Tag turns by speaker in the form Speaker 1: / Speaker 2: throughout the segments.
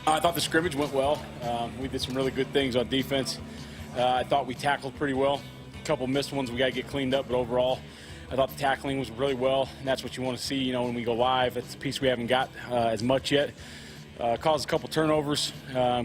Speaker 1: I thought the scrimmage went well. We did some really good things on defense. I thought we tackled pretty well. A couple missed ones we got to get cleaned up, but overall, I thought the tackling was really well, and that's what you want to see. You know, when we go live, it's a piece we haven't got as much yet. Caused a couple turnovers.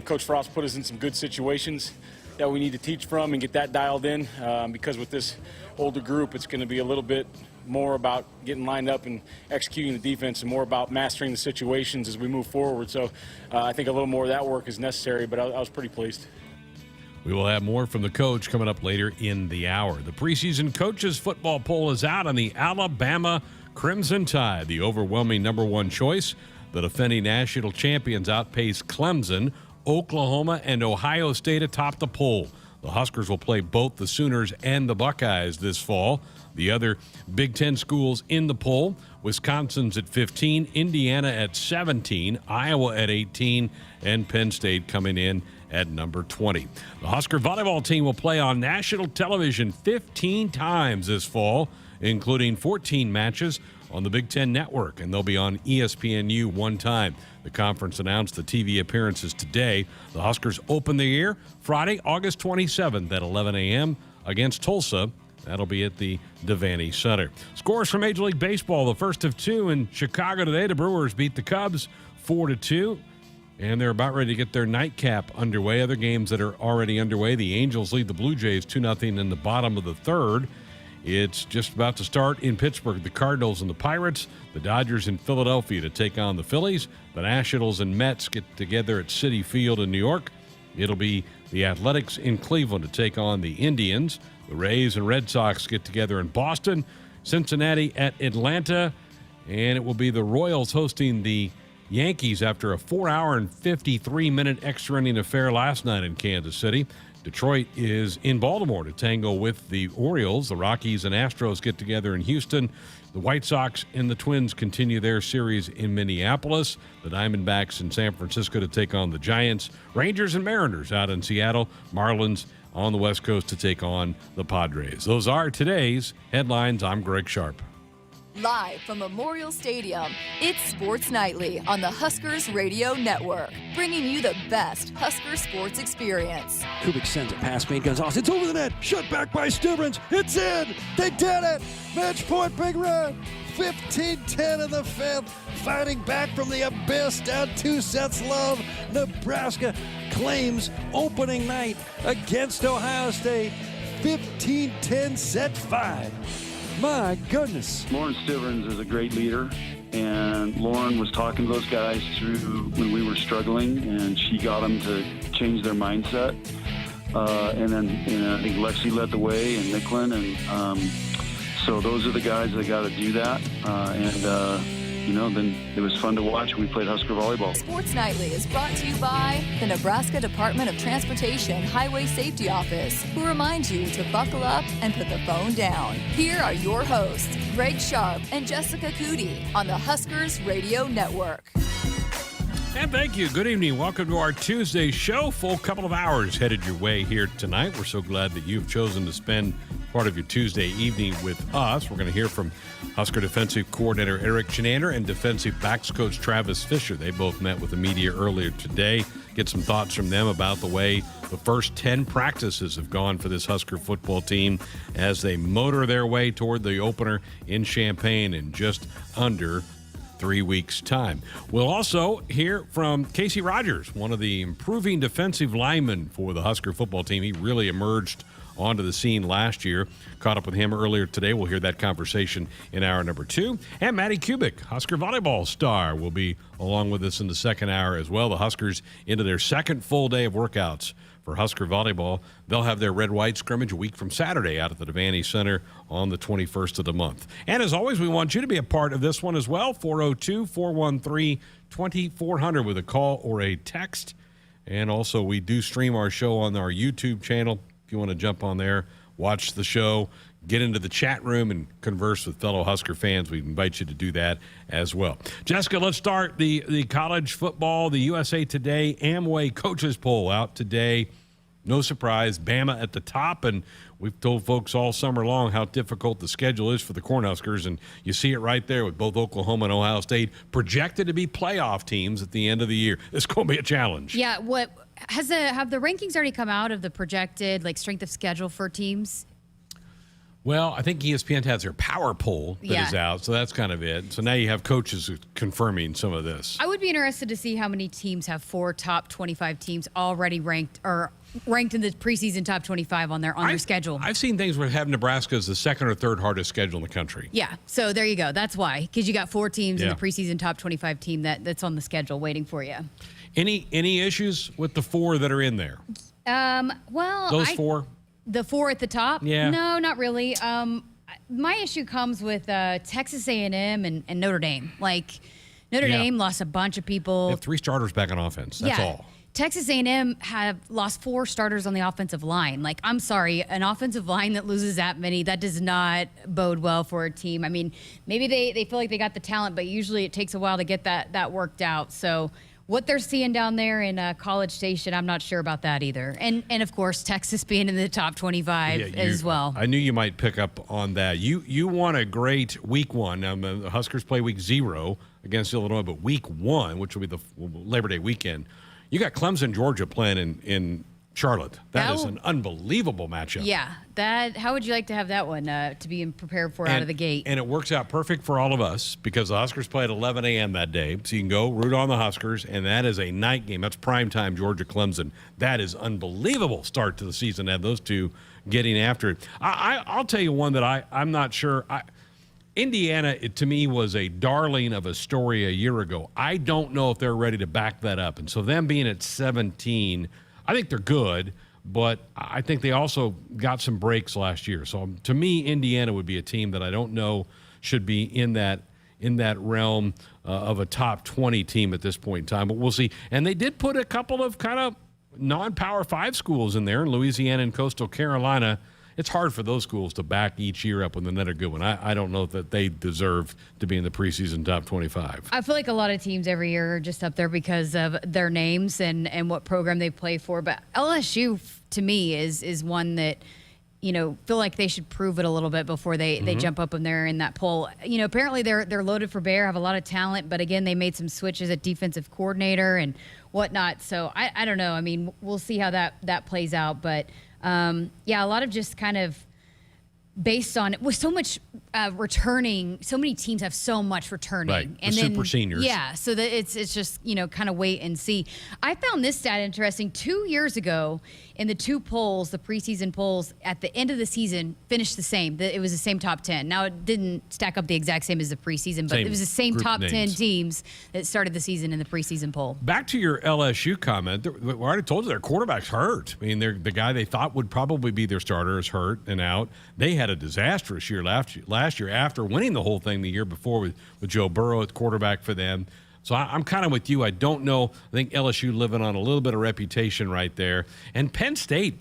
Speaker 1: Coach Frost put us in some good situations that we need to teach from and get that dialed in, because with this older group, it's going to be a little bit more about getting lined up and executing the defense and more about mastering the situations as we move forward. So I think a little more of that work is necessary, but I was pretty pleased.
Speaker 2: We will have more from the coach coming up later in the hour. The preseason coaches football poll is out on the Alabama Crimson Tide, the overwhelming number one choice. The defending national champions outpace Clemson, Oklahoma, and Ohio State atop the poll. The Huskers will play both the Sooners and the Buckeyes this fall. The other Big Ten schools in the poll, Wisconsin's at 15, Indiana at 17, Iowa at 18, and Penn State coming in at number 20. The Husker Volleyball team will play on national television 15 times this fall, including 14 matches on the Big Ten Network, and they'll be on ESPNU one time. The conference announced the TV appearances today. The Huskers open the year Friday, August 27th at 11 a.m. against Tulsa. That'll be at the Devaney Center. Scores from Major League Baseball, the first of two in Chicago today. The Brewers beat the Cubs 4-2, and they're about ready to get their nightcap underway. Other games that are already underway, the Angels lead the Blue Jays 2-0 in the bottom of the third. It's just about to start in Pittsburgh. The Cardinals and the Pirates, the Dodgers in Philadelphia to take on the Phillies. The Nationals and Mets get together at Citi Field in New York. It'll be the Athletics in Cleveland to take on the Indians. The Rays and Red Sox get together in Boston. Cincinnati at Atlanta. And it will be the Royals hosting the Yankees after a 4-hour and 53-minute extra inning affair last night in Kansas City. Detroit is in Baltimore to tango with the Orioles. The Rockies and Astros get together in Houston. The White Sox and the Twins continue their series in Minneapolis. The Diamondbacks in San Francisco to take on the Giants. Rangers and Mariners out in Seattle. Marlins on the West Coast to take on the Padres. Those are today's headlines. I'm Greg Sharpe.
Speaker 3: Live from Memorial Stadium, it's Sports Nightly on the Huskers Radio Network, bringing you the best Husker sports experience.
Speaker 4: Kubik sends a pass, screen goes off. It's over the net. Shut back by Stivrins. It's in. They did it. Match point, Big Red. 15-10 in the fifth. Fighting back from the abyss, down 2 sets love. Nebraska claims opening night against Ohio State. 15-10 set 5. My goodness.
Speaker 5: Lauren Stivrins is a great leader, and Lauren was talking to those guys through when we were struggling, and she got them to change their mindset. And then I think Lexi led the way and Nicklin, and so those are the guys that got to do that. Then it was fun to watch. We played Husker Volleyball.
Speaker 3: Sports Nightly is brought to you by the Nebraska Department of Transportation Highway Safety Office, who reminds you to buckle up and put the phone down. Here are your hosts, Greg Sharpe and Jessica Coody on the Huskers Radio Network.
Speaker 2: And thank you. Good evening. Welcome to our Tuesday show. Full couple of hours headed your way here tonight. We're so glad that you've chosen to spend part of your Tuesday evening with us. We're going to hear from Husker defensive coordinator Eric Chinander and defensive backs coach Travis Fisher. They both met with the media earlier today. Get some thoughts from them about the way the first 10 practices have gone for this Husker football team as they motor their way toward the opener in Champaign in just under 3 weeks' time. We'll also hear from Casey Rogers, one of the improving defensive linemen for the Husker football team. He really emerged onto the scene last year. Caught up with him earlier today. We'll hear that conversation in hour number 2. And Maddie Kubik, Husker Volleyball star, will be along with us in the second hour as well. The Huskers into their second full day of workouts for Husker Volleyball. They'll have their red-white scrimmage a week from Saturday out at the Devaney Center on the 21st of the month. And as always, we want you to be a part of this one as well. 402-413-2400 with a call or a text. And also, we do stream our show on our YouTube channel. If you want to jump on there, watch the show, get into the chat room, and converse with fellow Husker fans, we invite you to do that as well. Jessica, let's start the college football, the USA Today Amway Coaches Poll out today. no surprise, Bama at the top, and we've told folks all summer long how difficult the schedule is for the Cornhuskers, and you see it right there with both Oklahoma and Ohio State projected to be playoff teams at the end of the year. It's going to be a challenge.
Speaker 6: Yeah, have the rankings already come out of the projected strength of schedule for teams?
Speaker 2: Well, I think ESPN has their power poll that is out, so that's kind of it. So now you have coaches confirming some of this.
Speaker 6: I would be interested to see how many teams have 4 top 25 teams already ranked in the preseason top 25 on their schedule.
Speaker 2: I've seen things where have Nebraska as the second or third hardest schedule in the country.
Speaker 6: Yeah, so there you go. That's why, because you got 4 teams in the preseason top 25 team that's on the schedule waiting for you.
Speaker 2: Any issues with the 4 that are in there?
Speaker 6: Well,
Speaker 2: those 4.
Speaker 6: The 4 at the top?
Speaker 2: Yeah.
Speaker 6: No, not really. My issue comes with Texas A&M and Notre Dame. Notre Dame lost a bunch of people.
Speaker 2: They have 3 starters back on offense. That's all.
Speaker 6: Texas A&M have lost 4 starters on the offensive line. I'm sorry, an offensive line that loses that many, that does not bode well for a team. I mean, maybe they feel like they got the talent, but usually it takes a while to get that worked out. So what they're seeing down there in College Station, I'm not sure about that either. And of course, Texas being in the top 25 as well.
Speaker 2: I knew you might pick up on that. You won a great week 1. Now, the Huskers play week 0 against Illinois, but week 1, which will be the Labor Day weekend, you got Clemson, Georgia playing in Charlotte. That is an unbelievable matchup.
Speaker 6: Yeah. How would you like to have that one to be prepared for out of the gate?
Speaker 2: And it works out perfect for all of us because the Huskers play at 11 a.m. that day. So you can go root on the Huskers, and that is a night game. That's primetime Georgia-Clemson. That is unbelievable start to the season to have those two getting after it. I'll tell you one that I'm not sure. Indiana, to me, was a darling of a story a year ago. I don't know if they're ready to back that up. And so them being at 17, I think they're good, but I think they also got some breaks last year. So to me, Indiana would be a team that I don't know should be in that realm of a top 20 team at this point in time. But we'll see. And they did put a couple of kind of non-Power 5 schools in there, in Louisiana and Coastal Carolina. It's hard for those schools to back each year up when they're not a good one. I don't know that they deserve to be in the preseason top 25.
Speaker 6: I feel like a lot of teams every year are just up there because of their names and what program they play for. But LSU, to me, is one that, feel like they should prove it a little bit before they jump up in there in that poll. Apparently they're loaded for bear, have a lot of talent, but again, they made some switches at defensive coordinator and whatnot. So I don't know. I mean, we'll see how that plays out. But a lot of just kind of based on it with so much returning, so many teams have so much returning,
Speaker 2: right.
Speaker 6: And
Speaker 2: the
Speaker 6: then
Speaker 2: super seniors.
Speaker 6: Yeah, so that it's just kind of wait and see. I found this stat interesting. 2 years ago, in the 2 polls, the preseason polls, at the end of the season finished the same. It was the same top 10. Now it didn't stack up the exact same as the preseason, but it was the same top 10 teams that started the season in the preseason poll.
Speaker 2: Back to your LSU comment, I already told you their quarterback's hurt. I mean, the guy they thought would probably be their starter is hurt and out. They had a disastrous year last year after winning the whole thing the year before with Joe Burrow at quarterback for them. So I'm kind of with you. I don't know. I think LSU living on a little bit of reputation right there. And Penn State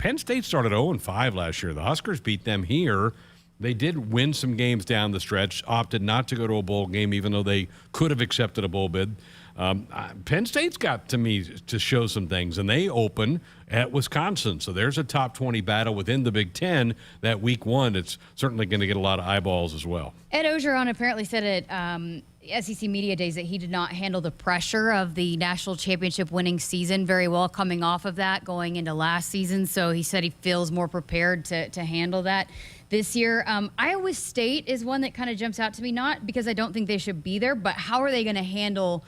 Speaker 2: started 0-5 last year. The Huskers beat them here. They did win some games down the stretch, opted not to go to a bowl game, even though they could have accepted a bowl bid. Penn State's got, to me, to show some things, and they open at Wisconsin. So there's a top 20 battle within the Big Ten that week 1. It's certainly going to get a lot of eyeballs as well.
Speaker 6: Ed Ogeron apparently said at SEC Media Days that he did not handle the pressure of the national championship winning season very well coming off of that going into last season. So he said he feels more prepared to handle that this year. Iowa State is one that kind of jumps out to me, not because I don't think they should be there, but how are they going to handle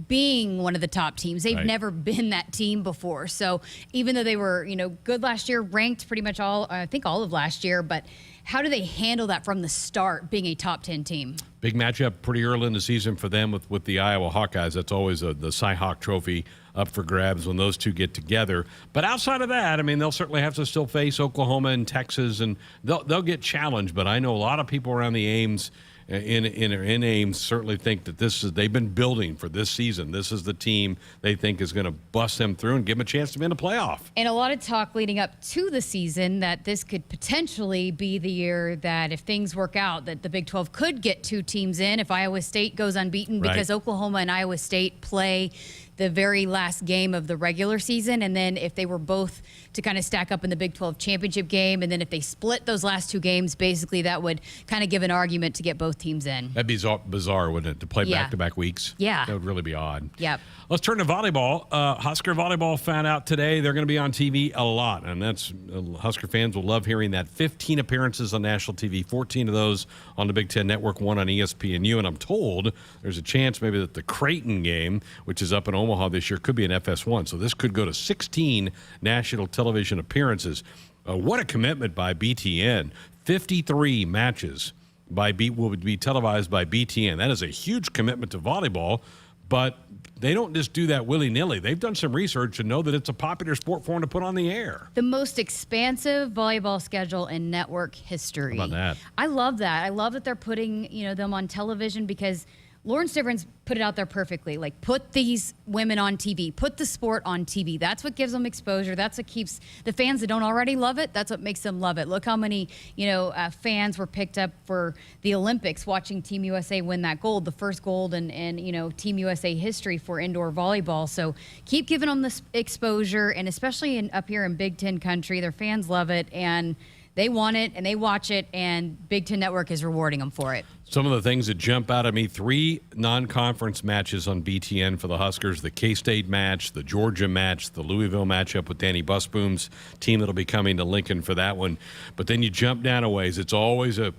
Speaker 6: being one of the top teams? They've never been that team before. So even though they were, good last year, ranked pretty much all of last year, but how do they handle that from the start, being a top 10 team?
Speaker 2: Big matchup pretty early in the season for them with the Iowa Hawkeyes. That's always the Cy-Hawk Trophy up for grabs when those two get together. But outside of that, I mean, they'll certainly have to still face Oklahoma and Texas, and they'll get challenged. But I know a lot of people around the Ames in Ames certainly think that they've been building for this season. This is the team they think is going to bust them through and give them a chance to be in a playoff.
Speaker 6: And a lot of talk leading up to the season that this could potentially be the year that if things work out, that the Big 12 could get 2 teams in if Iowa State goes unbeaten, because Oklahoma and Iowa State play the very last game of the regular season, and then if they were both to kind of stack up in the Big 12 championship game, and then if they split those last 2 games, basically that would kind of give an argument to get both teams in.
Speaker 2: That'd be bizarre, wouldn't it, to play back-to-back weeks?
Speaker 6: Yeah.
Speaker 2: That would really be odd.
Speaker 6: Yep.
Speaker 2: Let's turn to volleyball. Husker Volleyball found out today they're going to be on TV a lot, and that's Husker fans will love hearing that. 15 appearances on national TV, 14 of those on the Big Ten Network, 1 on ESPNU, and I'm told there's a chance maybe that the Creighton game, which is up in Omaha this year, could be an FS1. So this could go to 16 national television appearances. What a commitment by BTN. 53 matches will be televised by BTN. That is a huge commitment to volleyball, but they don't just do that willy-nilly. They've done some research and know that it's a popular sport for them to put on the air.
Speaker 6: The most expansive volleyball schedule in network history.
Speaker 2: How about that?
Speaker 6: I love that. I love that they're putting, them on television, because Lauren Stivrins put it out there perfectly. Like, put these women on TV. Put the sport on TV. That's what gives them exposure. That's what keeps the fans that don't already love it. That's what makes them love it. Look how many, fans were picked up for the Olympics watching Team USA win that gold, the first gold in Team USA history for indoor volleyball. So keep giving them this exposure, and especially up here in Big Ten country, their fans love it, and they want it, and they watch it, and Big Ten Network is rewarding them for it.
Speaker 2: Some of the things that jump out at me: 3 non-conference matches on BTN for the Huskers: the K-State match, the Georgia match, the Louisville matchup with Danny Busboom's team that'll be coming to Lincoln for that one. But then you jump down a ways. It's always a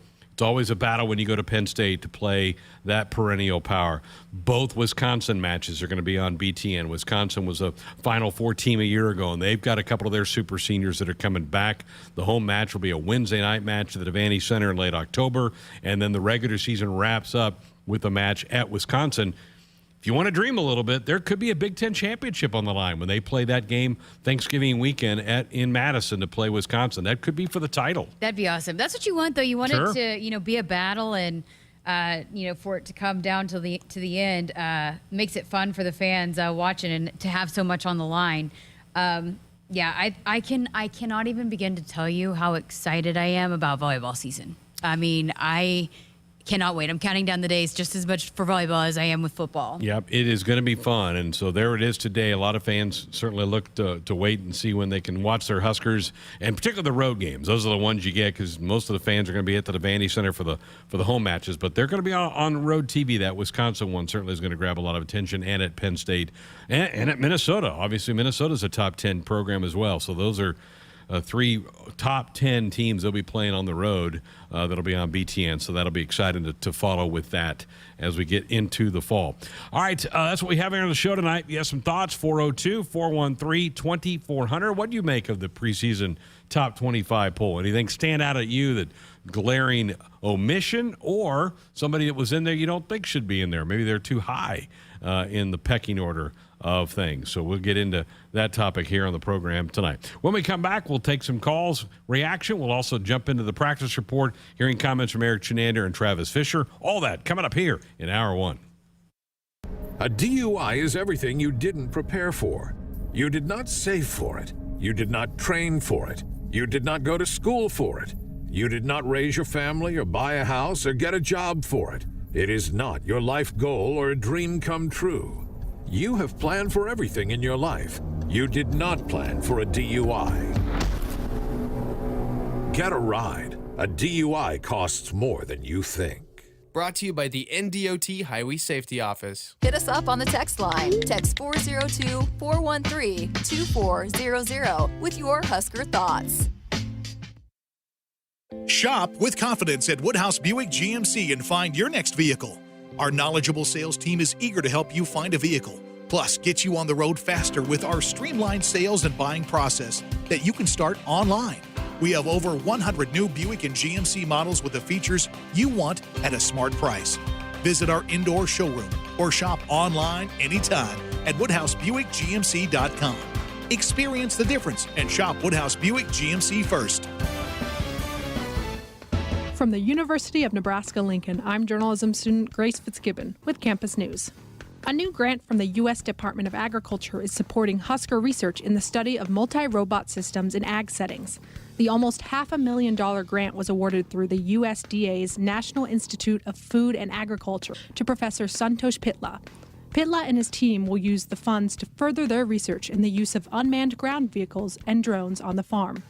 Speaker 2: battle when you go to Penn State to play that perennial power. Both Wisconsin matches are going to be on BTN. Wisconsin was a Final Four team a year ago, and they've got a couple of their super seniors that are coming back. The home match will be a Wednesday night match at the Devaney Center in late October, and then the regular season wraps up with a match at Wisconsin. If you want to dream a little bit, there could be a Big Ten championship on the line when they play that game Thanksgiving weekend in Madison to play Wisconsin. That could be for the title.
Speaker 6: That'd be awesome. That's what you want, though. You want
Speaker 2: Sure.
Speaker 6: it to, be a battle, and for it to come down to the end. Makes it fun for the fans watching, and to have so much on the line. I cannot even begin to tell you how excited I am about volleyball season. I mean, I cannot wait. I'm counting down the days just as much for volleyball as I am with football.
Speaker 2: Yep, it is going to be fun. And so there it is today. A lot of fans certainly look to wait and see when they can watch their Huskers, and particularly the road games. Those are the ones you get, because most of the fans are going to be at the Devaney Center for the home matches. But they're going to be on road TV. That Wisconsin one certainly is going to grab a lot of attention, and at Penn State and at Minnesota. Obviously, Minnesota's a top 10 program as well. So those are 3 top 10 teams they'll be playing on the road that'll be on BTN. So that'll be exciting to follow with that as we get into the fall. All right, that's what we have here on the show tonight. You have some thoughts: 402-413-2400. What do you make of the preseason top 25 poll? Anything stand out at you, that glaring omission, or somebody that was in there you don't think should be in there? Maybe they're too high in the pecking order of things. So we'll get into that topic here on the program tonight. When we come back, we'll take some calls, reaction. We'll also jump into the practice report, hearing comments from Eric Chenander and Travis Fisher. All that coming up here in Hour 1.
Speaker 7: A DUI is everything you didn't prepare for. You did not save for it. You did not train for it. You did not go to school for it. You did not raise your family or buy a house or get a job for it. It is not your life goal or a dream come true. You have planned for everything in your life. You did not plan for a DUI. Get a ride. A DUI costs more than you think.
Speaker 8: Brought to you by the NDOT Highway Safety Office.
Speaker 3: Hit us up on the text line. Text 402-413-2400 with your Husker thoughts.
Speaker 9: Shop with confidence at Woodhouse Buick GMC and find your next vehicle. Our knowledgeable sales team is eager to help you find a vehicle, plus get you on the road faster with our streamlined sales and buying process that you can start online. We have over 100 new Buick and GMC models with the features you want at a smart price. Visit our indoor showroom or shop online anytime at WoodhouseBuickGMC.com. Experience the difference and shop Woodhouse Buick GMC first.
Speaker 10: From the University of Nebraska-Lincoln, I'm journalism student Grace Fitzgibbon with Campus News. A new grant from the U.S. Department of Agriculture is supporting Husker research in the study of multi-robot systems in ag settings. The almost $500,000 grant was awarded through the USDA's National Institute of Food and Agriculture to Professor Santosh Pitla. Pitla and his team will use the funds to further their research in the use of unmanned ground vehicles and drones on the farm.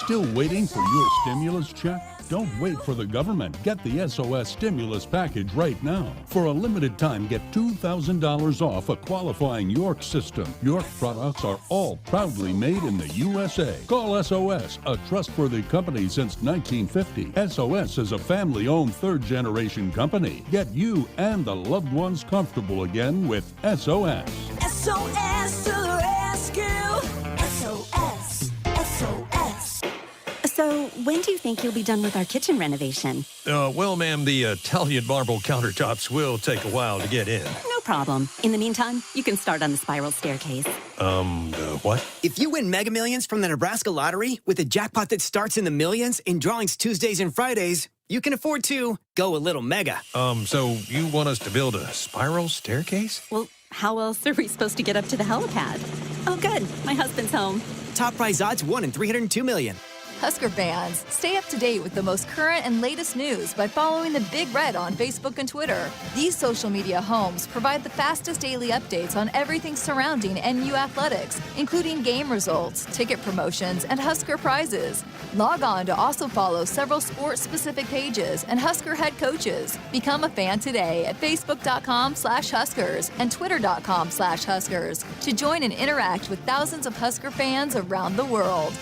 Speaker 11: Still waiting for your stimulus check? Don't wait for the government. Get the SOS stimulus package right now. For a limited time, get $2,000 off a qualifying York system. York products are all proudly made in the USA. Call SOS, a trustworthy company since 1950. SOS is a family-owned third-generation company. Get you and the loved ones comfortable again with SOS.
Speaker 12: SOS to the rescue. SOS. SOS. So, when do you think you'll be done with our kitchen renovation?
Speaker 4: Well, ma'am, the Italian marble countertops will take a while to get in.
Speaker 12: No problem. In the meantime, you can start on the spiral staircase.
Speaker 4: What?
Speaker 13: If you win Mega Millions from the Nebraska Lottery with a jackpot that starts in the millions in drawings Tuesdays and Fridays, you can afford to go a little mega.
Speaker 4: So you want us to build a spiral staircase?
Speaker 12: Well, how else are we supposed to get up to the helipad? Oh, good. My husband's home.
Speaker 13: Top prize odds 1 in 302 million.
Speaker 3: Husker fans, stay up to date with the most current and latest news by following the Big Red on Facebook and Twitter. These social media homes provide the fastest daily updates on everything surrounding NU athletics, including game results, ticket promotions, and Husker prizes. Log on to also follow several sports-specific pages and Husker head coaches. Become a fan today at facebook.com/Huskers and twitter.com/Huskers to join and interact with thousands of Husker fans around the world.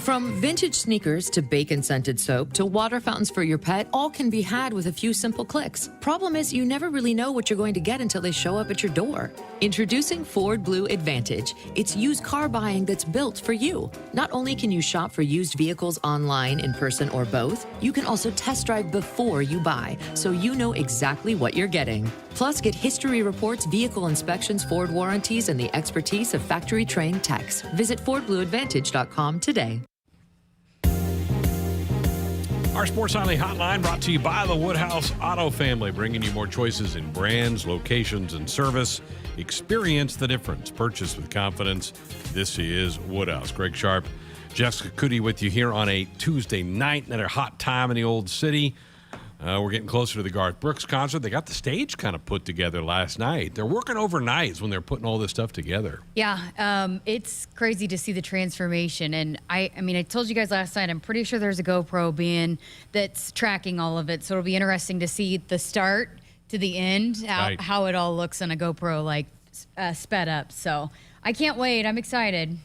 Speaker 14: From vintage sneakers to bacon-scented soap to water fountains for your pet, all can be had with a few simple clicks. Problem is, you never really know what you're going to get until they show up at your door. Introducing Ford Blue Advantage. It's used car buying that's built for you. Not only can you shop for used vehicles online, in person, or both, you can also test drive before you buy, so you know exactly what you're getting. Plus, get history reports, vehicle inspections, Ford warranties, and the expertise of factory-trained techs. Visit FordBlueAdvantage.com today.
Speaker 2: Our Sports Nightly Hotline brought to you by the Woodhouse Auto Family, bringing you more choices in brands, locations, and service. Experience the difference. Purchase with confidence. This is Woodhouse. Greg Sharpe, Jessica Coody with you here on a Tuesday night. Another hot time in the old city. We're getting closer to the Garth Brooks concert. They got the stage kind of put together last night. They're working overnights when they're putting all this stuff together.
Speaker 6: Yeah, it's crazy to see the transformation. And I mean, I told you guys last night, I'm pretty sure there's a GoPro that's tracking all of it. So it'll be interesting to see the start to the end, how it all looks on a GoPro, sped up. So I can't wait. I'm excited.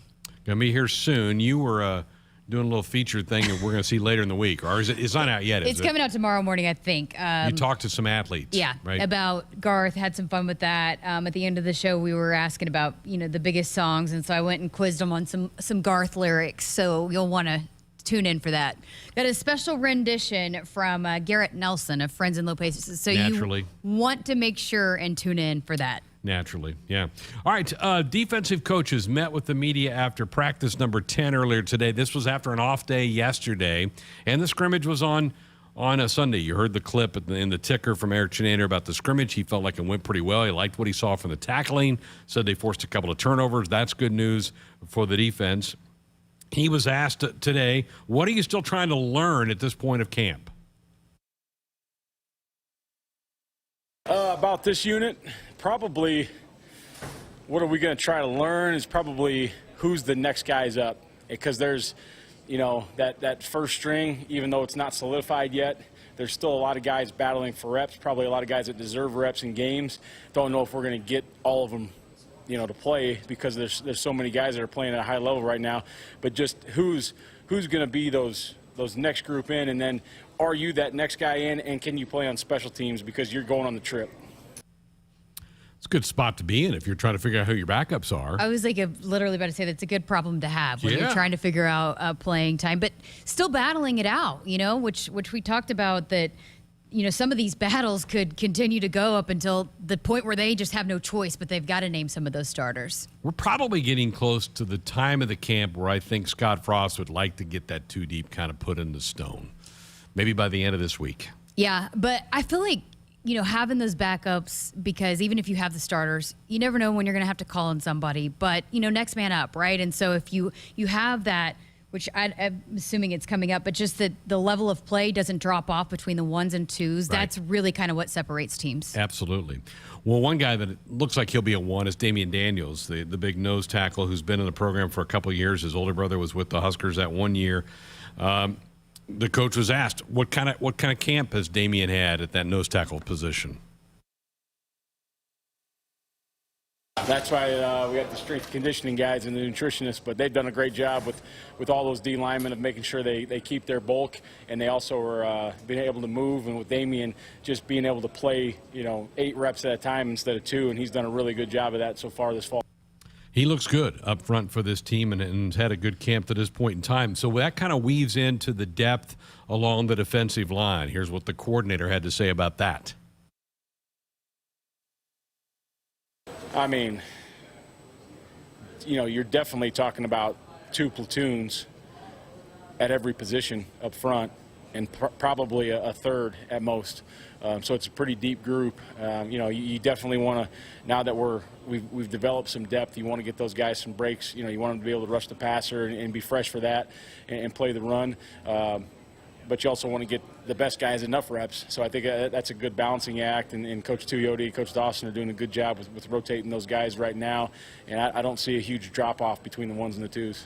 Speaker 2: Gonna be here soon. You were doing a little feature thing that we're going to see later in the week. Or is it? It's not out yet, is it?
Speaker 6: It's coming out tomorrow morning, I think.
Speaker 2: You talked to some athletes.
Speaker 6: Yeah,
Speaker 2: right?
Speaker 6: About Garth. Had some fun with that. At the end of the show, we were asking about, the biggest songs. And so I went and quizzed them on some Garth lyrics. So you'll want to tune in for that. Got a special rendition from Garrett Nelson of Friends in Low Places. So
Speaker 2: Naturally.
Speaker 6: You want to make sure and tune in for that.
Speaker 2: Naturally, yeah. All right, defensive coaches met with the media after practice number 10 earlier today. This was after an off day yesterday, and the scrimmage was on a Sunday. You heard the clip in the ticker from Eric Chinander about the scrimmage. He felt like it went pretty well. He liked what he saw from the tackling, said they forced a couple of turnovers. That's good news for the defense. He was asked today, what are you still trying to learn at this point of camp?
Speaker 1: About this unit, probably what are we going to try to learn is probably who's the next guys up. Because there's, that first string, even though it's not solidified yet, there's still a lot of guys battling for reps, probably a lot of guys that deserve reps in games. Don't know if we're going to get all of them, to play because there's so many guys that are playing at a high level right now. But just who's going to be those next group in, and then are you that next guy in, and can you play on special teams because you're going on the trip?
Speaker 2: It's a good spot to be in if you're trying to figure out who your backups are.
Speaker 6: I was literally about to say that's a good problem to have when you're trying to figure out playing time, but still battling it out, which we talked about that, some of these battles could continue to go up until the point where they just have no choice, but they've got to name some of those starters.
Speaker 2: We're probably getting close to the time of the camp where I think Scott Frost would like to get that two deep kind of put into stone. Maybe by the end of this week.
Speaker 6: Yeah, but I feel like, having those backups, because even if you have the starters, you never know when you're going to have to call on somebody. But, next man up, right? And so if you have that which I'm assuming it's coming up, but just that the level of play doesn't drop off between the ones and twos.
Speaker 2: Right.
Speaker 6: That's really kind of what separates teams.
Speaker 2: Absolutely. Well, one guy that it looks like he'll be a one is Damian Daniels, the big nose tackle who's been in the program for a couple of years. His older brother was with the Huskers that 1 year. The coach was asked, what kind of camp has Damian had at that nose tackle position?
Speaker 1: That's why we got the strength conditioning guys and the nutritionists, but they've done a great job with all those D linemen of making sure they keep their bulk, and they also are being able to move, and with Damian just being able to play 8 reps at a time instead of 2, and he's done a really good job of that so far this fall.
Speaker 2: He looks good up front for this team and has had a good camp to this point in time. So that kind of weaves into the depth along the defensive line. Here's what the coordinator had to say about that.
Speaker 1: I mean, you're definitely talking about 2 platoons at every position up front, and probably a third at most. So it's a pretty deep group. You definitely want to, now that we've developed some depth, you want to get those guys some breaks. You want them to be able to rush the passer and be fresh for that and play the run. But you also want to get the best guys enough reps. So I think that's a good balancing act, and Coach Tuioti, Coach Dawson are doing a good job with rotating those guys right now, and I don't see a huge drop-off between the ones and the twos.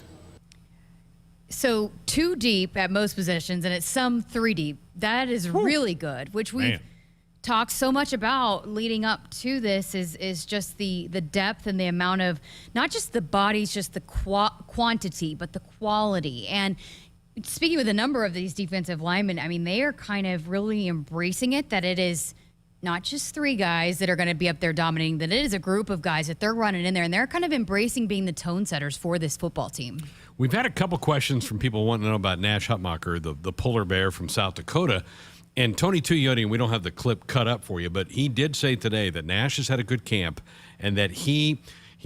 Speaker 6: So 2 deep at most positions, and it's some 3 deep. That is really good, which we've talked so much about leading up to this is just the depth and the amount of, not just the bodies, just the quantity, but the quality. And speaking with a number of these defensive linemen, I mean, they are kind of really embracing it, that it is not just 3 guys that are going to be up there dominating, that it is a group of guys that they're running in there, and they're kind of embracing being the tone setters for this football team.
Speaker 2: We've had a couple questions from people wanting to know about Nash Hutmacher, the polar bear from South Dakota. And Tony Tuioti, and we don't have the clip cut up for you, but he did say today that Nash has had a good camp, and that he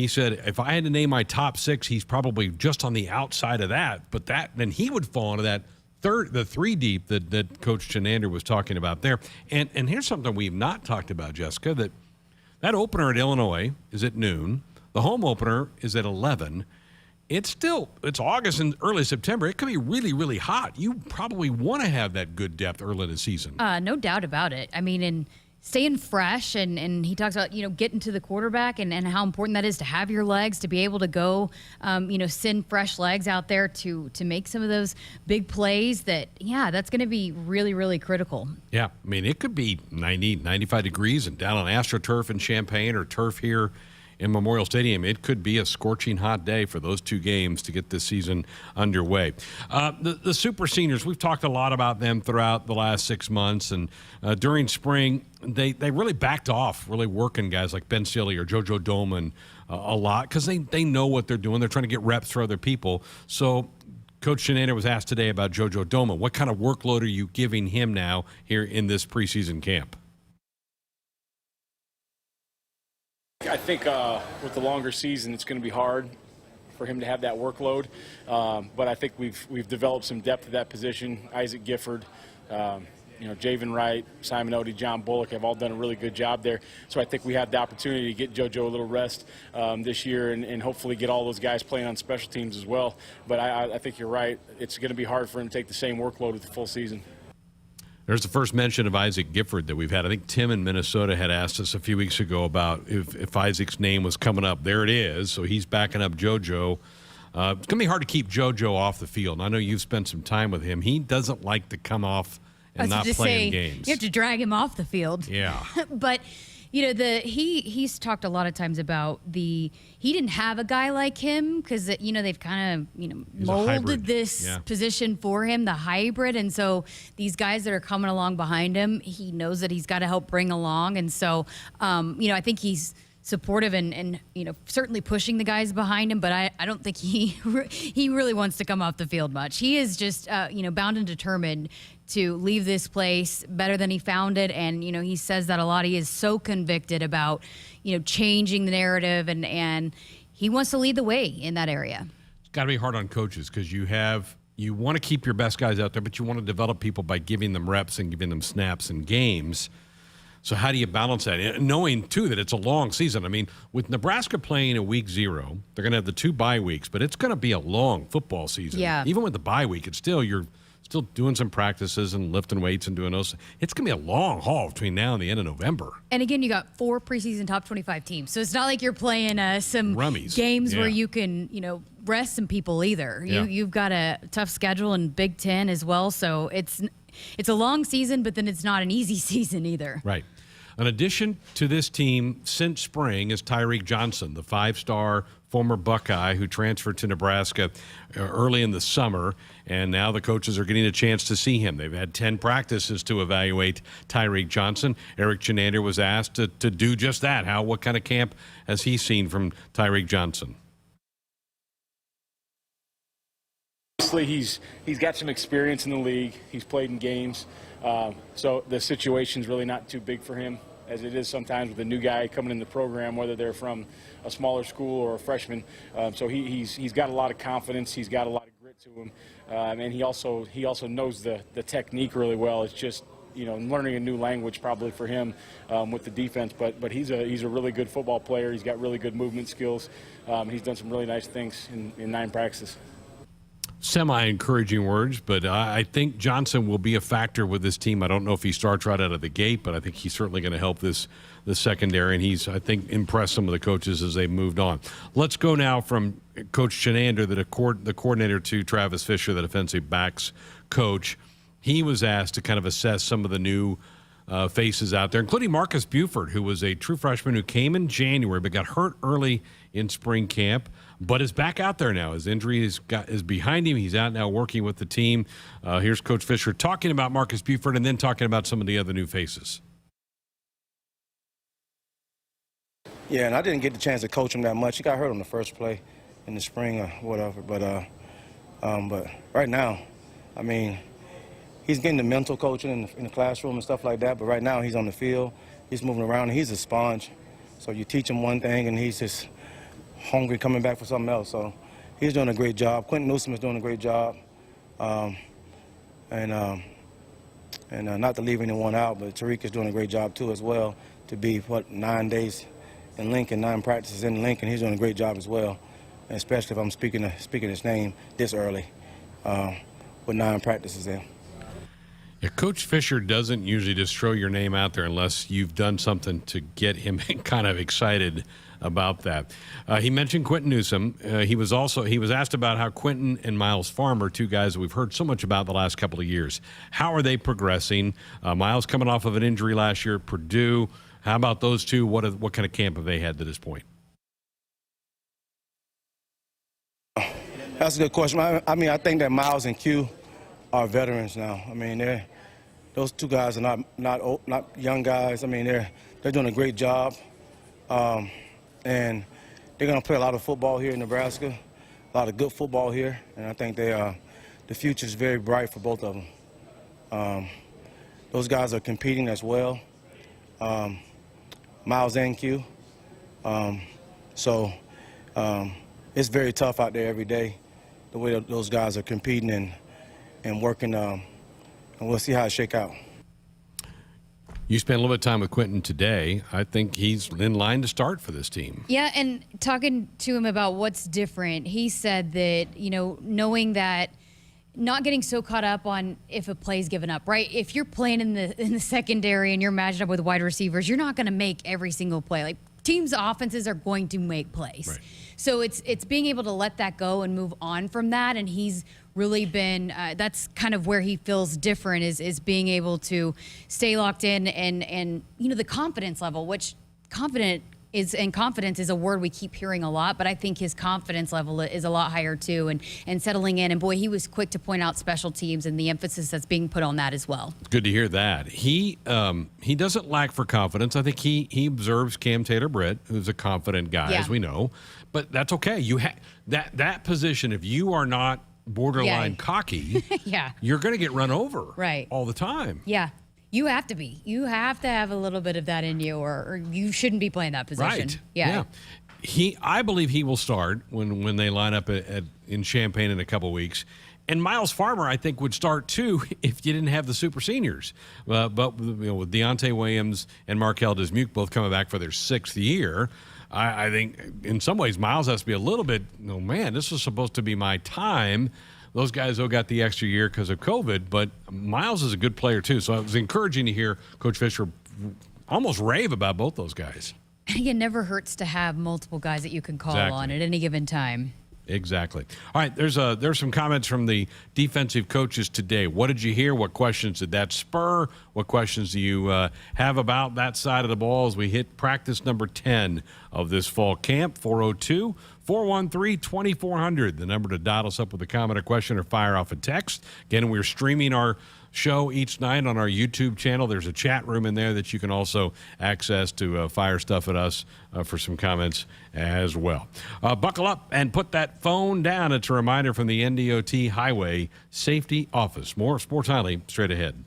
Speaker 2: said, if I had to name my top 6, he's probably just on the outside of that. But then he would fall into that the 3 deep that Coach Chenander was talking about there. And here's something we've not talked about, Jessica, that opener at Illinois is at noon. The home opener is at 11. It's August and early September. It could be really, really hot. You probably want to have that good depth early in the season.
Speaker 6: No doubt about it. I mean, and staying fresh, and he talks about, getting to the quarterback and how important that is to have your legs, to be able to go, send fresh legs out there to make some of those big plays that's going to be really, really critical.
Speaker 2: Yeah, I mean, it could be 90, 95 degrees and down on AstroTurf in Champaign or turf here in Memorial Stadium. It could be a scorching hot day for those 2 games to get this season underway. The super seniors, we've talked a lot about them throughout the last 6 months, and during spring, they really backed off, really working guys like Ben Sealy or JoJo Doman a lot, because they know what they're doing. They're trying to get reps for other people. So Coach Chenander was asked today about JoJo Doman. What kind of workload are you giving him now here in this preseason camp?
Speaker 1: I think with the longer season, it's going to be hard for him to have that workload. But I think we've developed some depth at that position. Isaac Gifford, Javen Wright, Simon Odie, John Bullock have all done a really good job there. So I think we have the opportunity to get JoJo a little rest this year and hopefully get all those guys playing on special teams as well. But I think you're right. It's going to be hard for him to take the same workload with the full season.
Speaker 2: There's the first mention of Isaac Gifford that we've had. I think Tim in Minnesota had asked us a few weeks ago about if Isaac's name was coming up. There it is. So he's backing up JoJo. It's going to be hard to keep JoJo off the field. And I know you've spent some time with him. He doesn't like to come off and not play in games.
Speaker 6: You have to drag him off the field.
Speaker 2: Yeah.
Speaker 6: But he's talked a lot of times about he didn't have a guy like him because they've kind of molded this position for him, the hybrid, and so these guys that are coming along behind him, he knows that he's got to help bring along, and so I think he's supportive and certainly pushing the guys behind him, but I don't think he really wants to come off the field much. He is just bound and determined to leave this place better than he found it, and he says that a lot. He is so convicted about changing the narrative, and he wants to lead the way in that area.
Speaker 2: It's got to be hard on coaches because you want to keep your best guys out there, but you want to develop people by giving them reps and giving them snaps and games. So how do you balance that? And knowing, too, that it's a long season. I mean, with Nebraska playing a week 0, they're going to have the 2 bye weeks, but it's going to be a long football season.
Speaker 6: Yeah.
Speaker 2: Even with the bye week, you're still doing some practices and lifting weights and doing those. It's going to be a long haul between now and the end of November.
Speaker 6: And again, you got 4 preseason top 25 teams. So it's not like you're playing some
Speaker 2: Rummies.
Speaker 6: games
Speaker 2: Yeah.
Speaker 6: where you can, rest some people either.
Speaker 2: Yeah.
Speaker 6: You've got a tough schedule in Big Ten as well. So it's a long season, but then it's not an easy season either.
Speaker 2: Right. An addition to this team since spring is Tyreek Johnson, the 5-star former Buckeye who transferred to Nebraska early in the summer, and now the coaches are getting a chance to see him. They've had 10 practices to evaluate Tyreek Johnson. Eric Chenander was asked to do just that. What kind of camp has he seen from Tyreek Johnson?
Speaker 1: Obviously, he's got some experience in the league. He's played in games. So the situation's really not too big for him, as it is sometimes with a new guy coming in the program, whether they're from a smaller school or a freshman. So he's got a lot of confidence. He's got a lot of grit to him, and he also knows the technique really well. It's just learning a new language probably for him with the defense. But he's a really good football player. He's got really good movement skills. He's done some really nice things in 9 practices.
Speaker 2: Semi-encouraging words, but I think Johnson will be a factor with this team. I don't know if he starts right out of the gate, but I think he's certainly going to help the secondary, and he's, I think, impressed some of the coaches as they've moved on. Let's go now from Coach Chenander, the coordinator, to Travis Fisher, the defensive backs coach. He was asked to kind of assess some of the new faces out there, including Marcus Buford, who was a true freshman who came in January but got hurt early in spring camp, but is back out there now. His injury is behind him. He's out now working with the team. Here's Coach Fisher talking about Marcus Buford and then talking about some of the other new faces.
Speaker 15: Yeah, and I didn't get the chance to coach him that much. He got hurt on the first play in the spring or whatever. But right now, I mean, he's getting the mental coaching in the classroom and stuff like that. But right now, he's on the field. He's moving around. And he's a sponge. So you teach him one thing, and he's just hungry coming back for something else. So he's doing a great job. Quentin Newsom is doing a great job. And not to leave anyone out, but Tariq is doing a great job too as well. To be 9 days in Lincoln, 9 practices in Lincoln, he's doing a great job as well. And especially if I'm speaking his name this early, with 9 practices in.
Speaker 2: Yeah, Coach Fisher doesn't usually just throw your name out there unless you've done something to get him kind of excited about that. He mentioned Quentin Newsom. He was asked about how Quentin and Miles Farmer, 2 guys that we've heard so much about the last couple of years. How are they progressing? Miles coming off of an injury last year at Purdue. How about those 2? What kind of camp have they had to this point?
Speaker 15: That's a good question. I mean, I think that Miles and Q are veterans now. I mean, those 2 guys are not young guys. I mean, they're doing a great job, and they're going to play a lot of football here in Nebraska, a lot of good football here, and I think the future is very bright for both of them. Those guys are competing as well, Miles and Q. So it's very tough out there every day, the way those guys are competing and working, and we'll see how it shake out.
Speaker 2: You spent a little bit of time with Quentin today. I think he's in line to start for this team.
Speaker 6: Yeah, and talking to him about what's different, he said that, knowing that not getting so caught up on if a play's given up, right? If you're playing in the secondary and you're matched up with wide receivers, you're not going to make every single play. Like, teams' offenses are going to make plays. Right. So it's being able to let that go and move on from that, and he's really been that's kind of where he feels different is being able to stay locked in and the confidence level, which confidence is a word we keep hearing a lot, but I think his confidence level is a lot higher too, and settling in. And boy, he was quick to point out special teams and the emphasis that's being put on that as well. Good
Speaker 2: to hear that. He doesn't lack for confidence. I think he observes Cam Taylor-Britt, who's a confident guy, as we know, but that's okay. You that position, if you are not borderline cocky, you're going to get run over all the time.
Speaker 6: Yeah. You have to be. You have to have a little bit of that in you, or you shouldn't be playing that position.
Speaker 2: Right. Yeah. I believe he will start when they line up in Champaign in a couple weeks. And Miles Farmer, I think, would start too if you didn't have the super seniors. But with Deontay Williams and Markel Dismuke both coming back for their 6th year, I think in some ways Miles has to be a little bit, man, this was supposed to be my time. Those guys, though, got the extra year because of COVID, but Miles is a good player too. So it was encouraging to hear Coach Fisher almost rave about both those guys.
Speaker 6: It never hurts to have multiple guys that you can call on at any given time.
Speaker 2: Exactly. All right, there's some comments from the defensive coaches today. What did you hear? What questions did that spur? What questions do you have about that side of the ball as we hit practice number 10 of this fall camp? 402-413-2400, the number to dial us up with a comment or question or fire off a text. Again, we're streaming our show each night on our YouTube channel. There's a chat room in there that you can also access to fire stuff at us for some comments as well. Buckle up and put that phone down. It's a reminder from the NDOT Highway Safety Office. More Sports Nightly straight ahead.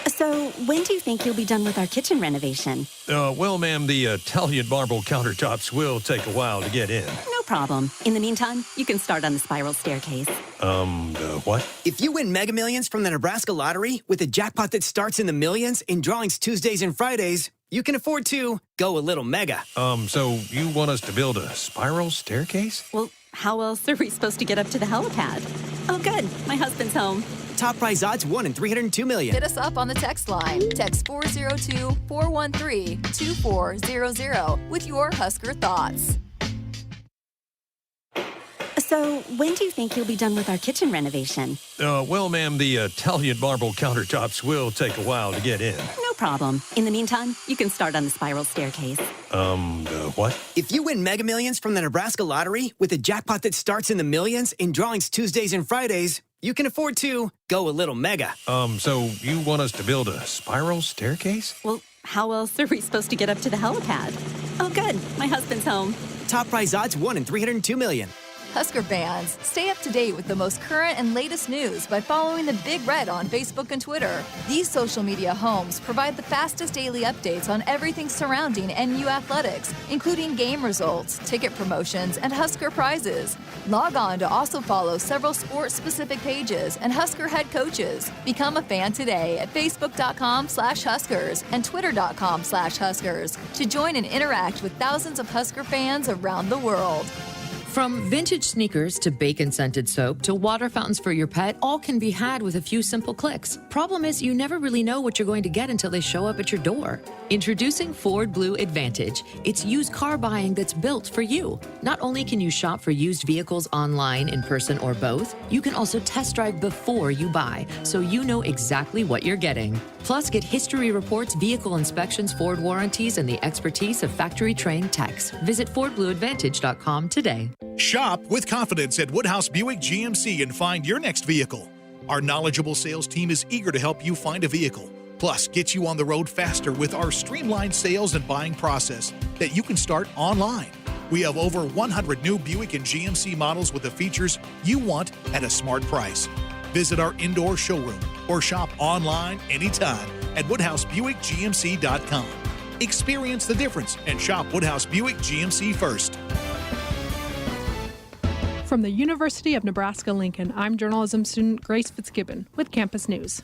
Speaker 12: So, when do you think you'll be done with our kitchen renovation?
Speaker 4: Well, ma'am, the Italian marble countertops will take a while to get in.
Speaker 12: No problem. In the meantime, you can start on the spiral staircase.
Speaker 4: What?
Speaker 13: If you win Mega Millions from the Nebraska Lottery with a jackpot that starts in the millions in drawings Tuesdays and Fridays, you can afford to go a little mega.
Speaker 4: So you want us to build a spiral staircase?
Speaker 12: Well, how else are we supposed to get up to the helipad? Oh, good. My husband's home.
Speaker 13: Top prize odds 1 in 302 million.
Speaker 3: Hit us up on the text line. Text 402-413-2400 with your Husker thoughts.
Speaker 12: So, when do you think you'll be done with our kitchen renovation?
Speaker 4: Well, ma'am, the Italian marble countertops will take a while to get in.
Speaker 12: No problem. In the meantime, you can start on the spiral staircase.
Speaker 4: What?
Speaker 13: If you win Mega Millions from the Nebraska Lottery with a jackpot that starts in the millions in drawings Tuesdays and Fridays, you can afford to go a little mega.
Speaker 4: So you want us to build a spiral staircase?
Speaker 12: Well, how else are we supposed to get up to the helipad? Oh, good. My husband's home.
Speaker 13: Top prize odds 1 in 302 million.
Speaker 3: Husker fans, stay up to date with the most current and latest news by following the Big Red on Facebook and Twitter. These social media homes provide the fastest daily updates on everything surrounding NU athletics, including game results, ticket promotions, and Husker prizes. Log on to also follow several sports-specific pages and Husker head coaches. Become a fan today at facebook.com/Huskers and twitter.com/Huskers to join and interact with thousands of Husker fans around the world.
Speaker 14: From vintage sneakers to bacon-scented soap to water fountains for your pet, all can be had with a few simple clicks. Problem is, you never really know what you're going to get until they show up at your door. Introducing Ford Blue Advantage. It's used car buying that's built for you. Not only can you shop for used vehicles online, in person, or both, you can also test drive before you buy, so you know exactly what you're getting. Plus, get history reports, vehicle inspections, Ford warranties, and the expertise of factory-trained techs. Visit FordBlueAdvantage.com today.
Speaker 9: Shop with confidence at Woodhouse Buick GMC and find your next vehicle. Our knowledgeable sales team is eager to help you find a vehicle. Plus, get you on the road faster with our streamlined sales and buying process that you can start online. We have over 100 new Buick and GMC models with the features you want at a smart price. Visit our indoor showroom or shop online anytime at WoodhouseBuickGMC.com. Experience the difference and shop Woodhouse Buick GMC first.
Speaker 10: From the University of Nebraska-Lincoln, I'm journalism student Grace Fitzgibbon with Campus News.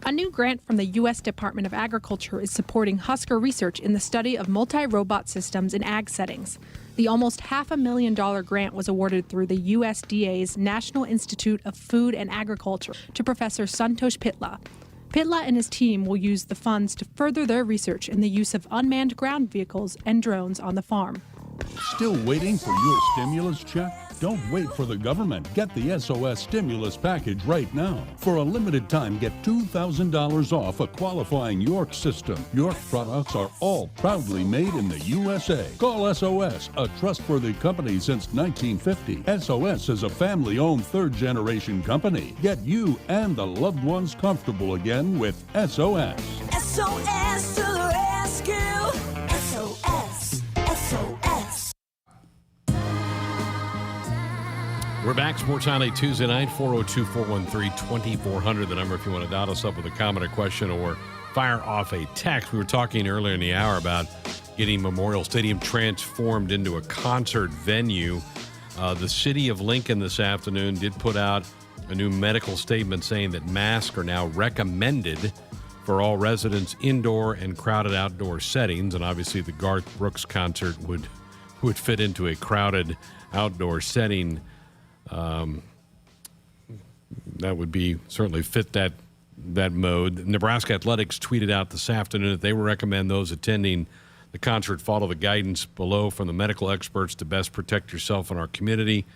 Speaker 10: A new grant from the U.S. Department of Agriculture is supporting Husker research in the study of multi-robot systems in ag settings. The almost $500,000 grant was awarded through the USDA's National Institute of Food and Agriculture to Professor Santosh Pitla. Pitla and his team will use the funds to further their research in the use of unmanned ground vehicles and drones on the farm.
Speaker 11: Still waiting for your stimulus check? Don't wait for the government. Get the SOS stimulus package right now. For a limited time, get $2,000 off a qualifying York system. York products are all proudly made in the USA. Call SOS, a trustworthy company since 1950. SOS is a family-owned third-generation company. Get you and the loved ones comfortable again with SOS.
Speaker 12: SOS to the rescue! SOS! SOS!
Speaker 2: We're back, Sports Nightly Tuesday night, 402-413-2400, the number if you want to dial us up with a comment or question or fire off a text. We were talking earlier in the hour about getting Memorial Stadium transformed into a concert venue. The city of Lincoln this afternoon did put out a new medical statement saying that masks are now recommended for all residents indoor and crowded outdoor settings. And obviously the Garth Brooks concert would fit into a crowded outdoor setting. That would be certainly fit that mode. Nebraska Athletics tweeted out this afternoon that they would recommend those attending the concert follow the guidance below from the medical experts to best protect yourself and our community.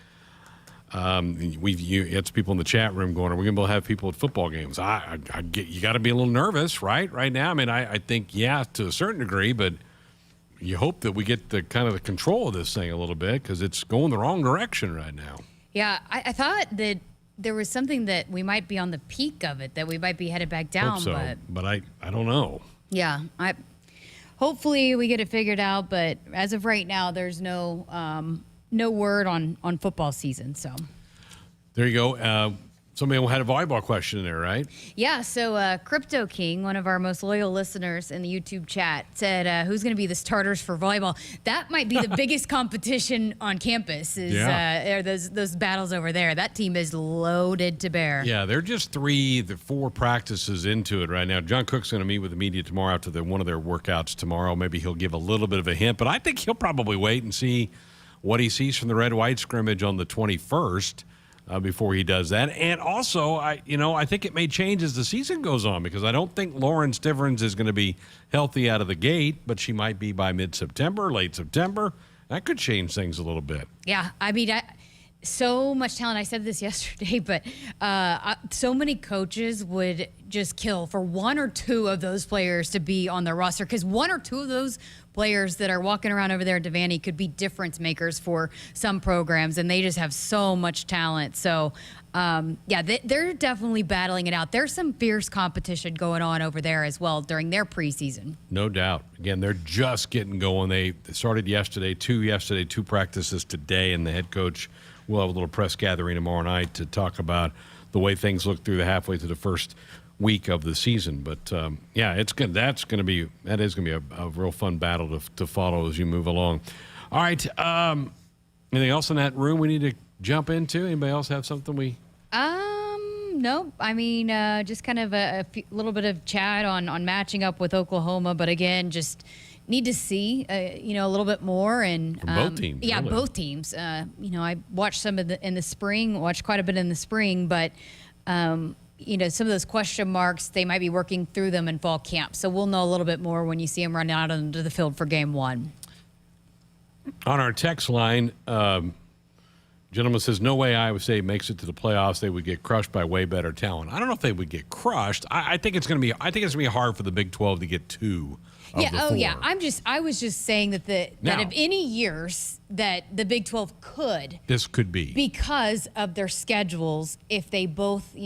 Speaker 2: It's people in the chat room going, are we going to be able to have people at football games? I get, you got to be a little nervous, right now. I mean, I think, yeah, to a certain degree, but you hope that we get the kind of the control of this thing a little bit because it's going the wrong direction right now.
Speaker 6: Yeah, I thought that there was something that we might be on the peak of it, that we might be headed back down.
Speaker 2: Hope so, but I don't know.
Speaker 6: Yeah, hopefully we get it figured out, but as of right now, there's no word on football season. So
Speaker 2: there you go. Somebody had a volleyball question in there, right?
Speaker 6: Yeah, so Crypto King, one of our most loyal listeners in the YouTube chat, said, who's going to be the starters for volleyball? That might be the biggest competition on campus, are those battles over there. That team is loaded to bear.
Speaker 2: Yeah, they're just 4 practices into it right now. John Cook's going to meet with the media tomorrow after one of their workouts tomorrow. Maybe he'll give a little bit of a hint, but I think he'll probably wait and see what he sees from the red-white scrimmage on the 21st. Before he does that. And also, I think it may change as the season goes on because I don't think Lauren Stivrins is going to be healthy out of the gate, but she might be by mid-September, late September. That could change things a little bit.
Speaker 6: Yeah, I mean, so much talent. I said this yesterday, but so many coaches would just kill for 1 or 2 of those players to be on their roster because 1 or 2 of those players that are walking around over there at Devaney could be difference makers for some programs, and they just have so much talent. So, they're definitely battling it out. There's some fierce competition going on over there as well during their preseason.
Speaker 2: No doubt. Again, they're just getting going. They started yesterday, 2 practices today, and the head coach will have a little press gathering tomorrow night to talk about the way things look through the halfway through the first week of the season. But it's good. That is going to be a real fun battle to follow as you move along. All right. Anything else in that room we need to jump into? Anybody else have something
Speaker 6: No. I mean, just kind of a little bit of chat on matching up with Oklahoma, but again, just need to see a little bit more and
Speaker 2: from both teams.
Speaker 6: Yeah,
Speaker 2: really.
Speaker 6: Both teams. I watched some in the spring, watched quite a bit in the spring, but some of those question marks, they might be working through them in fall camp. So we'll know a little bit more when you see them run out onto the field for game 1.
Speaker 2: On our text line, gentleman says, no way Iowa State makes it to the playoffs. They would get crushed by way better talent. I don't know if they would get crushed. I think it's going to be hard for the Big 12 to get 2 of the 4.
Speaker 6: Yeah. I was just saying that that of any years that the Big 12 could.
Speaker 2: This could be.
Speaker 6: Because of their schedules, if they both,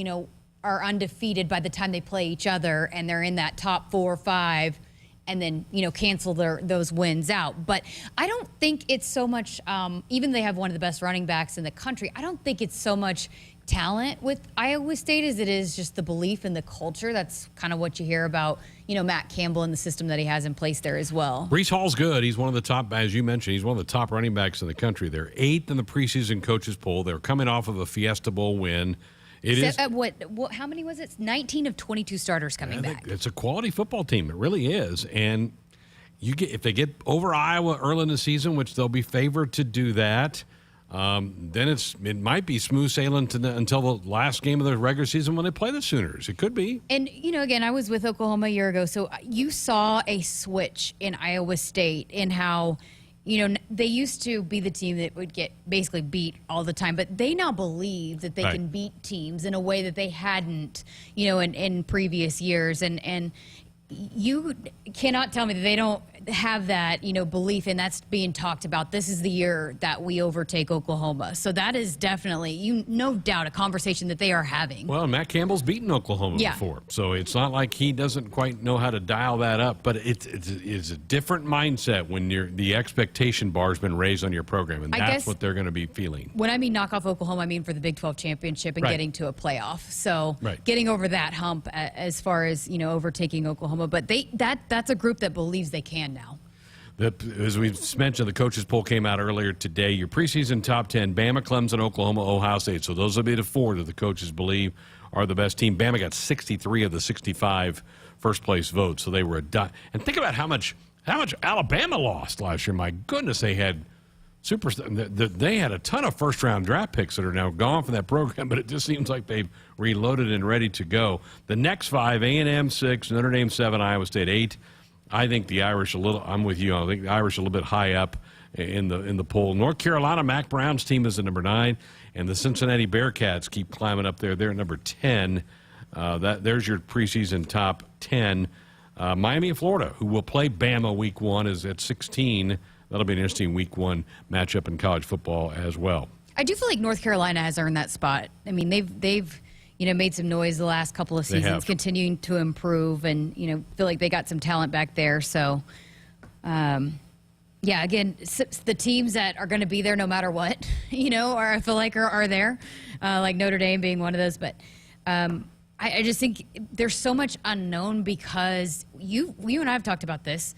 Speaker 6: are undefeated by the time they play each other and they're in that top 4 or 5 and then, cancel those wins out. But I don't think it's so much, even they have one of the best running backs in the country, I don't think it's so much talent with Iowa State as it is just the belief in the culture. That's kind of what you hear about, Matt Campbell and the system that he has in place there as well.
Speaker 2: Breece Hall's good. He's one of the top, as you mentioned, he's one of the top running backs in the country. They're 8th in the preseason coaches poll. They're coming off of a Fiesta Bowl win.
Speaker 6: How many was it? 19 of 22 starters coming back. It's
Speaker 2: a quality football team. It really is. And if they get over Iowa early in the season, which they'll be favored to do that, then it might be smooth sailing until the last game of the regular season when they play the Sooners. It could be.
Speaker 6: And, again, I was with Oklahoma a year ago, so you saw a switch in Iowa State in how – they used to be the team that would get basically beat all the time, but they now believe that they can beat teams in a way that they hadn't, in previous years. And you cannot tell me that they don't have that, belief, and that's being talked about. This is the year that we overtake Oklahoma. So that is definitely, no doubt, a conversation that they are having.
Speaker 2: Well, Matt Campbell's beaten Oklahoma before, so it's not like he doesn't quite know how to dial that up. But it's a different mindset when the expectation bar has been raised on your program, and that's what they're going to be feeling.
Speaker 6: When I mean knock off Oklahoma, I mean for the Big 12 championship and getting to a playoff. So getting over that hump as far as overtaking Oklahoma. But that's a group that believes they can now.
Speaker 2: As we mentioned, the coaches poll came out earlier today. Your preseason top 10, Bama, Clemson, Oklahoma, Ohio State. So those will be the 4 that the coaches believe are the best team. Bama got 63 of the 65 first-place votes, so they were and think about how much Alabama lost last year. My goodness, they had they had a ton of first-round draft picks that are now gone from that program, but it just seems like they've reloaded and ready to go. The next 5, A&M 6, Notre Dame 7, Iowa State 8. I think the Irish I'm with you. I think the Irish a little bit high up in the poll. North Carolina, Mac Brown's team is at number 9, and the Cincinnati Bearcats keep climbing up there. They're at number 10. There's your preseason top 10. Miami and Florida, who will play Bama week 1, is at 16. That'll be an interesting week 1 matchup in college football as well.
Speaker 6: I do feel like North Carolina has earned that spot. I mean, they've made some noise the last couple of seasons, continuing to improve, and feel like they got some talent back there. So, again, the teams that are going to be there no matter what, or I feel like are there, like Notre Dame being one of those. But I just think there's so much unknown because you and I have talked about this.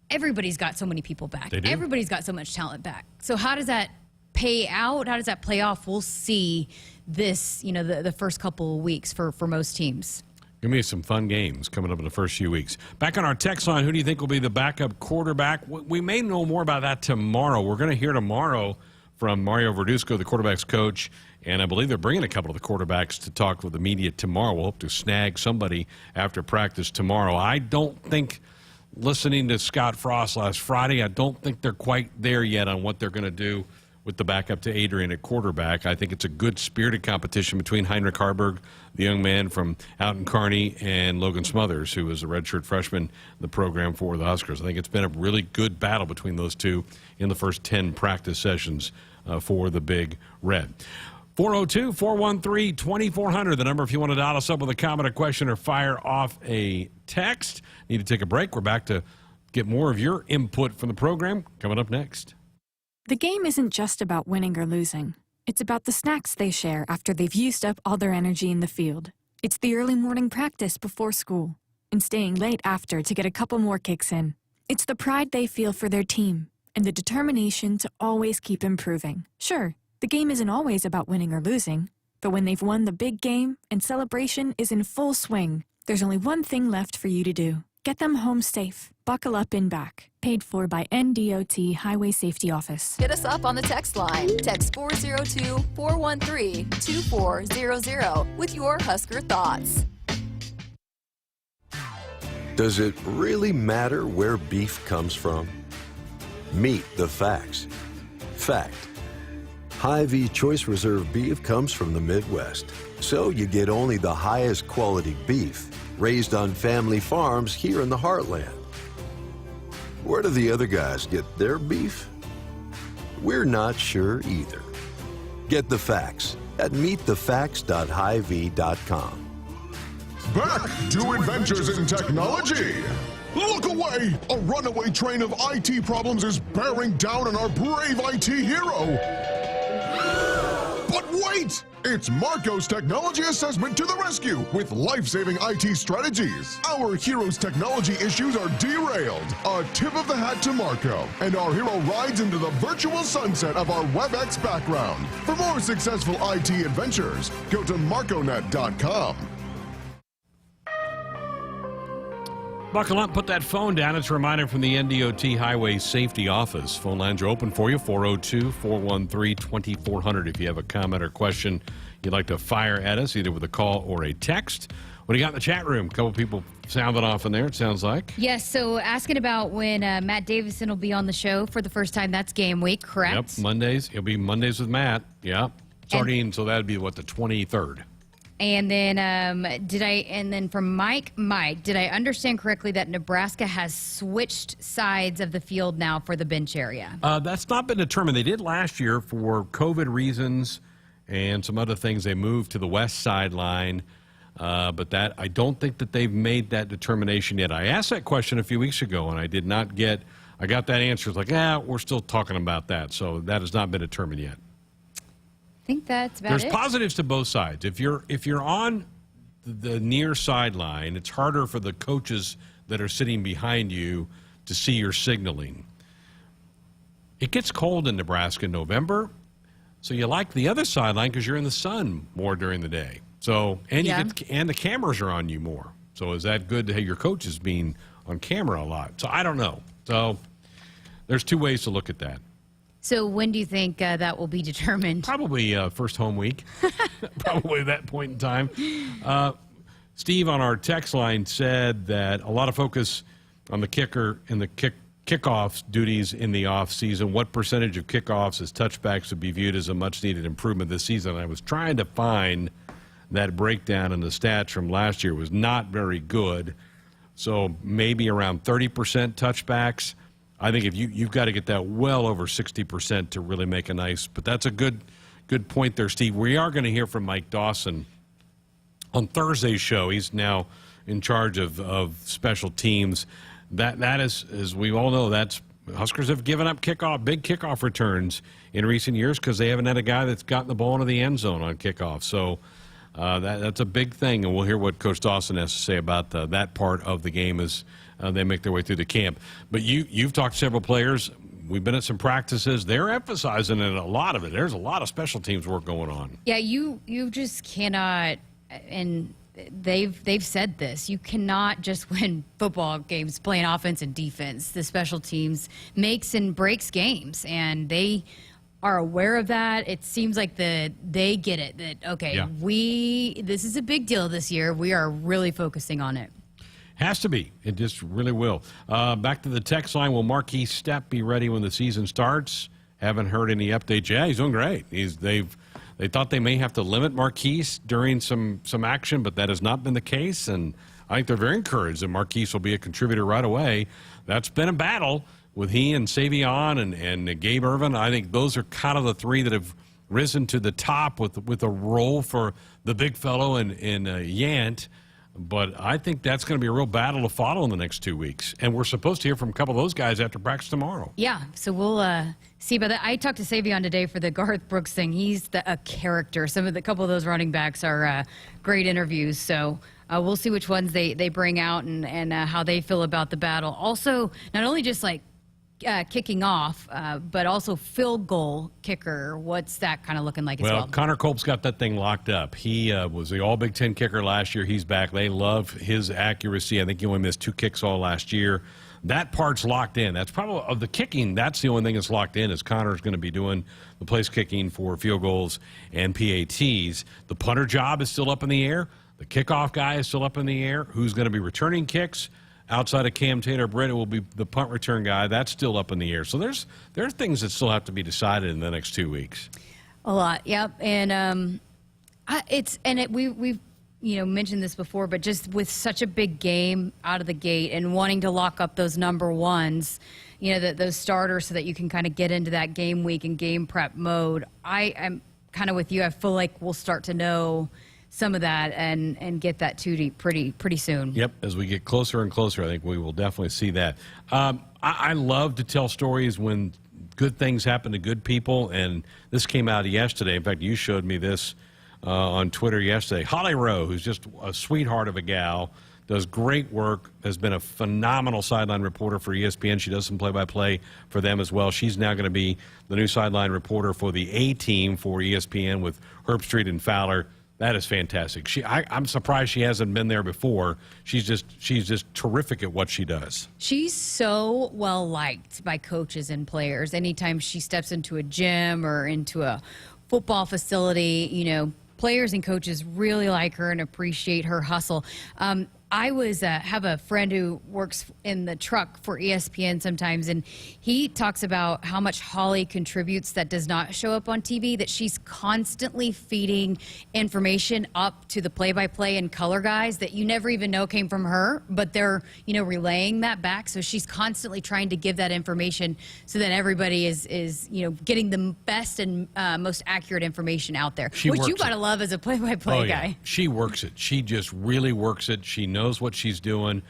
Speaker 6: Everybody's got so many people back. Everybody's got so much talent back. So how does that pay out? How does that play off? We'll see this, the first couple of weeks for most teams.
Speaker 2: Going to be some fun games coming up in the first few weeks. Back on our text line, who do you think will be the backup quarterback? We may know more about that tomorrow. We're going to hear tomorrow from Mario Verduzco, the quarterback's coach, and I believe they're bringing a couple of the quarterbacks to talk with the media tomorrow. We'll hope to snag somebody after practice tomorrow. I don't think, listening to Scott Frost last Friday, I don't think they're quite there yet on what they're going to do with the backup to Adrian at quarterback. I think it's a good spirited competition between Heinrich Harburg, the young man from out in Kearney, and Logan Smothers, who is a redshirt freshman in the program for the Huskers. I think it's been a really good battle between those two in the first 10 practice sessions for the Big Red. 402-413-2400, the number if you want to dial us up with a comment, a question, or fire off a text. Need to take a break. We're back to get more of your input from the program coming up next.
Speaker 16: The game isn't just about winning or losing. It's about the snacks they share after they've used up all their energy in the field. It's the early morning practice before school and staying late after to get a couple more kicks in. It's the pride they feel for their team and the determination to always keep improving. Sure, the game isn't always about winning or losing, but when they've won the big game and celebration is in full swing, there's only one thing left for you to do. Get them home safe. Buckle up and back. Paid for by NDOT Highway Safety Office.
Speaker 3: Hit us up on the text line. Text 402-413-2400 with your Husker thoughts.
Speaker 17: Does it really matter where beef comes from? Meet the facts. Fact: Hy-Vee Choice Reserve beef comes from the Midwest, so you get only the highest quality beef raised on family farms here in the heartland. Where do the other guys get their beef? We're not sure either. Get the facts at meetthefacts.hyvee.com.
Speaker 18: Back to Adventures in Technology. Look away! A runaway train of IT problems is bearing down on our brave IT hero. But wait! It's Marco's Technology Assessment to the rescue with life-saving IT strategies. Our hero's technology issues are derailed. A tip of the hat to Marco. And our hero rides into the virtual sunset of our WebEx background. For more successful IT adventures, go to marconet.com.
Speaker 2: Buckle up, put that phone down. It's a reminder from the NDOT Highway Safety Office. Phone lines are open for you, 402-413-2400. If you have a comment or question you'd like to fire at us, either with a call or a text. What do you got in the chat room? A couple people sounding off in there, it sounds like.
Speaker 6: Yes, so asking about when Matt Davison will be on the show for the first time. That's game week, correct?
Speaker 2: Yep, Mondays. It'll be Mondays with Matt. Yeah. Starting, so that would be, what, the 23rd.
Speaker 6: And then from Mike, did I understand correctly that Nebraska has switched sides of the field now for the bench area?
Speaker 2: That's not been determined. They did last year for COVID reasons and some other things. They moved to the west sideline, but that I don't think that they've made that determination yet. I asked that question a few weeks ago, and I did not get. I got that answer. It's like, we're still talking about that, so that has not been determined yet.
Speaker 6: I think that's about
Speaker 2: There's
Speaker 6: it.
Speaker 2: positives to both sides. If you're on the near sideline, it's harder for the coaches that are sitting behind you to see your signaling. It gets cold in Nebraska in November, so you like the other sideline because you're in the sun more during the day. So and and the cameras are on you more. So is that good to have your coaches being on camera a lot? So I don't know. So there's two ways to look at that.
Speaker 6: So when do you think that will be determined?
Speaker 2: Probably first home week. Probably at that point in time. Steve on our text line said that a lot of focus on the kicker and the kickoff duties in the offseason. What percentage of kickoffs as touchbacks would be viewed as a much-needed improvement this season? I was trying to find that breakdown, and the stats from last year was not very good. So maybe around 30% touchbacks. I think if you've got to get that well over 60% to really make a nice. But that's a good point there, Steve. We are going to hear from Mike Dawson on Thursday's show. He's now in charge of special teams. That is, as we all know, that's Huskers have given up big kickoff returns in recent years because they haven't had a guy that's gotten the ball into the end zone on kickoff. So that's a big thing, and we'll hear what Coach Dawson has to say about that part of the game as they make their way through the camp. But you've talked to several players. We've been at some practices. They're emphasizing it, a lot of it. There's a lot of special teams work going on.
Speaker 6: Yeah, you just cannot, and they've said this, you cannot just win football games playing offense and defense. The special teams makes and breaks games, and they are aware of that. It seems like they get it, that, okay, this is a big deal this year. We are really focusing on it.
Speaker 2: Has to be. It just really will. Back to the text line. Will Marquise Stepp be ready when the season starts? Haven't heard any updates. Yeah, he's doing great. They thought they may have to limit Marquise during some action, but that has not been the case, and I think they're very encouraged that Marquise will be a contributor right away. That's been a battle with he and Savion and Gabe Irvin. I think those are kind of the three that have risen to the top with a role for the big fellow in Yant. But I think that's going to be a real battle to follow in the next 2 weeks. And we're supposed to hear from a couple of those guys after practice tomorrow.
Speaker 6: Yeah, so we'll see about that. I talked to Savion today for the Garth Brooks thing. He's a character. A couple of those running backs are great interviews. So we'll see which ones they bring out and how they feel about the battle. Also, not only just like kicking off, but also field goal kicker. What's that kind of looking like as well?
Speaker 2: Well, Connor Culp's got that thing locked up. He was the All Big Ten kicker last year. He's back. They love his accuracy. I think he only missed 2 kicks all last year. That part's locked in. That's probably of the kicking. That's the only thing that's locked in is Connor's going to be doing the place kicking for field goals and PATs. The punter job is still up in the air. The kickoff guy is still up in the air. Who's going to be returning kicks? Outside of Cam Taylor-Britt, it will be the punt return guy. That's still up in the air. So there are things that still have to be decided in the next 2 weeks.
Speaker 6: A lot, yep. And we've mentioned this before, but just with such a big game out of the gate and wanting to lock up those number ones, those starters, so that you can kind of get into that game week and game prep mode. I'm kind of with you. I feel like we'll start to know some of that and get that to pretty soon.
Speaker 2: Yep, as we get closer and closer, I think we will definitely see that. I love to tell stories when good things happen to good people, and this came out yesterday. In fact, you showed me this on Twitter yesterday. Holly Rowe, who's just a sweetheart of a gal, does great work, has been a phenomenal sideline reporter for ESPN. She does some play-by-play for them as well. She's now going to be the new sideline reporter for the A-team for ESPN with Herbstreit and Fowler. That is fantastic. I'm surprised she hasn't been there before. She's just terrific at what she does.
Speaker 6: She's so well liked by coaches and players. Anytime she steps into a gym or into a football facility, players and coaches really like her and appreciate her hustle. I have a friend who works in the truck for ESPN sometimes, and he talks about how much Holly contributes that does not show up on TV, that she's constantly feeding information up to the play-by-play and color guys that you never even know came from her, but they're, relaying that back. So she's constantly trying to give that information so that everybody is getting the best and most accurate information out there, which you got to love as a play-by-play guy.
Speaker 2: She works it. She just really works it. She knows what she's doing.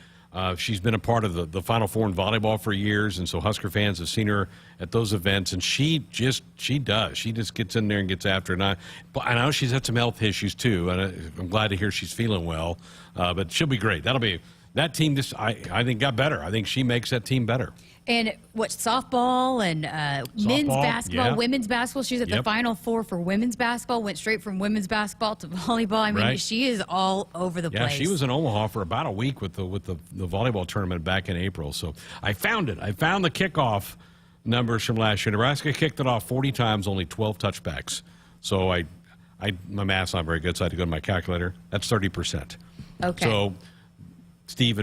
Speaker 2: She's been a part of the Final Four in volleyball for years, and so Husker fans have seen her at those events, and she does. She just gets in there and gets after it. And I know she's had some health issues too, and I'm glad to hear she's feeling well, but she'll be great. That'll be that team just, I think, got better. I think she makes that team better.
Speaker 6: And softball and men's basketball, women's basketball. She was at the Final Four for women's basketball, went straight from women's basketball to volleyball. I mean, she is all over the place.
Speaker 2: Yeah, she was in Omaha for about a week with the volleyball tournament back in April. So I found it. I found the kickoff numbers from last year. Nebraska kicked it off 40 times, only 12 touchbacks. So my math's not very good, so I had to go to my calculator. That's 30%.
Speaker 6: Okay.
Speaker 2: So Steve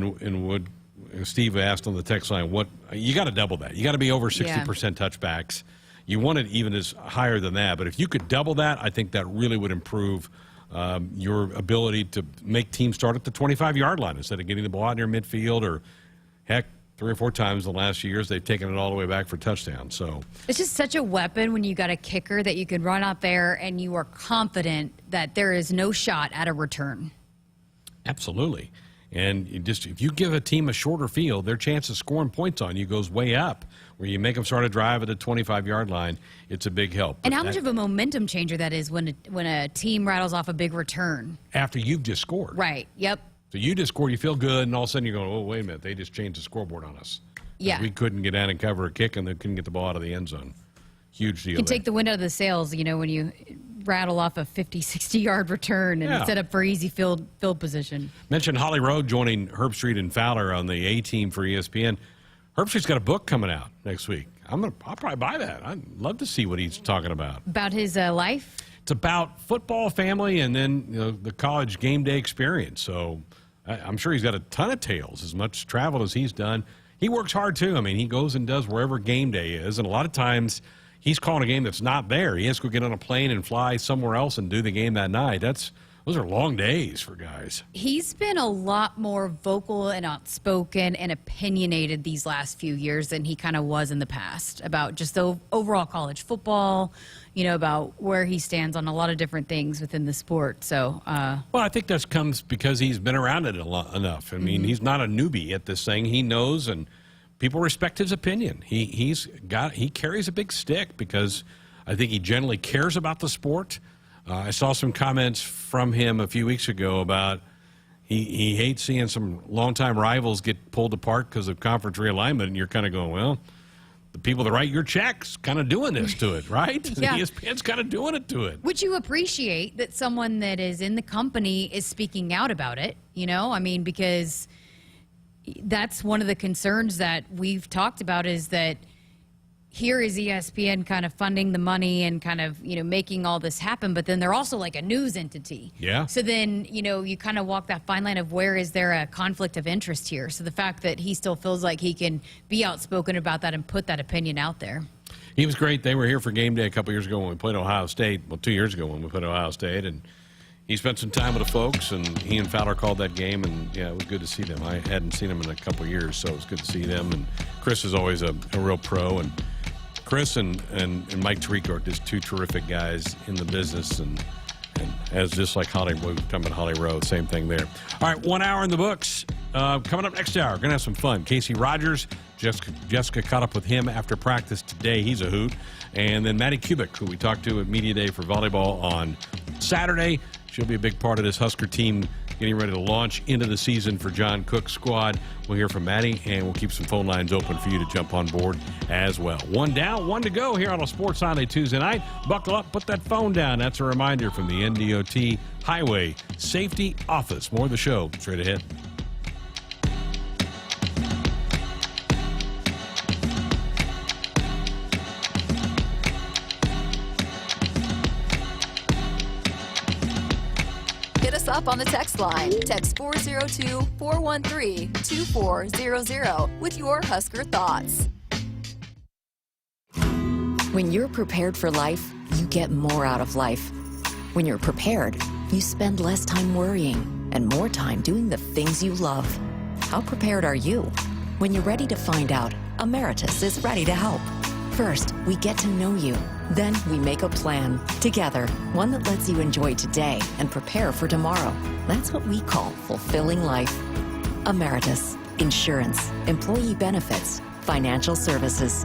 Speaker 2: Steve asked on the text line, "What you got to double that? You got to be over 60% touchbacks. You want it even as higher than that, but if you could double that, I think that really would improve your ability to make teams start at the 25-yard line instead of getting the ball out near midfield, or heck, 3 or 4 times in the last few years they've taken it all the way back for touchdowns. So
Speaker 6: it's just such a weapon when you got a kicker that you can run out there and you are confident that there is no shot at a return.
Speaker 2: Absolutely. And if you give a team a shorter field, their chance of scoring points on you goes way up. Where you make them start a drive at the 25-yard line, it's a big help.
Speaker 6: And how much of a momentum changer that is when a team rattles off a big return
Speaker 2: after you've just scored.
Speaker 6: Right. Yep.
Speaker 2: So you just scored, you feel good, and all of a sudden you're going, oh, wait a minute, they just changed the scoreboard on us.
Speaker 6: Yeah.
Speaker 2: We couldn't get down and cover a kick, and they couldn't get the ball out of the end zone. Huge deal.
Speaker 6: You can take the wind out of the sails, when you rattle off a 50, 60-yard return and set up for easy field position.
Speaker 2: Mentioned Holly Road joining Herbstreit and Fowler on the A-team for ESPN. Herbstreit's got a book coming out next week. I'll probably buy that. I'd love to see what he's talking about.
Speaker 6: About his life?
Speaker 2: It's about football, family, and then the college game day experience. So I'm sure he's got a ton of tales, as much travel as he's done. He works hard, too. I mean, he goes and does wherever game day is, and a lot of times he's calling a game that's not there. He has to go get on a plane and fly somewhere else and do the game that night. Those are long days for guys.
Speaker 6: He's been a lot more vocal and outspoken and opinionated these last few years than he kind of was in the past about just the overall college football, about where he stands on a lot of different things within the sport. So,
Speaker 2: well, I think that comes because he's been around it enough. I mean, he's not a newbie at this thing. He knows, and people respect his opinion. He carries a big stick because I think he generally cares about the sport. I saw some comments from him a few weeks ago about he hates seeing some longtime rivals get pulled apart because of conference realignment, and you're kind of going, well, the people that write your checks kind of doing this to it, right?
Speaker 6: Yeah.
Speaker 2: ESPN's kind of doing it to it.
Speaker 6: Would you appreciate that someone that is in the company is speaking out about it? I mean, because that's one of the concerns that we've talked about is that here is ESPN kind of funding the money and kind of, making all this happen, but then they're also like a news entity.
Speaker 2: Yeah.
Speaker 6: So then, you kind of walk that fine line of where is there a conflict of interest here? So the fact that he still feels like he can be outspoken about that and put that opinion out there.
Speaker 2: He was great. They were here for game day a couple years ago when we played Ohio State. Well, 2 years ago when we played Ohio State, and he spent some time with the folks, and he and Fowler called that game, and yeah, it was good to see them. I hadn't seen them in a couple years, so it was good to see them. And Chris is always a real pro, and Chris and Mike Tirico are just two terrific guys in the business, and as just like Holly, we were talking about Holly Road, same thing there. All right, 1 hour in the books. Coming up next hour, going to have some fun. Casey Rogers, Jessica caught up with him after practice today. He's a hoot. And then Maddie Kubik, who we talked to at Media Day for volleyball on Saturday. She'll be a big part of this Husker team getting ready to launch into the season for John Cook's squad. We'll hear from Maddie, and we'll keep some phone lines open for you to jump on board as well. 1 down, 1 to go here on a Sports Sunday Tuesday night. Buckle up, put that phone down. That's a reminder from the NDOT Highway Safety Office. More of the show straight ahead.
Speaker 3: Up on the text line. Text 402-413-2400 with your Husker thoughts.
Speaker 19: When you're prepared for life, you get more out of life. When you're prepared, you spend less time worrying and more time doing the things you love. How prepared are you? When you're ready to find out, Emeritus is ready to help. First, we get to know you. Then we make a plan together, one that lets you enjoy today and prepare for tomorrow. That's what we call fulfilling life. Emeritus, insurance, employee benefits, financial services.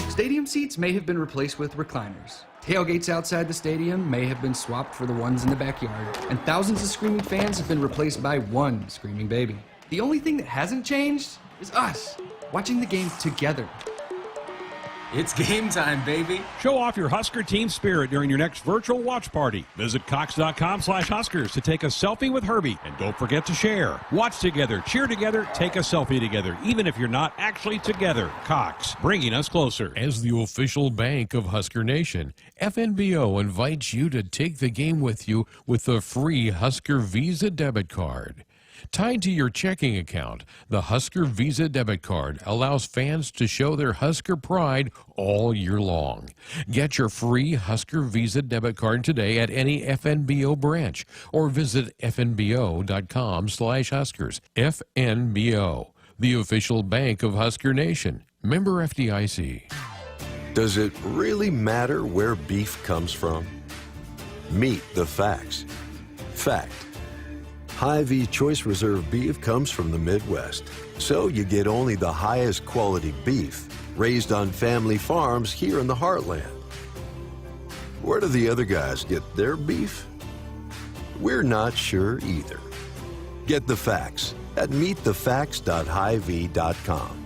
Speaker 20: Stadium seats may have been replaced with recliners. Tailgates outside the stadium may have been swapped for the ones in the backyard. And thousands of screaming fans have been replaced by one screaming baby. The only thing that hasn't changed is us, watching the game together.
Speaker 21: It's game time, baby.
Speaker 2: Show off your Husker team spirit during your next virtual watch party. Visit Cox.com/Huskers to take a selfie with Herbie. And don't forget to share. Watch together, cheer together, take a selfie together, even if you're not actually together. Cox, bringing us closer.
Speaker 22: As the official bank of Husker Nation, FNBO invites you to take the game with you with the free Husker Visa debit card. Tied to your checking account, the Husker Visa debit card allows fans to show their Husker pride all year long. Get your free Husker Visa debit card today at any FNBO branch or visit fnbo.com/Huskers. FNBO, the official bank of Husker Nation. Member FDIC.
Speaker 17: Does it really matter where beef comes from? Meet the facts. Fact. Hy-Vee Choice Reserve beef comes from the Midwest, so you get only the highest quality beef, raised on family farms here in the heartland. Where do the other guys get their beef? We're not sure either. Get the facts at meetthefacts.hyvee.com.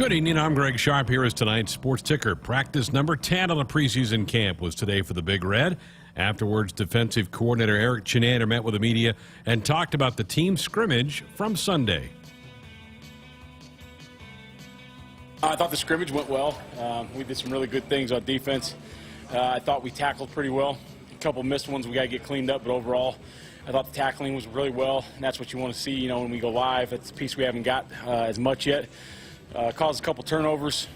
Speaker 2: Good evening. I'm Greg Sharpe. Here is tonight's sports ticker. Practice number 10 on the preseason camp was today for the Big Red. Afterwards, defensive coordinator Eric Chinander met with the media and talked about the team scrimmage from Sunday.
Speaker 1: I thought the scrimmage went well. We did some really good things on defense. I thought we tackled pretty well. A couple missed ones we got to get cleaned up, but overall, I thought the tackling was really well, and that's what you want to see, when we go live. That's a piece we haven't got as much yet. Caused a couple turnovers.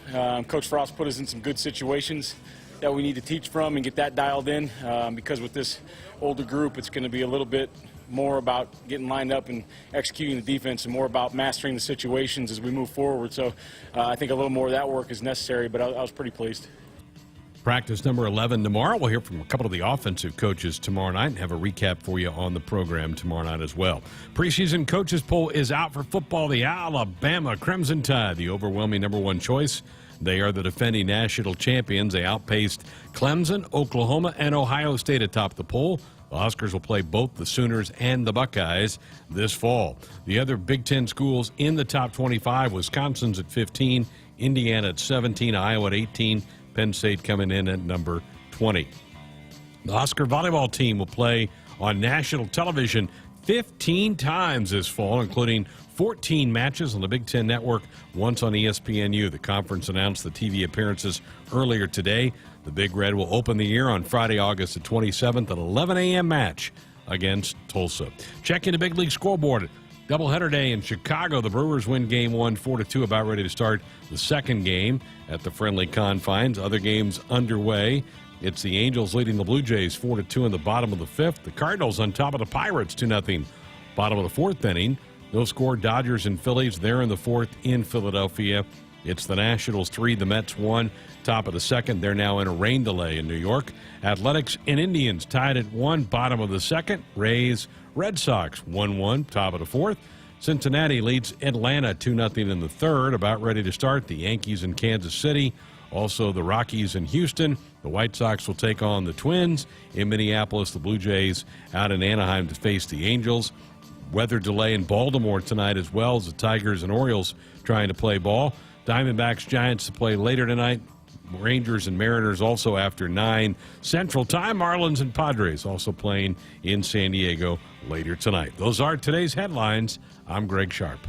Speaker 1: Coach Frost put us in some good situations that we need to teach from and get that dialed in, because with this older group, it's going to be a little bit more about getting lined up and executing the defense and more about mastering the situations as we move forward. So I think a little more of that work is necessary, but I was pretty pleased.
Speaker 2: Practice number 11 tomorrow. We'll hear from a couple of the offensive coaches tomorrow night and have a recap for you on the program tomorrow night as well. Preseason coaches poll is out for football. The Alabama Crimson Tide, the overwhelming number one choice. They are the defending national champions. They outpaced Clemson, Oklahoma, and Ohio State atop the poll. The Huskers will play both the Sooners and the Buckeyes this fall. The other Big Ten schools in the top 25, Wisconsin's at 15, Indiana at 17, Iowa at 18, Penn State coming in at number 20. The Husker Volleyball team will play on national television 15 times this fall, including 14 matches on the Big Ten Network, once on ESPNU. The conference announced the TV appearances earlier today. The Big Red will open the year on Friday, August the 27th, an 11 a.m. match against Tulsa. Checking the big league scoreboard. Doubleheader day in Chicago. The Brewers win Game 1 4-2, about ready to start the second game at the friendly confines. Other games underway. It's the Angels leading the Blue Jays 4-2 in the bottom of the fifth. The Cardinals on top of the Pirates 2-0. Bottom of the fourth inning. No score, Dodgers and Phillies. They're in the fourth in Philadelphia. It's the Nationals 3, the Mets 1. Top of the second. They're now in a rain delay in New York. Athletics and Indians tied at 1, bottom of the second. Rays, Red Sox 1-1, top of the fourth. Cincinnati leads Atlanta 2-0 in the third. About ready to start the Yankees in Kansas City. Also the Rockies in Houston. The White Sox will take on the Twins. In Minneapolis, the Blue Jays out in Anaheim to face the Angels. Weather delay in Baltimore tonight as well as the Tigers and Orioles trying to play ball. Diamondbacks, Giants to play later tonight. Rangers and Mariners also after 9 Central Time. Marlins and Padres also playing in San Diego later tonight. Those are today's headlines. I'm Greg Sharpe.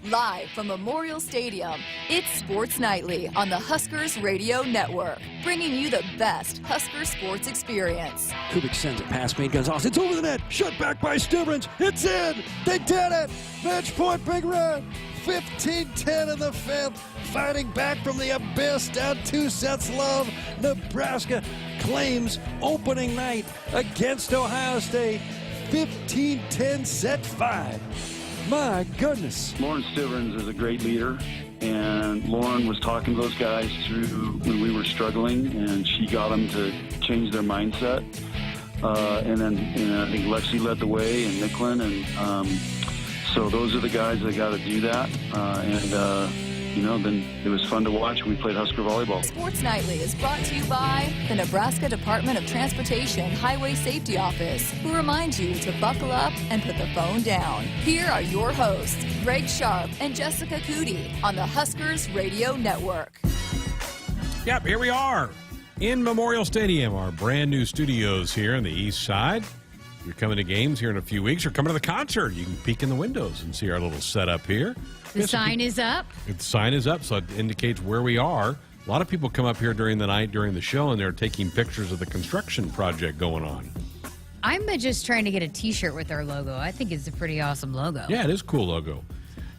Speaker 3: Live from Memorial Stadium, it's Sports Nightly on the Huskers Radio Network, bringing you the best Husker sports experience.
Speaker 4: Kubik sends it past me, Gonzalez. It's over the net. Shut back by Stivrins. It's in. They did it. Match point, Big Red. 15-10 in the fifth. Fighting back from the abyss, down 2 sets love. Nebraska claims opening night against Ohio State. 15-10 set 5. My goodness.
Speaker 5: Lauren Stivrins is a great leader, and Lauren was talking to those guys through when we were struggling, and she got them to change their mindset. And then I think Lexi led the way, and Nicklin, and so those are the guys that got to do that. Then it was fun to watch when we played Husker Volleyball.
Speaker 3: Sports Nightly is brought to you by the Nebraska Department of Transportation Highway Safety Office, who reminds you to buckle up and put the phone down. Here are your hosts, Greg Sharpe and Jessica Coody on the Huskers Radio Network.
Speaker 2: Yep, here we are in Memorial Stadium, our brand new studios here on the east side. You're coming to games here in a few weeks. You're coming to the concert. You can peek in the windows and see our little setup here.
Speaker 6: The sign is up.
Speaker 2: The sign is up, so it indicates where we are. A lot of people come up here during the night, during the show, and they're taking pictures of the construction project going on.
Speaker 6: I'm just trying to get a T-shirt with our logo. I think it's a pretty awesome logo.
Speaker 2: Yeah, it is a cool logo.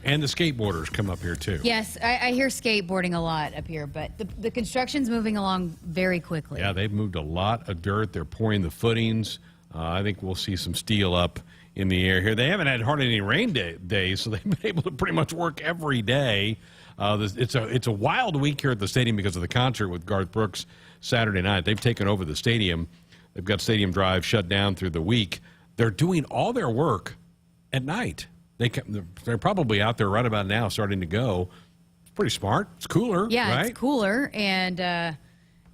Speaker 2: And the skateboarders come up here, too.
Speaker 6: Yes, I hear skateboarding a lot up here, but the construction's moving along very quickly.
Speaker 2: Yeah, they've moved a lot of dirt. They're pouring the footings. I think we'll see some steel up in the air here. They haven't had hardly any rain days, so they've been able to pretty much work every day. It's a wild week here at the stadium because of the concert with Garth Brooks Saturday night. They've taken over the stadium. They've got Stadium Drive shut down through the week. They're doing all their work at night. They're probably out there right about now starting to go. It's pretty smart. It's cooler,
Speaker 6: yeah,
Speaker 2: right?
Speaker 6: It's cooler, and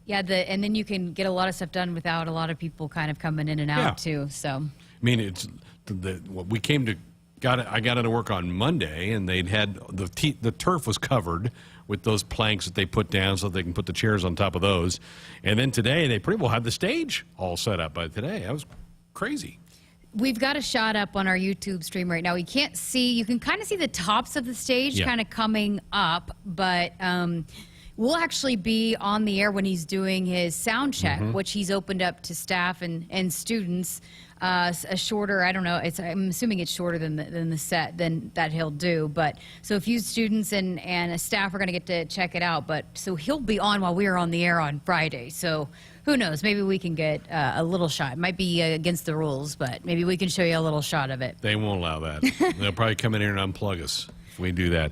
Speaker 6: and then you can get a lot of stuff done without a lot of people kind of coming in and out too. So
Speaker 2: I mean, we came to I got into work on Monday, and they'd had the turf was covered with those planks that they put down so they can put the chairs on top of those. And then today, they pretty well had the stage all set up by today. That was crazy.
Speaker 6: We've got a shot up on our YouTube stream right now. You can kind of see the tops of the stage kind of coming up, but we'll actually be on the air when he's doing his sound check, which he's opened up to staff and students. A shorter, I don't know, I'm assuming it's shorter than the set than that he'll do. But so a few students and staff are going to get to check it out. But so he'll be on while we're on the air on Friday. So who knows? Maybe we can get a little shot. It might be against the rules, but maybe we can show you a little shot of it.
Speaker 2: They won't allow that. They'll probably come in here and unplug us if we do that.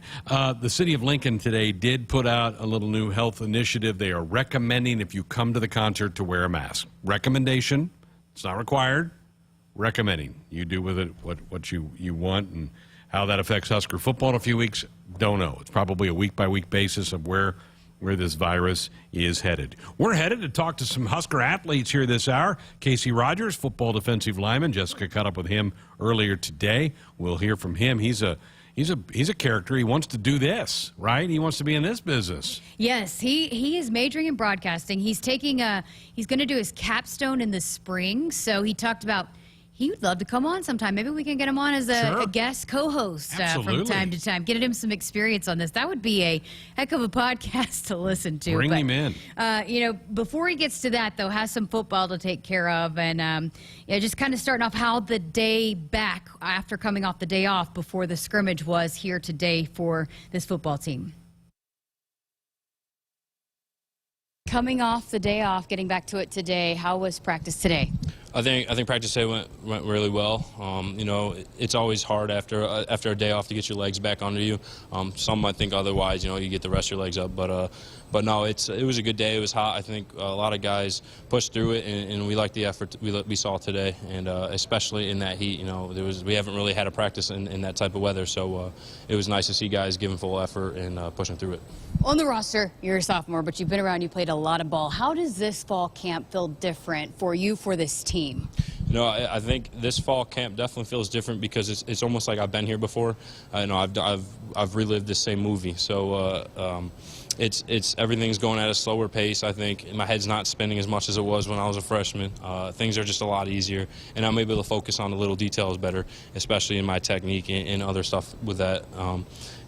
Speaker 2: The city of Lincoln today did put out a little new health initiative. They are recommending if you come to the concert to wear a mask. Recommendation. It's not required. Recommending. You do with it what you want, and how that affects Husker football in a few weeks, don't know. It's probably a week-by-week basis of where this virus is headed. We're headed to talk to some Husker athletes here this hour. Casey Rogers, football defensive lineman. Jessica caught up with him earlier today. We'll hear from him. He's a character. He wants to do this, right? He wants to be in this business.
Speaker 6: Yes, he is majoring in broadcasting. He's going to do his capstone in the spring. So he talked about he would love to come on sometime. Maybe we can get him on as a guest co-host from time to time, get him some experience on this. That would be a heck of a podcast to listen to.
Speaker 2: Bring him in.
Speaker 6: Before he gets to that, though, has some football to take care of. And just kind of starting off how the day back after coming off the day off before the scrimmage was here today for this football team. Coming off the day off, getting back to it today, how was practice today?
Speaker 7: I think practice today went really well. It's always hard after a day off to get your legs back under you. Some might think otherwise. You get the rest of your legs up, but no, it was a good day. It was hot. I think a lot of guys pushed through it, and we liked the effort we saw today, and especially in that heat. We haven't really had a practice in that type of weather, so it was nice to see guys giving full effort and pushing through it.
Speaker 6: On the roster, you're a sophomore, but you've been around. You played a lot of ball. How does this fall camp feel different for you, for this team?
Speaker 7: I think this fall camp definitely feels different because it's almost like I've been here before. I've relived the same movie. So it's everything's going at a slower pace. I think my head's not spinning as much as it was when I was a freshman. Things are just a lot easier, and I'm able to focus on the little details better, especially in my technique and other stuff with that.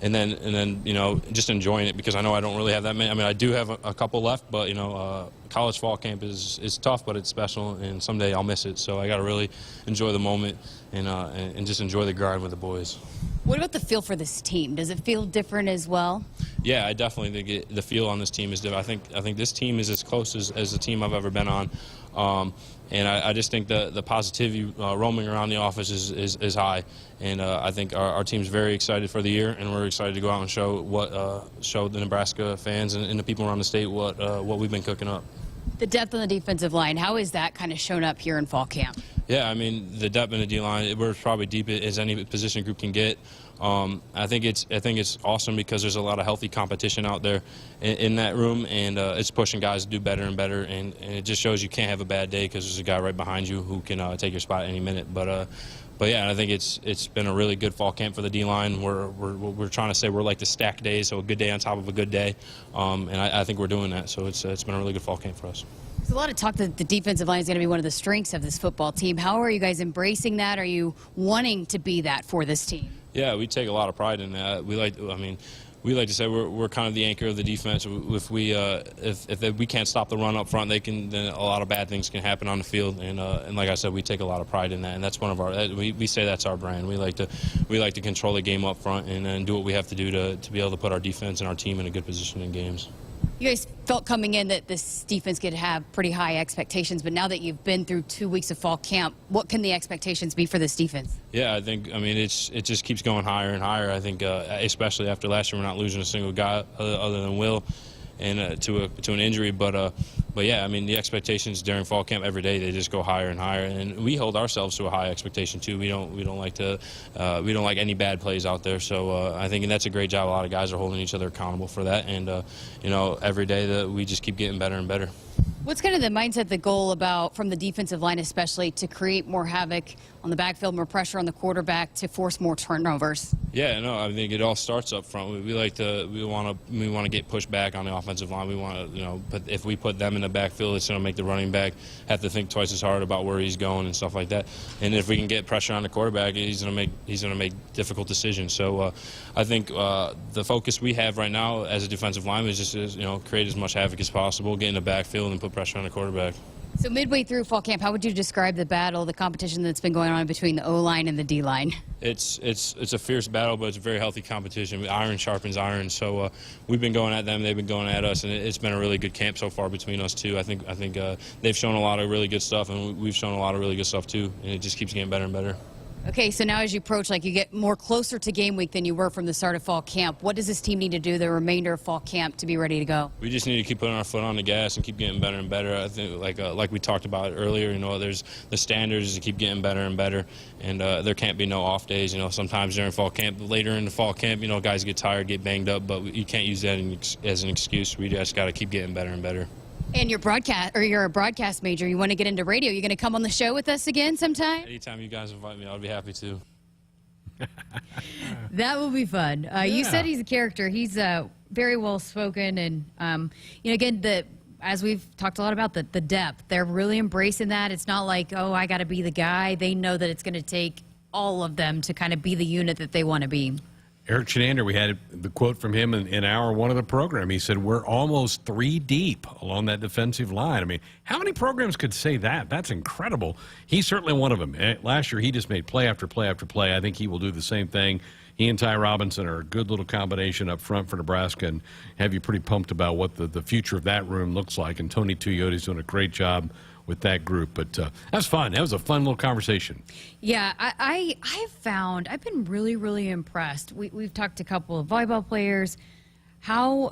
Speaker 7: And then just enjoying it because I know I don't really have that many. I mean, I do have a couple left, but college fall camp is tough, but it's special, and someday I'll miss it. So I got to really enjoy the moment and just enjoy the grind with the boys.
Speaker 6: What about the feel for this team? Does it feel different as well?
Speaker 7: Yeah, I definitely think the feel on this team is different. I think this team is as close as the team I've ever been on. And I just think the positivity roaming around the office is high. And I think our team's very excited for the year, and we're excited to go out and show the Nebraska fans and the people around the state what we've been cooking up.
Speaker 6: The depth on the defensive line, how is that kind of shown up here in fall camp?
Speaker 7: Yeah, I mean, the depth in the D-line, we're probably deep as any position group can get. I think it's awesome because there's a lot of healthy competition out there in that room, and it's pushing guys to do better and better, and it just shows you can't have a bad day because there's a guy right behind you who can take your spot any minute. But yeah, I think it's been a really good fall camp for the D-line. We're trying to say we're like the stack days, so a good day on top of a good day, and I think we're doing that. So it's been a really good fall camp for us.
Speaker 6: There's a lot of talk that the defensive line is going to be one of the strengths of this football team. How are you guys embracing that? Are you wanting to be that for this team?
Speaker 7: Yeah, we take a lot of pride in that. We like to say we're kind of the anchor of the defense. If we can't stop the run up front, then a lot of bad things can happen on the field. And like I said, we take a lot of pride in that, and that's one of our. We say that's our brand. We like to control the game up front and do what we have to do to be able to put our defense and our team in a good position in games.
Speaker 6: You guys felt coming in that this defense could have pretty high expectations, but now that you've been through 2 weeks of fall camp, what can the expectations be for this defense?
Speaker 7: Yeah, it just keeps going higher and higher. I think, especially after last year, we're not losing a single guy other than Will, and to an injury. But yeah, I mean, the expectations during fall camp every day, they just go higher and higher, and we hold ourselves to a high expectation too. We don't like any bad plays out there. So I think that's a great job. A lot of guys are holding each other accountable for that, and every day that we just keep getting better and better.
Speaker 6: What's kind of the mindset, the goal about from the defensive line especially to create more havoc on the backfield, more pressure on the quarterback to force more turnovers?
Speaker 7: Yeah, no, I think it all starts up front. We want to get pushed back on the offensive line. We want to, but if we put them in the backfield, it's going to make the running back have to think twice as hard about where he's going and stuff like that. And if we can get pressure on the quarterback, he's going to make difficult decisions. So I think the focus we have right now as a defensive lineman is just create as much havoc as possible, get in the backfield, and put pressure on the quarterback.
Speaker 6: So midway through fall camp, how would you describe the battle, the competition that's been going on between the O-line and the D-line?
Speaker 7: It's a fierce battle, but it's a very healthy competition. Iron sharpens iron, so we've been going at them, they've been going at us, and it's been a really good camp so far between us two. I think they've shown a lot of really good stuff, and we've shown a lot of really good stuff too, and it just keeps getting better and better.
Speaker 6: Okay, so now as you approach, you get more closer to game week than you were from the start of fall camp. What does this team need to do the remainder of fall camp to be ready to go?
Speaker 7: We just need to keep putting our foot on the gas and keep getting better and better. I think, like we talked about earlier, there's the standards to keep getting better and better, and there can't be no off days. Sometimes during fall camp, later in the fall camp, guys get tired, get banged up, but you can't use that as an excuse. We just got to keep getting better and better.
Speaker 6: And you're a broadcast major. You want to get into radio. You're going to come on the show with us again sometime?
Speaker 7: Anytime you guys invite me, I'll be happy to.
Speaker 6: That will be fun. You said he's a character. He's very well spoken, and again, as we've talked a lot about the depth, they're really embracing that. It's not like, oh, I got to be the guy. They know that it's going to take all of them to kind of be the unit that they want to be.
Speaker 2: Eric Chenander, we had the quote from him in hour one of the program. He said, we're almost 3 deep along that defensive line. I mean, how many programs could say that? That's incredible. He's certainly one of them. Last year, he just made play after play after play. I think he will do the same thing. He and Ty Robinson are a good little combination up front for Nebraska, and have you pretty pumped about what the future of that room looks like. And Tony Tuiotti's doing a great job with that group. But that's fun. That was a fun little conversation.
Speaker 6: Yeah, I've been really, really impressed. We've talked to a couple of volleyball players, how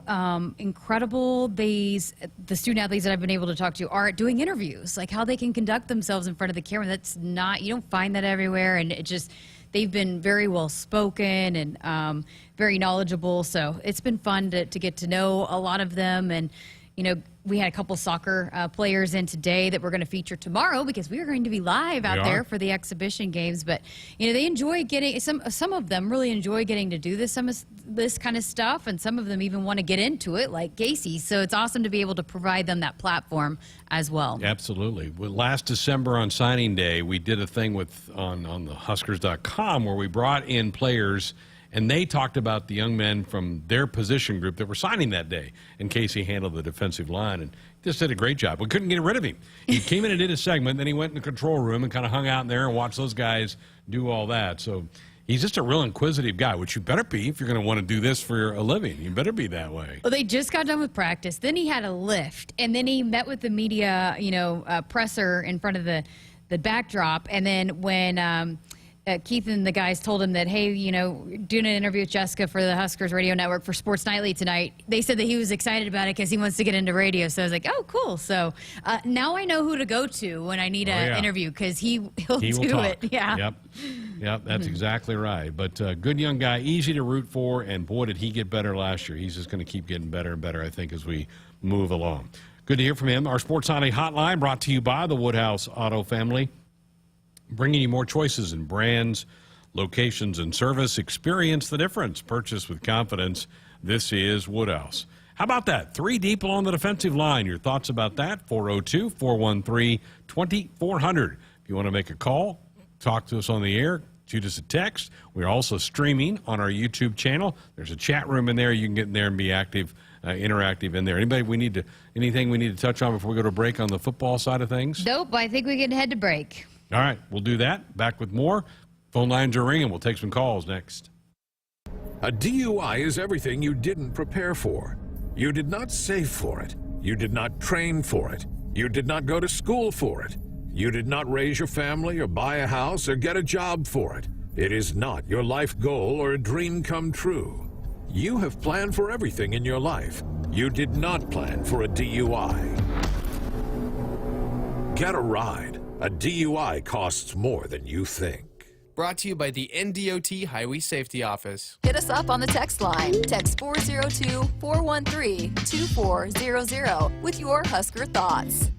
Speaker 6: incredible the student athletes that I've been able to talk to are at doing interviews, like how they can conduct themselves in front of the camera. You don't find that everywhere, and they've been very well spoken and very knowledgeable. So it's been fun to get to know a lot of them. And we had a couple soccer players in today that we're going to feature tomorrow because we are going to be live out there for the exhibition games. But they enjoy getting some of them really enjoy getting to do this kind of stuff, and some of them even want to get into it, like Casey. So it's awesome to be able to provide them that platform as well.
Speaker 2: Absolutely. Well, last December on signing day, we did a thing on the Huskers.com where we brought in players. And they talked about the young men from their position group that were signing that day. And Casey handled the defensive line and just did a great job. We couldn't get rid of him. He came in and did a segment, then he went in the control room and kind of hung out in there and watched those guys do all that. So he's just a real inquisitive guy, which you better be if you're going to want to do this for a living. You better be that way.
Speaker 6: Well, they just got done with practice. Then he had a lift, and then he met with the media, presser in front of the backdrop. And then when Keith and the guys told him that, hey, doing an interview with Jessica for the Huskers Radio Network for Sports Nightly tonight, they said that he was excited about it because he wants to get into radio. So I was like, oh, cool. So now I know who to go to when I need an interview because he'll do it. Yeah.
Speaker 2: Yep, that's exactly right. But good young guy, easy to root for, and boy, did he get better last year. He's just going to keep getting better and better, I think, as we move along. Good to hear from him. Our Sports Nightly Hotline brought to you by the Woodhouse Auto Family. Bringing you more choices in brands, locations, and service. Experience the difference. Purchase with confidence. This is Woodhouse. How about that? 3 deep along the defensive line. Your thoughts about that? 402-413-2400. If you want to make a call, talk to us on the air, shoot us a text. We're also streaming on our YouTube channel. There's a chat room in there. You can get in there and be active, interactive in there. Anything we need to touch on before we go to break on the football side of things?
Speaker 6: Nope. I think we can head to break.
Speaker 2: All right, we'll do that. Back with more. Phone lines are ringing. We'll take some calls next.
Speaker 8: A DUI is everything you didn't prepare for. You did not save for it. You did not train for it. You did not go to school for it. You did not raise your family or buy a house or get a job for it. It is not your life goal or a dream come true. You have planned for everything in your life. You did not plan for a DUI. Get a ride. A DUI costs more than you think.
Speaker 13: Brought to you by the NDOT Highway Safety Office.
Speaker 3: Hit us up on the text line. Text 402-413-2400 with your Husker thoughts.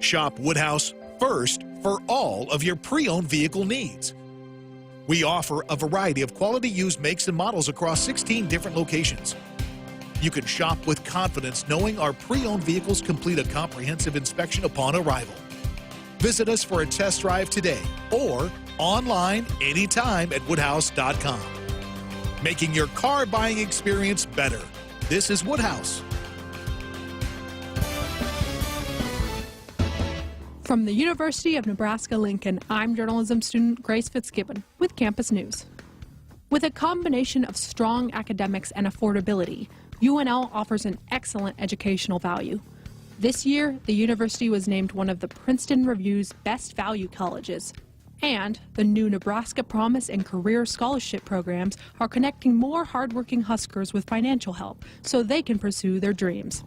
Speaker 9: Shop Woodhouse first for all of your pre-owned vehicle needs. We offer a variety of quality used makes and models across 16 different locations. You can shop with confidence knowing our pre-owned vehicles complete a comprehensive inspection upon arrival. Visit us for a test drive today or online anytime at woodhouse.com. Making your car buying experience better. This is Woodhouse.
Speaker 10: From the University of Nebraska-Lincoln, I'm journalism student Grace Fitzgibbon with Campus News. With a combination of strong academics and affordability, UNL offers an excellent educational value. This year, the university was named one of the Princeton Review's Best Value Colleges. And the new Nebraska Promise and Career Scholarship programs are connecting more hardworking Huskers with financial help so they can pursue their dreams.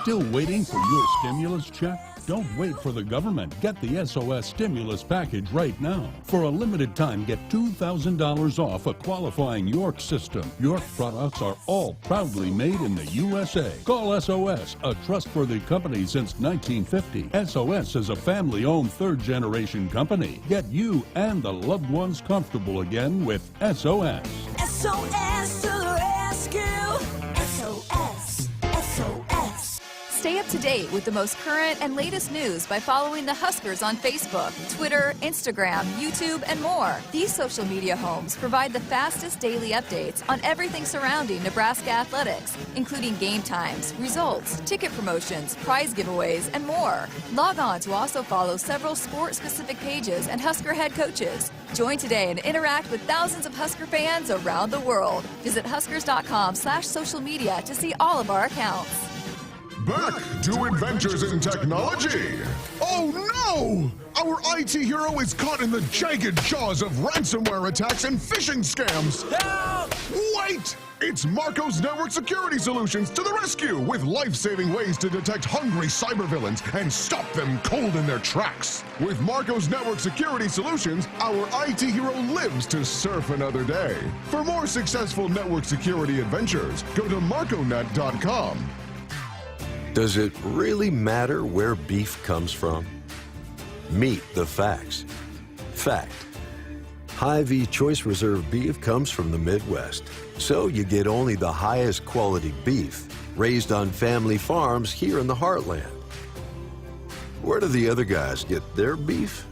Speaker 11: Still waiting for your stimulus check? Don't wait for the government. Get the SOS stimulus package right now. For a limited time, get $2,000 off a qualifying York system. York products are all proudly made in the USA. Call SOS, a trustworthy company since 1950. SOS is a family-owned third-generation company. Get you and the loved ones comfortable again with SOS.
Speaker 12: SOS to the rescue. SOS. SOS.
Speaker 3: Stay up to date with the most current and latest news by following the Huskers on Facebook, Twitter, Instagram, YouTube, and more. These social media homes provide the fastest daily updates on everything surrounding Nebraska athletics, including game times, results, ticket promotions, prize giveaways, and more. Log on to also follow several sport-specific pages and Husker head coaches. Join today and interact with thousands of Husker fans around the world. Visit huskers.com/social media to see all of our accounts.
Speaker 18: Back to Adventures in Technology. Oh no! Our IT hero is caught in the jagged jaws of ransomware attacks and phishing scams. Help! Wait! It's Marco's Network Security Solutions to the rescue with life-saving ways to detect hungry cybervillains and stop them cold in their tracks. With Marco's Network Security Solutions, our IT hero lives to surf another day. For more successful network security adventures, go to marconet.com.
Speaker 17: Does it really matter where beef comes from? Meet the facts. Fact: Hy-Vee Choice Reserve beef comes from the Midwest, so you get only the highest quality beef raised on family farms here in the heartland. Where do the other guys get their beef?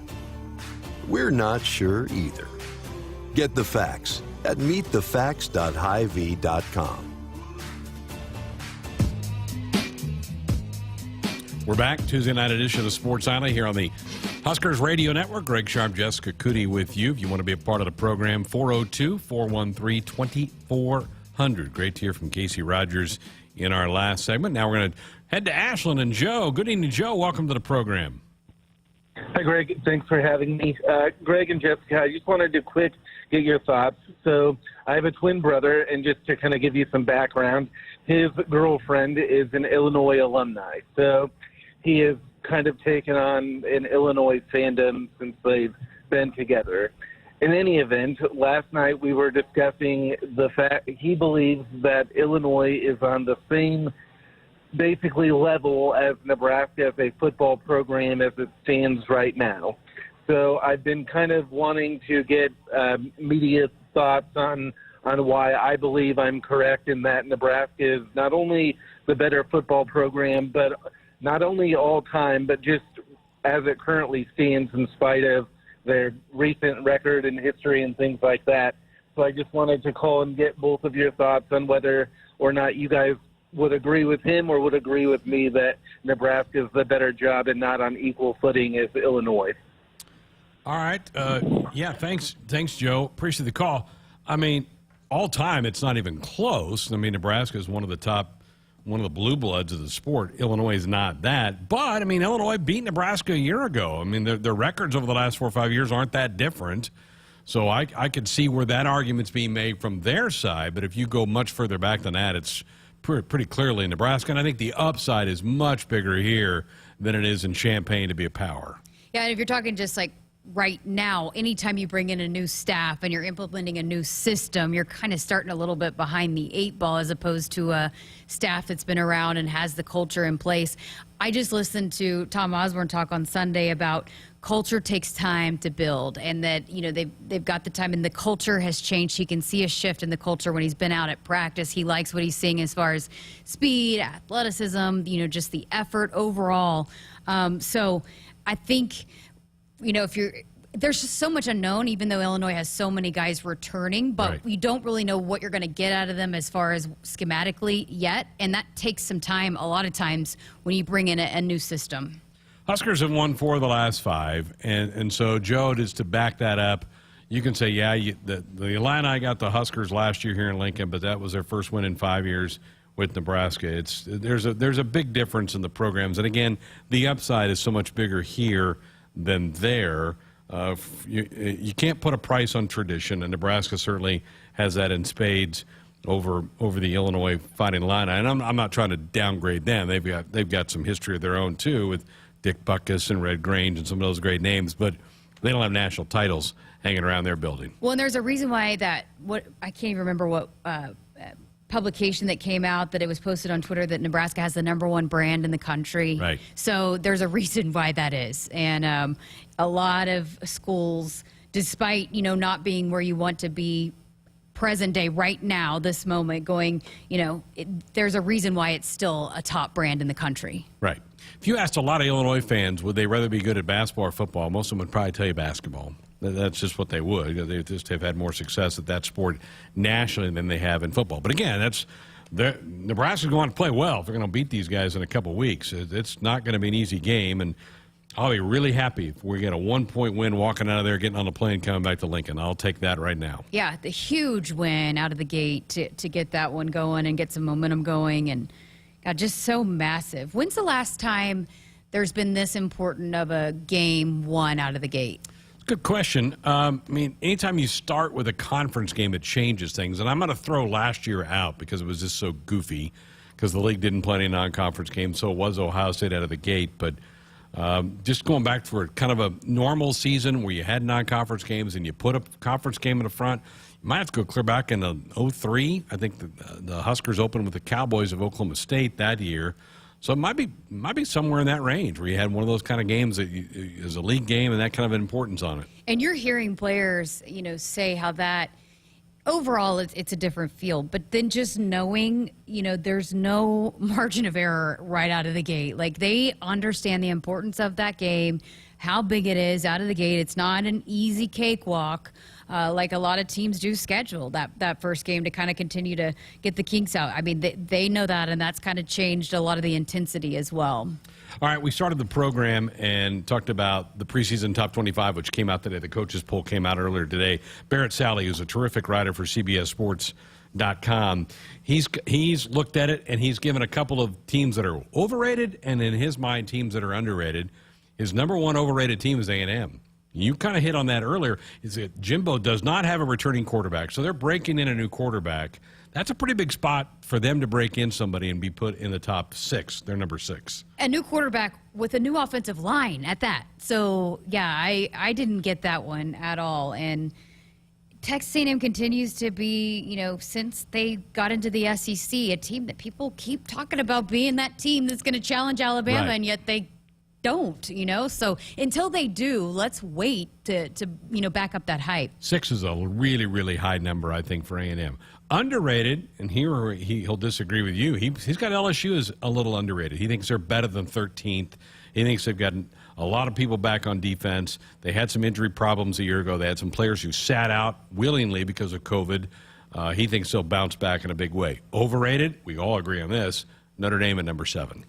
Speaker 17: We're not sure either. Get the facts at meetthefacts.hyvee.com.
Speaker 2: We're back, Tuesday night edition of Sports Alley here on the Huskers Radio Network. Greg Sharpe, Jessica Coody with you. If you want to be a part of the program, 402-413-2400. Great to hear from Casey Rogers in our last segment. Now we're going to head to Ashland and Joe. Good evening, Joe. Welcome to the program.
Speaker 15: Hi, Greg. Thanks for having me. Greg and Jessica, I just wanted to get your thoughts. So I have a twin brother, and just to kind of give you some background, his girlfriend is an Illinois alumni. So he has kind of taken on an Illinois fandom since they've been together. In any event, last night we were discussing the fact he believes that Illinois is on the same basically level as Nebraska as a football program as it stands right now. So I've been kind of wanting to get media thoughts on why I believe I'm correct in that Nebraska is not only the better football program, but not only all time, but just as it currently stands in spite of their recent record and history and things like that. So I just wanted to call and get both of your thoughts on whether or not you guys would agree with him or would agree with me that Nebraska is the better job and not on equal footing as Illinois.
Speaker 2: All right. Yeah, thanks, Joe. Appreciate the call. I mean, all time, it's not even close. I mean, Nebraska is one of the blue bloods of the sport. Illinois is not that. But, I mean, Illinois beat Nebraska a year ago. I mean, their records over the last 4 or 5 years aren't that different. So I could see where that argument's being made from their side. But if you go much further back than that, it's pretty clearly Nebraska. And I think the upside is much bigger here than it is in Champaign to be a power.
Speaker 6: Yeah, and if you're talking just like right now, anytime you bring in a new staff and you're implementing a new system, you're kind of starting a little bit behind the 8 ball as opposed to a staff that's been around and has the culture in place. I just listened to Tom Osborne talk on Sunday about culture takes time to build, and that, you know, they've got the time and the culture has changed. He can see a shift in the culture when he's been out at practice. He likes what he's seeing as far as speed, athleticism, you know, just the effort overall. So I think, you know, there's just so much unknown, even though Illinois has so many guys returning, but we don't really know what you're going to get out of them as far as schematically yet. And that takes some time a lot of times when you bring in a new system.
Speaker 2: Huskers have won 4 of the last 5. And so, Joe, just to back that up, you can say, yeah, the Illini got the Huskers last year here in Lincoln, but that was their first win in 5 years with Nebraska. There's a big difference in the programs. And, again, the upside is so much bigger here than there. You can't put a price on tradition, and Nebraska certainly has that in spades over the Illinois Fighting Illini. And I'm not trying to downgrade them. They've got some history of their own too, with Dick Butkus and Red Grange and some of those great names, but they don't have national titles hanging around their building.
Speaker 6: Well, and there's a reason why I can't even remember what publication that came out, that it was posted on Twitter that Nebraska has the #1 brand in the country.
Speaker 2: Right.
Speaker 6: So there's a reason why that is. And a lot of schools, despite, you know, not being where you want to be present day right now, this moment, going, you know, there's a reason why it's still a top brand in the country.
Speaker 2: Right. If you asked a lot of Illinois fans, would they rather be good at basketball or football, most of them would probably tell you basketball. That's just what they would. They just have had more success at that sport nationally than they have in football. But again, Nebraska's going to play well if they're going to beat these guys in a couple weeks. It's not going to be an easy game, and I'll be really happy if we get a 1-point win walking out of there, getting on the plane, coming back to Lincoln. I'll take that right now.
Speaker 6: Yeah, the huge win out of the gate to get that one going and get some momentum going, and just so massive. When's the last time there's been this important of a game won out of the gate?
Speaker 2: Good question. I mean, anytime you start with a conference game, it changes things. And I'm going to throw last year out because it was just so goofy, because the league didn't play any non-conference games, so it was Ohio State out of the gate. But just going back for kind of a normal season where you had non-conference games and you put a conference game in the front, you might have to go clear back into 2003. I think the Huskers opened with the Cowboys of Oklahoma State that year. So it might be somewhere in that range where you had one of those kind of games that is a league game and that kind of importance on it.
Speaker 6: And you're hearing players, you know, say how that overall it's a different field, but then just knowing, you know, there's no margin of error right out of the gate. Like, they understand the importance of that game, how big it is out of the gate. It's not an easy cakewalk. Like a lot of teams do schedule that first game to kind of continue to get the kinks out. I mean, they know that, and that's kind of changed a lot of the intensity as well.
Speaker 2: All right, we started the program and talked about the preseason top 25, which came out today. The coaches poll came out earlier today. Barrett Sally, who's a terrific writer for CBSSports.com, he's looked at it, and he's given a couple of teams that are overrated and, in his mind, teams that are underrated. His #1 overrated team is A&M. You kind of hit on that earlier, is that Jimbo does not have a returning quarterback, so they're breaking in a new quarterback. That's a pretty big spot for them to break in somebody and be put in the top 6. They're number 6.
Speaker 6: A new quarterback with a new offensive line at that. So, yeah, I didn't get that one at all. And Texas A&M continues to be, you know, since they got into the SEC, a team that people keep talking about being that team that's going to challenge Alabama,
Speaker 2: right,
Speaker 6: and yet they don't, you know. So until they do, let's wait to you know, back up that hype.
Speaker 2: 6 is a really, really high number, I think, for A&M. Underrated, and here he'll disagree with you. He's got LSU as a little underrated. He thinks they're better than 13th. He thinks they've got a lot of people back on defense. They had some injury problems a year ago. They had some players who sat out willingly because of COVID. He thinks they'll bounce back in a big way. Overrated, we all agree on this, Notre Dame at number 7.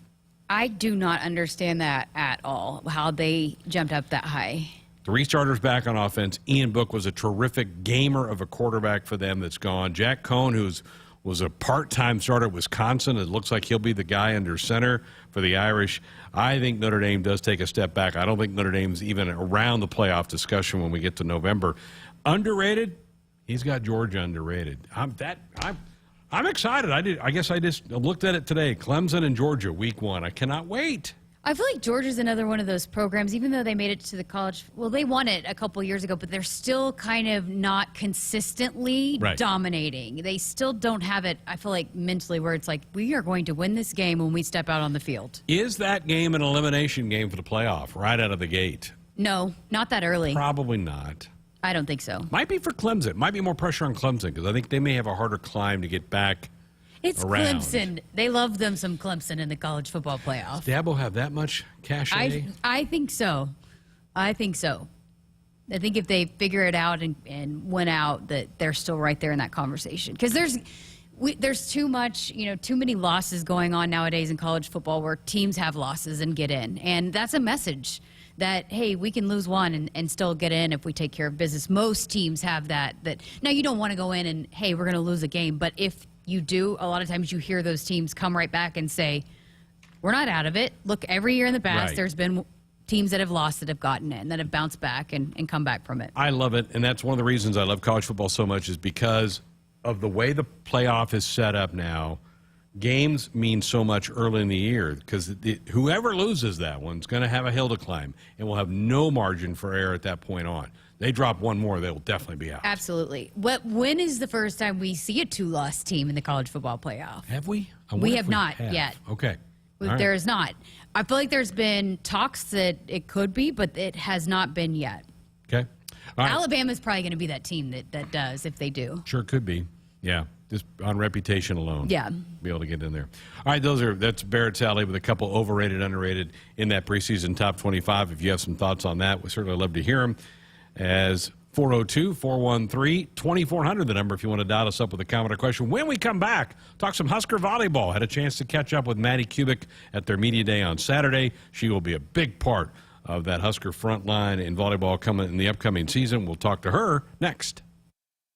Speaker 6: I do not understand that at all, how they jumped up that high.
Speaker 2: 3 starters back on offense. Ian Book was a terrific gamer of a quarterback for them that's gone. Jack Cohn, who was a part-time starter at Wisconsin, it looks like he'll be the guy under center for the Irish. I think Notre Dame does take a step back. I don't think Notre Dame's even around the playoff discussion when we get to November. Underrated, he's got Georgia underrated. I'm excited. I guess I just looked at it today. Clemson and Georgia, week 1. I cannot wait.
Speaker 6: I feel like Georgia's another one of those programs, even though they made it to the college. Well, they won it a couple years ago, but they're still kind of not consistently dominating. They still don't have it, I feel like, mentally where it's like, we are going to win this game when we step out on the field.
Speaker 2: Is that game an elimination game for the playoff right out of the gate?
Speaker 6: No, not that early.
Speaker 2: Probably not.
Speaker 6: I don't think so.
Speaker 2: Might be for Clemson. Might be more pressure on Clemson because I think they may have a harder climb to get back.
Speaker 6: It's
Speaker 2: around.
Speaker 6: Clemson. They love them some Clemson in the college football playoff.
Speaker 2: Does Dabo have that much cachet?
Speaker 6: I think so. I think if they figure it out and win out, that they're still right there in that conversation. Because there's too much, too many losses going on nowadays in college football where teams have losses and get in. And that's a message that, hey, we can lose one and still get in if we take care of business. Most teams have that. Now, you don't want to go in and, hey, we're going to lose a game. But if you do, a lot of times you hear those teams come right back and say, we're not out of it. Look, every year in the past, there's been teams that have lost that have gotten in, that have bounced back and come back from it.
Speaker 2: I love it, and that's one of the reasons I love college football so much is because of the way the playoff is set up now. Games mean so much early in the year because whoever loses that one's going to have a hill to climb and will have no margin for error at that point on. They drop one more, they will definitely be out.
Speaker 6: Absolutely. When is the first time we see a two-loss team in the college football playoff?
Speaker 2: Have we?
Speaker 6: We have not yet.
Speaker 2: Okay.
Speaker 6: There is not. I feel like there's been talks that it could be, but it has not been yet.
Speaker 2: Okay. All right.
Speaker 6: Alabama's probably going to be that team that does if they do.
Speaker 2: Sure could be. Yeah. Just on reputation alone.
Speaker 6: Yeah.
Speaker 2: Be able to get in there. All right, that's Barrett's Alley with a couple overrated, underrated in that preseason top 25. If you have some thoughts on that, we'd certainly love to hear them. As 402-413-2400, the number if you want to dial us up with a comment or question. When we come back, talk some Husker Volleyball. Had a chance to catch up with Maddie Kubik at their media day on Saturday. She will be a big part of that Husker front line in volleyball coming in the upcoming season. We'll talk to her next.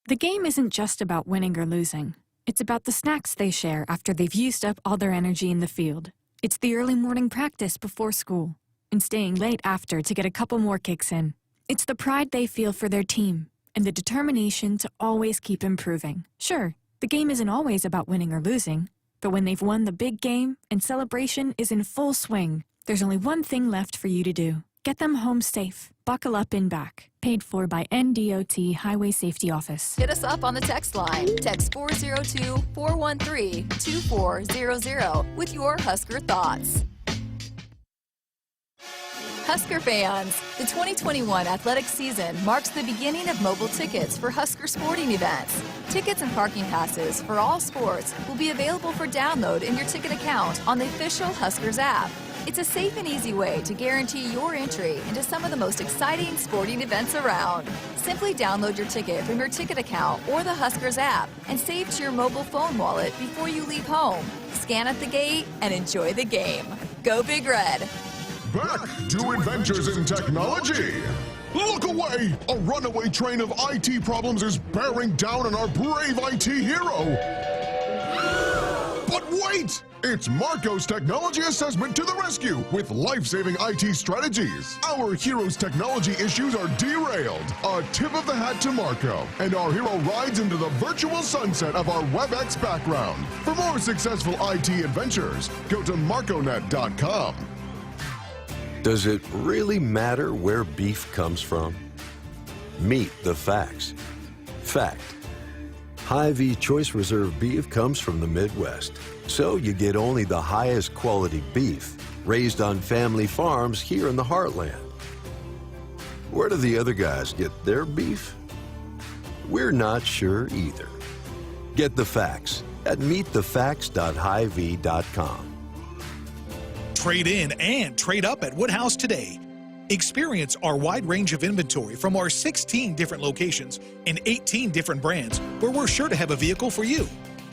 Speaker 14: The game isn't just about winning or losing. It's about the snacks they share after they've used up all their energy in the field. It's the early morning practice before school and staying late after to get a couple more kicks in. It's the pride they feel for their team and the determination to always keep improving. Sure, the game isn't always about winning or losing, but when they've won the big game and celebration is in full swing, there's only one thing left for you to do. Get them home safe. Buckle up and back. Paid for by NDOT Highway Safety Office.
Speaker 3: Hit us up on the text line. Text 402-413-2400 with your Husker thoughts. Husker fans, the 2021 athletic season marks the beginning of mobile tickets for Husker sporting events. Tickets and parking passes for all sports will be available for download in your ticket account on the official Huskers app. It's a safe and easy way to guarantee your entry into some of the most exciting sporting events around. Simply download your ticket from your ticket account or the Huskers app and save to your mobile phone wallet before you leave home. Scan at the gate and enjoy the game. Go Big Red!
Speaker 18: Back to Adventures in Technology. Look away! A runaway train of IT problems is bearing down on our brave IT hero. But wait! It's Marco's Technology Assessment to the rescue with life-saving IT strategies. Our hero's technology issues are derailed. A tip of the hat to Marco. And our hero rides into the virtual sunset of our WebEx background. For more successful IT adventures, go to marconet.com.
Speaker 17: Does it really matter where beef comes from? Meet the facts. Fact: Hy-Vee Choice Reserve beef comes from the Midwest, so you get only the highest quality beef raised on family farms here in the heartland. Where do the other guys get their beef? We're not sure either. Get the facts at meetthefacts.hyvee.com.
Speaker 9: Trade in and trade up at Woodhouse today. Experience our wide range of inventory from our 16 different locations and 18 different brands where we're sure to have a vehicle for you.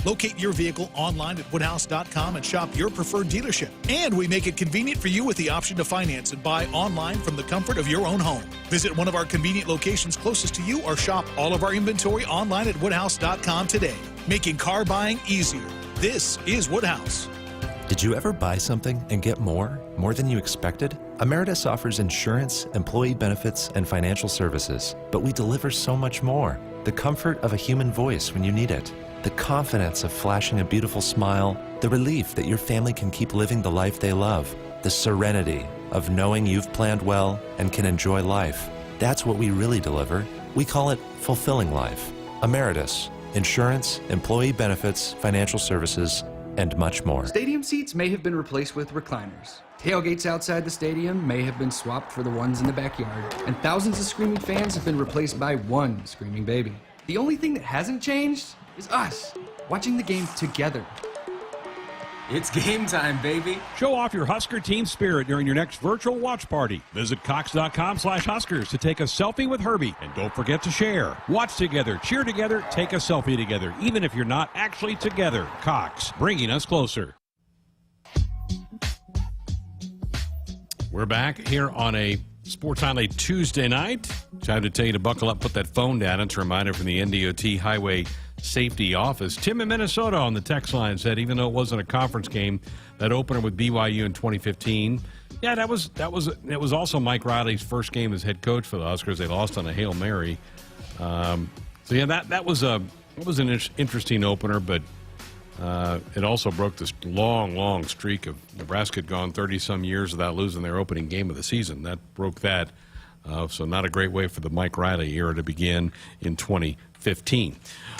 Speaker 9: Locate your vehicle online at woodhouse.com and shop your preferred dealership. And we make it convenient for you with the option to finance and buy online from the comfort of your own home. Visit one of our convenient locations closest to you or shop all of our inventory online at woodhouse.com today. Making car buying easier. This is Woodhouse.
Speaker 16: Did you ever buy something and get more than you expected? Emeritus offers insurance, employee benefits, and financial services, but we deliver so much more. The comfort of a human voice when you need it, the confidence of flashing a beautiful smile, the relief that your family can keep living the life they love. the serenity of knowing you've planned well and can enjoy life. That's what we really deliver. We call it fulfilling life. Emeritus, insurance, employee benefits, financial services, and much more.
Speaker 19: Stadium seats may have been replaced with recliners. Tailgates outside the stadium may have been swapped for the ones in the backyard. And thousands of screaming fans have been replaced by one screaming baby. The only thing that hasn't changed is us, watching the game together.
Speaker 21: It's game time, baby.
Speaker 2: Show off your Husker team spirit during your next virtual watch party. Visit Cox.com/Huskers to take a selfie with Herbie. And don't forget to share. Watch together, cheer together, take a selfie together, even if you're not actually together. Cox, bringing us closer. We're back here on a Sports Highlight Tuesday night. Time to tell you to buckle up, put that phone down. It's a reminder from the NDOT Highway Safety Office. Tim in Minnesota on the text line said, even though it wasn't a conference game, that opener with BYU in 2015, yeah, it was also Mike Riley's first game as head coach for the Huskers. They lost on a Hail Mary. That was an interesting opener, but it also broke this long streak of Nebraska had gone 30-some years without losing their opening game of the season. That broke that. So not a great way for the Mike Riley era to begin in 2015.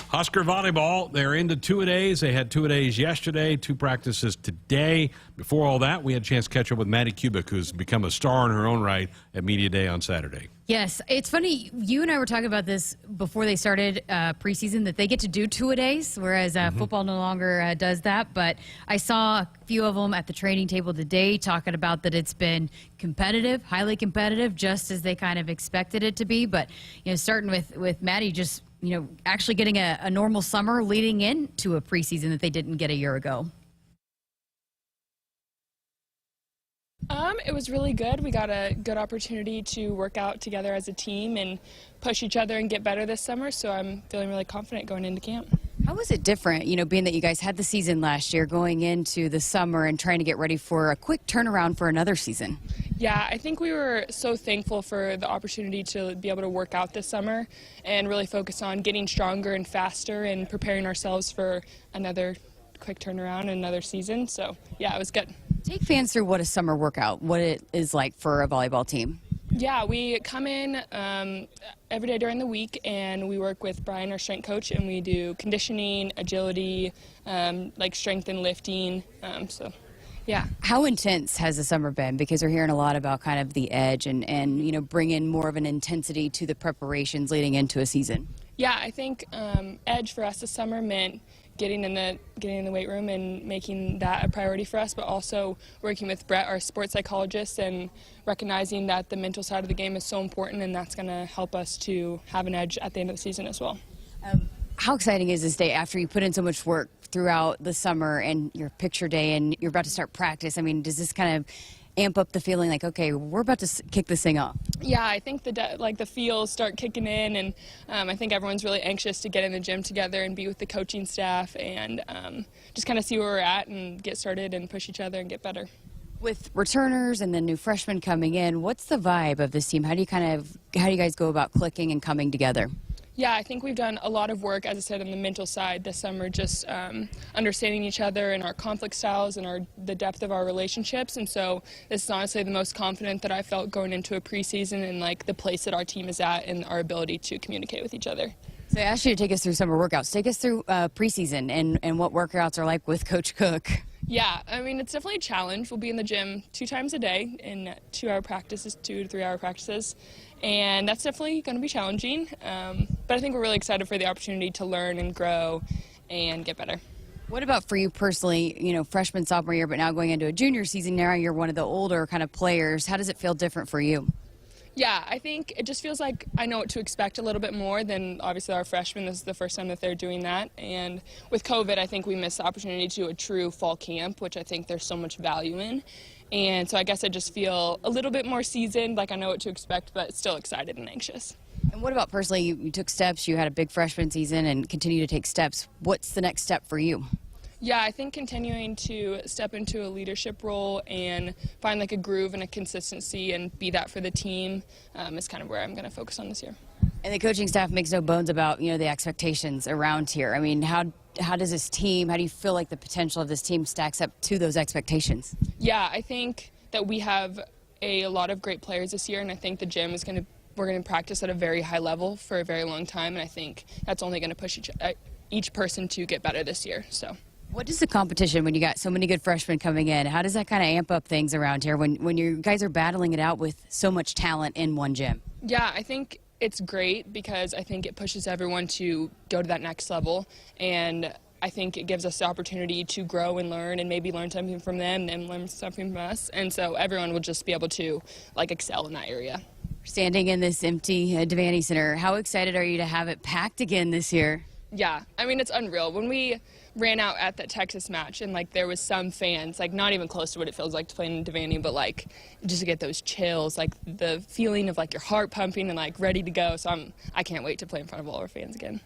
Speaker 2: Husker Volleyball, they're into two-a-days. They had two-a-days yesterday, 2 practices today. Before all that, we had a chance to catch up with Maddie Kubik, who's become a star in her own right at Media Day on Saturday.
Speaker 6: Yes, it's funny. You and I were talking about this before they started preseason, that they get to do two-a-days, whereas football no longer does that. But I saw a few of them at the training table today talking about that it's been competitive, highly competitive, just as they kind of expected it to be. But, starting with Maddie, just, actually getting a normal summer leading into a preseason that they didn't get a year ago.
Speaker 20: It was really good. We got a good opportunity to work out together as a team and push each other and get better this summer, so I'm feeling really confident going into camp.
Speaker 6: How was it different, being that you guys had the season last year, going into the summer and trying to get ready for a quick turnaround for another season?
Speaker 20: Yeah, I think we were so thankful for the opportunity to be able to work out this summer and really focus on getting stronger and faster and preparing ourselves for another quick turnaround and another season. So, yeah, it was good.
Speaker 6: Take fans through what a summer workout, what it is like for a volleyball team.
Speaker 20: Yeah, we come in every day during the week, and we work with Brian, our strength coach, and we do conditioning, agility, like strength and lifting. Yeah.
Speaker 6: How intense has the summer been? Because we're hearing a lot about kind of the edge and bringing more of an intensity to the preparations leading into a season.
Speaker 20: Yeah, I think edge for us this summer meant getting in the weight room and making that a priority for us, but also working with Brett, our sports psychologist, and recognizing that the mental side of the game is so important, and that's going to help us to have an edge at the end of the season as well.
Speaker 6: How exciting is this day after you put in so much work throughout the summer and your picture day and you're about to start practice? I mean, does this kind of amp up the feeling like, okay, we're about to kick this thing off?
Speaker 20: Yeah, I think the feels start kicking in, and I think everyone's really anxious to get in the gym together and be with the coaching staff and just kind of see where we're at and get started and push each other and get better.
Speaker 6: With returners and then new freshmen coming in, what's the vibe of this team? How do you guys go about clicking and coming together?
Speaker 20: Yeah, I think we've done a lot of work, as I said, on the mental side this summer, just understanding each other and our conflict styles and the depth of our relationships. And so this is honestly the most confident that I felt going into a preseason and like the place that our team is at and our ability to communicate with each other.
Speaker 6: So I asked you to take us through summer workouts. Take us through preseason and what workouts are like with Coach Cook.
Speaker 20: Yeah, I mean, it's definitely a challenge. We'll be in the gym 2 times a day in 2-hour practices, 2 to 3 hour practices. And that's definitely going to be challenging. But I think we're really excited for the opportunity to learn and grow and get better.
Speaker 6: What about for you personally, freshman, sophomore year, but now going into a junior season, now you're one of the older kind of players. How does it feel different for you?
Speaker 20: Yeah, I think it just feels like I know what to expect a little bit more than obviously our freshmen. This is the first time that they're doing that. And with COVID, I think we missed the opportunity to do a true fall camp, which I think there's so much value in. And so I guess I just feel a little bit more seasoned, like I know what to expect, but still excited and anxious.
Speaker 6: And what about personally, you took steps, you had a big freshman season and continue to take steps. What's the next step for you?
Speaker 20: Yeah, I think continuing to step into a leadership role and find like a groove and a consistency and be that for the team is kind of where I'm going to focus on this year.
Speaker 6: And the coaching staff makes no bones about, the expectations around here. I mean, how does this team, how do you feel like the potential of this team stacks up to those expectations?
Speaker 20: Yeah, I think that we have a lot of great players this year, and I think the gym is we're going to practice at a very high level for a very long time, and I think that's only going to push each person to get better this year. So.
Speaker 6: What is the competition when you got so many good freshmen coming in? How does that kind of amp up things around here when you guys are battling it out with so much talent in one gym?
Speaker 20: Yeah, I think it's great because I think it pushes everyone to go to that next level, and I think it gives us the opportunity to grow and learn and maybe learn something from them and learn something from us, and so everyone will just be able to excel in that area.
Speaker 6: Standing in this empty Devaney Center, how excited are you to have it packed again this year?
Speaker 20: Yeah, I mean, it's unreal. When we ran out at that Texas match and there was some fans, not even close to what it feels like to play in Devaney, but just to get those chills, the feeling of your heart pumping and ready to go. So I can't wait to play in front of all our fans again.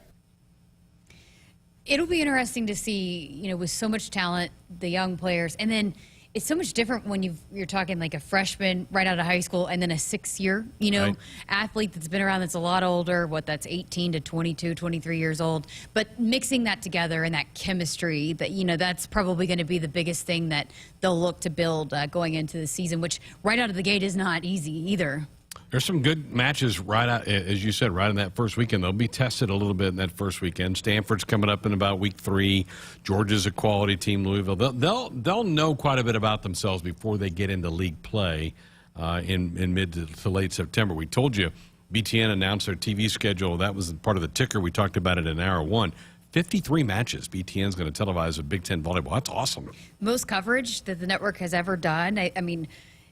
Speaker 6: It'll be interesting to see, with so much talent, the young players, and then it's so much different when you're talking a freshman right out of high school and then a 6-year,
Speaker 2: right.
Speaker 6: athlete that's been around that's a lot older, that's 18 to 22, 23 years old. But mixing that together and that chemistry, that's probably going to be the biggest thing that they'll look to build going into the season, which right out of the gate is not easy either.
Speaker 2: There's some good matches right out, as you said, right in that first weekend. They'll be tested a little bit in that first weekend. Stanford's coming up in about week 3. Georgia's a quality team. Louisville. They'll know quite a bit about themselves before they get into league play in mid to late September. We told you BTN announced their TV schedule. That was part of the ticker. We talked about it in hour 1. 53 matches BTN's going to televise with Big Ten volleyball. That's awesome.
Speaker 6: Most coverage that the network has ever done. I mean,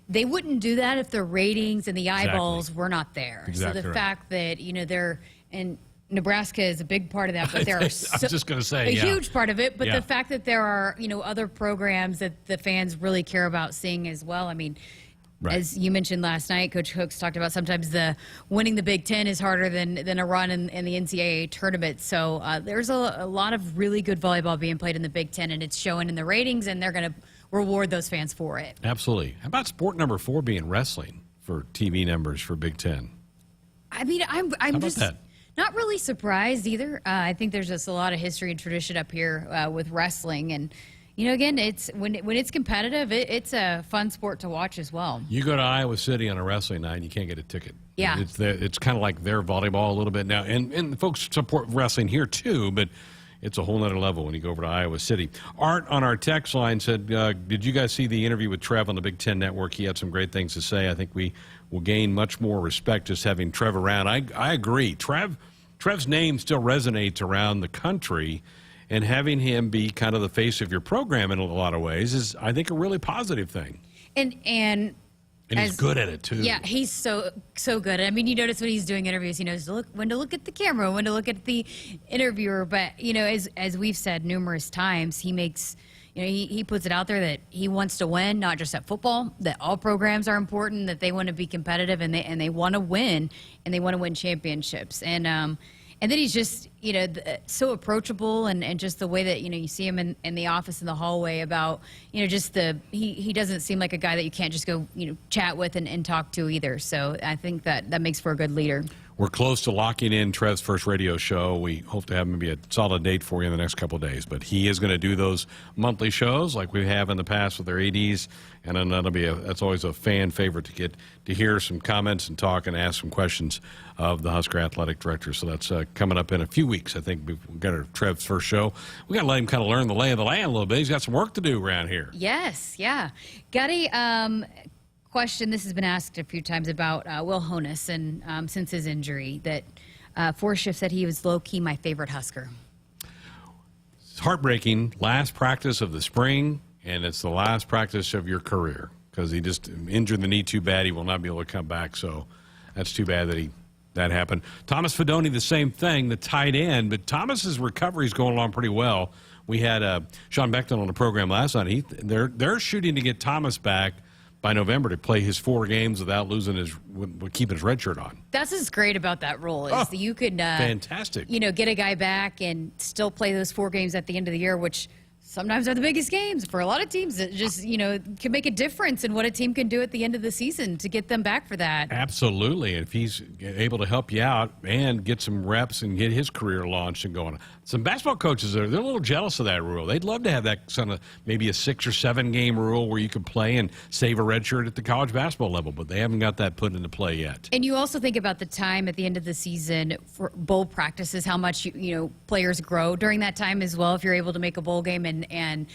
Speaker 6: they wouldn't do that if the ratings and the eyeballs were not there.
Speaker 2: Exactly
Speaker 6: so the
Speaker 2: right.
Speaker 6: fact that, they're and Nebraska is a big part of that, but there are
Speaker 2: I was just going to say,
Speaker 6: a huge part of it, but
Speaker 2: Yeah.
Speaker 6: the fact that there are, other programs that the fans really care about seeing as well. I mean,
Speaker 2: Right.
Speaker 6: as you mentioned last night, Coach Hooks talked about sometimes winning the Big Ten is harder than a run in the NCAA tournament. So there's a lot of really good volleyball being played in the Big Ten, and it's showing in the ratings, and they're going to reward those fans for it.
Speaker 2: Absolutely. How about sport number 4 being wrestling for TV numbers for Big Ten?
Speaker 6: I mean, I'm
Speaker 2: about
Speaker 6: just
Speaker 2: that?
Speaker 6: not really surprised either. I think there's just a lot of history and tradition up here with wrestling, and again, it's when it's competitive, it's a fun sport to watch as well.
Speaker 2: You go to Iowa City on a wrestling night, and you can't get a ticket.
Speaker 6: Yeah.
Speaker 2: It's kind of like their volleyball a little bit now, and folks support wrestling here too, but it's a whole nother level when you go over to Iowa City. Art on our text line said, did you guys see the interview with Trev on the Big Ten Network? He had some great things to say. I think we will gain much more respect just having Trev around. I agree. Trev's name still resonates around the country, and having him be kind of the face of your program in a lot of ways is, I think, a really positive thing.
Speaker 6: And
Speaker 2: he's good at it, too.
Speaker 6: Yeah, he's so good. I mean, you notice when he's doing interviews, he knows when to look at the camera, when to look at the interviewer. But, as we've said numerous times, he makes, he puts it out there that he wants to win, not just at football, that all programs are important, that they want to be competitive, and they want to win, and they want to win championships. And then he's just, so approachable, and just the way that, you see him in the office, in the hallway about, just he doesn't seem like a guy that you can't just go, chat with and talk to either. So I think that makes for a good leader.
Speaker 2: We're close to locking in Trev's first radio show. We hope to have maybe a solid date for you in the next couple of days. But he is going to do those monthly shows like we have in the past with our ADs, and then that's always a fan favorite to get to hear some comments and talk and ask some questions of the Husker athletic director. So that's coming up in a few weeks. I think we've got our Trev's first show. We got to let him kind of learn the lay of the land a little bit. He's got some work to do around here.
Speaker 6: Yes, yeah. Got a question. This has been asked a few times about Will Honus, and since his injury, that Forrest said he was low-key my favorite Husker.
Speaker 2: It's heartbreaking. Last practice of the spring, and it's the last practice of your career because he just injured the knee too bad. He will not be able to come back, so that's too bad that happened. Thomas Fedoni, the same thing, the tight end, but Thomas's recovery is going along pretty well. We had Sean Beckton on the program last night. They're shooting to get Thomas back by November to play his 4 games without keeping his red shirt on.
Speaker 6: That's what's great about that rule is that you could
Speaker 2: fantastic.
Speaker 6: Get a guy back and still play those 4 games at the end of the year, which sometimes are the biggest games. For a lot of teams, it just, can make a difference in what a team can do at the end of the season to get them back for that.
Speaker 2: Absolutely. And if he's able to help you out and get some reps and get his career launched and going. Some basketball coaches, they're a little jealous of that rule. They'd love to have that sort of maybe a 6 or 7 game rule where you can play and save a red shirt at the college basketball level, but they haven't got that put into play yet.
Speaker 6: And you also think about the time at the end of the season for bowl practices, how much players grow during that time as well. If you're able to make a bowl game and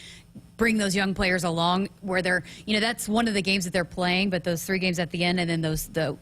Speaker 6: bring those young players along, where they're, that's one of the games that they're playing, but those 3 games at the end, and then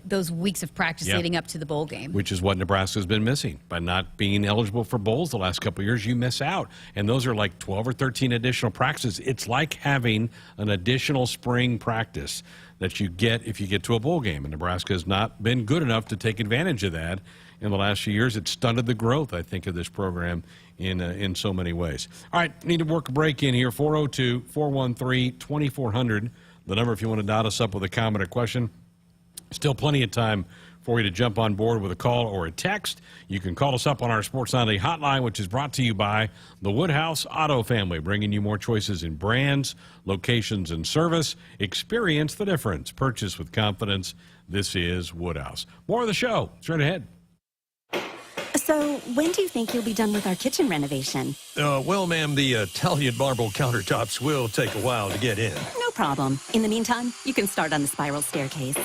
Speaker 6: those weeks of practice leading up to the bowl game,
Speaker 2: which is what Nebraska's been missing by not being eligible for bowls the last couple of years. You miss out, and those are like 12 or 13 additional practices. It's like having an additional spring practice that you get if you get to a bowl game, and Nebraska has not been good enough to take advantage of that in the last few years. It stunted the growth, I think, of this program in so many ways. All right, need to work a break in here. 402-413-2400, the number if you want to dot us up with a comment or question. Still plenty of time for you to jump on board with a call or a text. You can call us up on our Sports Sunday hotline, which is brought to you by the Woodhouse Auto Family, bringing you more choices in brands, locations, and service. Experience the difference. Purchase with confidence. This is Woodhouse. More of the show straight ahead.
Speaker 12: So, when do you think you'll be done with our kitchen renovation?
Speaker 4: Well, ma'am, the Italian marble countertops will take a while to get in.
Speaker 12: No problem. In the meantime, you can start on the spiral staircase.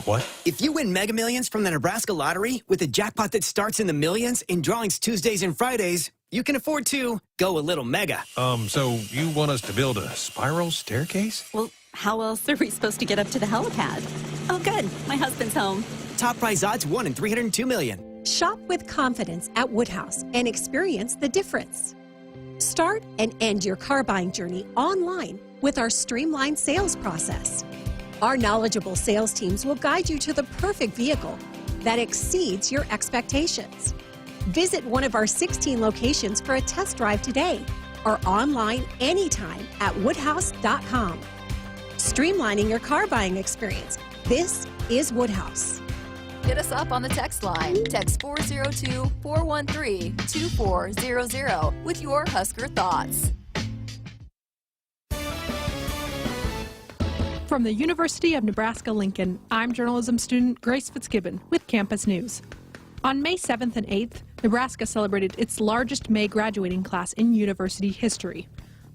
Speaker 4: What?
Speaker 1: If you win Mega Millions from the Nebraska Lottery with a jackpot that starts in the millions in drawings Tuesdays and Fridays, you can afford to go a little mega.
Speaker 4: So you want us to build a spiral staircase?
Speaker 12: Well, how else are we supposed to get up to the helipad? Oh, good. My husband's home.
Speaker 1: Top prize odds 1 in 302 million.
Speaker 22: Shop with confidence at Woodhouse and experience the difference. Start and end your car buying journey online with our streamlined sales process. Our knowledgeable sales teams will guide you to the perfect vehicle that exceeds your expectations. Visit one of our 16 locations for a test drive today or online anytime at woodhouse.com. Streamlining your car buying experience. This is Woodhouse.
Speaker 3: Hit us up on the text line. Text 402-413-2400 with your Husker thoughts.
Speaker 10: From the University of Nebraska-Lincoln, I'm journalism student Grace Fitzgibbon with Campus News. On May 7th and 8th, Nebraska celebrated its largest May graduating class in university history.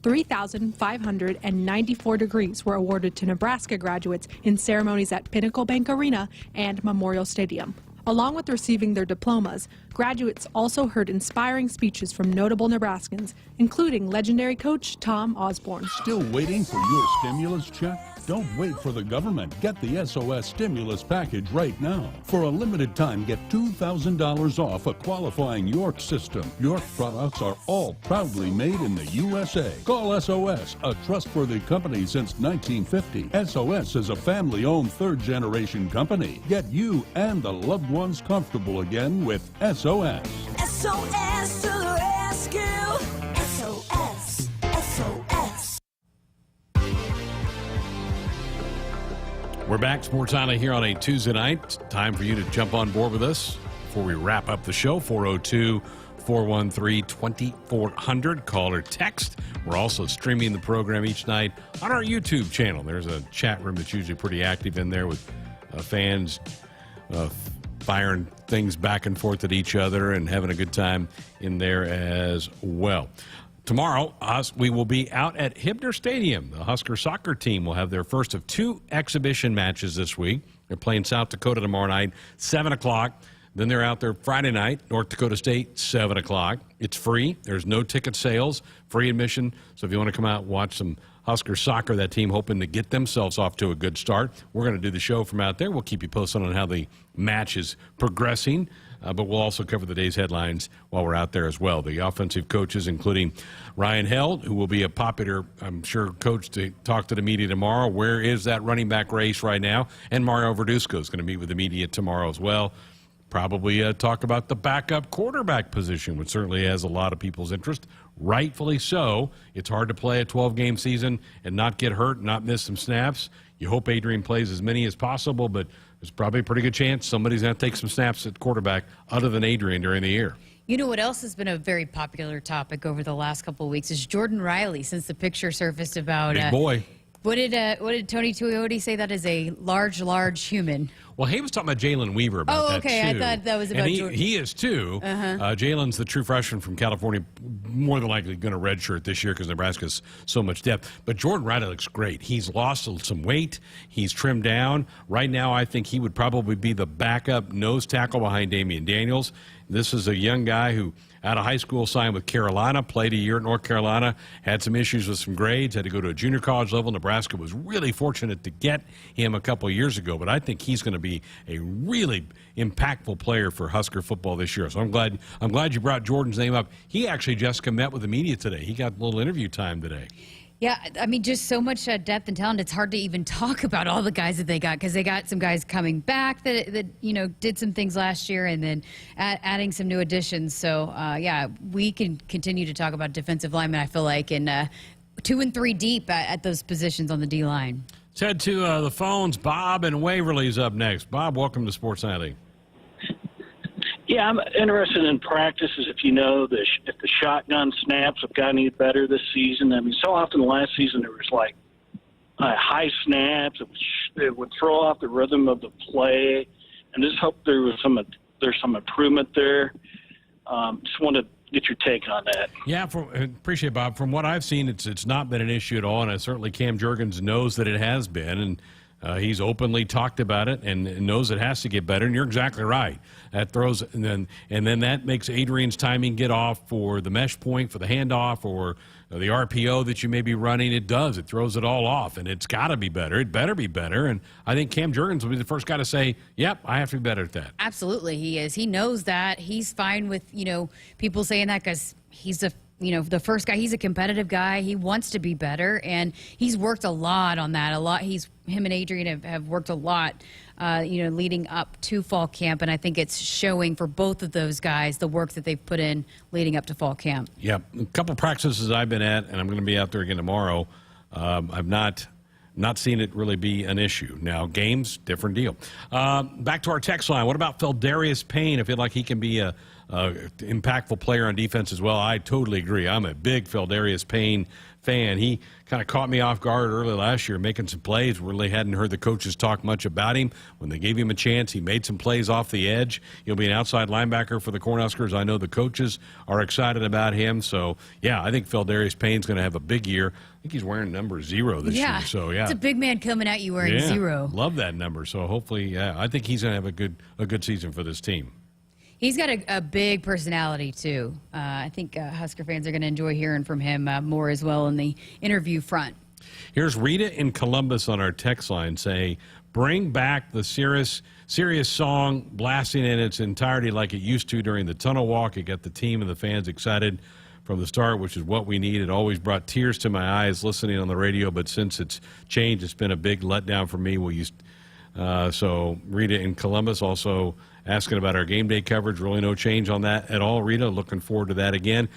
Speaker 10: 3,594 degrees were awarded to Nebraska graduates in ceremonies at Pinnacle Bank Arena and Memorial Stadium. Along with receiving their diplomas, graduates also heard inspiring speeches from notable Nebraskans, including legendary coach Tom Osborne.
Speaker 11: Still waiting for your stimulus check? Don't wait for the government. Get the SOS stimulus package right now. For a limited time, get $2,000 off a qualifying York system. York products are all proudly made in the USA. Call SOS, a trustworthy company since 1950. SOS is a family-owned third-generation company. Get you and the loved ones comfortable again with SOS.
Speaker 12: SOS to the rescue! SOS! SOS!
Speaker 2: We're back, Sports Island, here on a Tuesday night. Time for you to jump on board with us before we wrap up the show. 402-413-2400. Call or text. We're also streaming the program each night on our YouTube channel. There's a chat room that's usually pretty active in there with fans firing things back and forth at each other and having a good time in there as well. Tomorrow, we will be out at Hibner Stadium. The Husker soccer team will have their first of 2 exhibition matches this week. They're playing South Dakota tomorrow night, 7 o'clock. Then they're out there Friday night, North Dakota State, 7 o'clock. It's free. There's no ticket sales, free admission. So if you want to come out and watch some Husker soccer, that team hoping to get themselves off to a good start. We're going to do the show from out there. We'll keep you posted on how the match is progressing. But we'll also cover the day's headlines while we're out there as well. The offensive coaches, including Ryan Held, who will be a popular, I'm sure, coach to talk to the media tomorrow. Where is that running back race right now? And Mario Verduzco is going to meet with the media tomorrow as well. Probably talk about the backup quarterback position, which certainly has a lot of people's interest. Rightfully so. It's hard to play a 12-game season and not get hurt, not miss some snaps. You hope Adrian plays as many as possible, but there's probably a pretty good chance somebody's going to take some snaps at quarterback other than Adrian during the year.
Speaker 6: You know what else has been a very popular topic over the last couple of weeks is Jordan Riley, since the picture surfaced about
Speaker 2: Big boy.
Speaker 6: What did Tony Tuioti say? That is a large human.
Speaker 2: Well, he was talking about Jalen Weaver about that,
Speaker 6: okay.
Speaker 2: too.
Speaker 6: I thought that was about
Speaker 2: and
Speaker 6: Jordan.
Speaker 2: he is, too. Jalen's the true freshman from California, more than likely going to redshirt this year because Nebraska's so much depth. But Jordan Riley looks great. He's lost some weight. He's trimmed down. Right now, I think he would probably be the backup nose tackle behind Damian Daniels. This is a young guy who, out of high school, signed with Carolina, played a year at North Carolina, had some issues with some grades, had to go to a junior college level. Nebraska was really fortunate to get him a couple of years ago, but I think he's going to be a really impactful player for Husker football this year. So I'm glad you brought Jordan's name up. He actually, Jessica, met with the media today. He got a little interview time today.
Speaker 6: Yeah, I mean, just so much depth and talent. It's hard to even talk about all the guys that they got because they got some guys coming back that did some things last year and then adding some new additions. So, yeah, we can continue to talk about defensive linemen, I feel like, and 2 and 3 deep at those positions on the D-line.
Speaker 2: Let's head to the phones. Bob and Waverly's up next. Bob, welcome to Sports Nightly.
Speaker 5: Yeah, I'm interested in practices. If you know if the shotgun snaps have gotten any better this season. I mean, so often last season there was like high snaps. It would throw off the rhythm of the play, and just hope there's some improvement there. Just want to get your take on that.
Speaker 2: Yeah, appreciate it, Bob. From what I've seen, it's not been an issue at all, and certainly Cam Jurgens knows that it has been, and he's openly talked about it and knows it has to get better. And you're exactly right. That throws and then that makes Adrian's timing get off for the mesh point, for the handoff, or the RPO that you may be running. It does. It throws it all off, and it's got to be better. It better be better. And I think Cam Jurgens will be the first guy to say, "Yep, I have to be better at that."
Speaker 6: Absolutely, he is. He knows that. He's fine with people saying that because he's the first guy. He's a competitive guy. He wants to be better, and he's worked a lot on that. Him and Adrian have worked a lot, leading up to fall camp, and I think it's showing for both of those guys the work that they've put in leading up to fall camp.
Speaker 2: Yeah, a couple practices I've been at, and I'm going to be out there again tomorrow. I've not seen it really be an issue. Now, games, different deal. Back to our text line. What about Feldarius Payne? I feel like he can be a impactful player on defense as well. I totally agree. I'm a big Feldarius Payne fan. He kind of caught me off guard early last year making some plays. Really hadn't heard the coaches talk much about him. When they gave him a chance, he made some plays off the edge. He'll be an outside linebacker for the Cornhuskers. I know the coaches are excited about him. So, yeah, I think Feldarius Payne's going to have a big year. I think he's wearing number 0 this year. So, yeah.
Speaker 6: It's a big man coming at you wearing 0.
Speaker 2: Love that number. So, hopefully, I think he's going to have a good season for this team.
Speaker 6: He's got a big personality, too. I think Husker fans are going to enjoy hearing from him more as well in the interview front.
Speaker 2: Here's Rita in Columbus on our text line saying, bring back the serious song blasting in its entirety like it used to during the tunnel walk. It got the team and the fans excited from the start, which is what we need. It always brought tears to my eyes listening on the radio, but since it's changed, it's been a big letdown for me. So Rita in Columbus also asking about our game day coverage. Really no change on that at all, Rita. Looking forward to that again.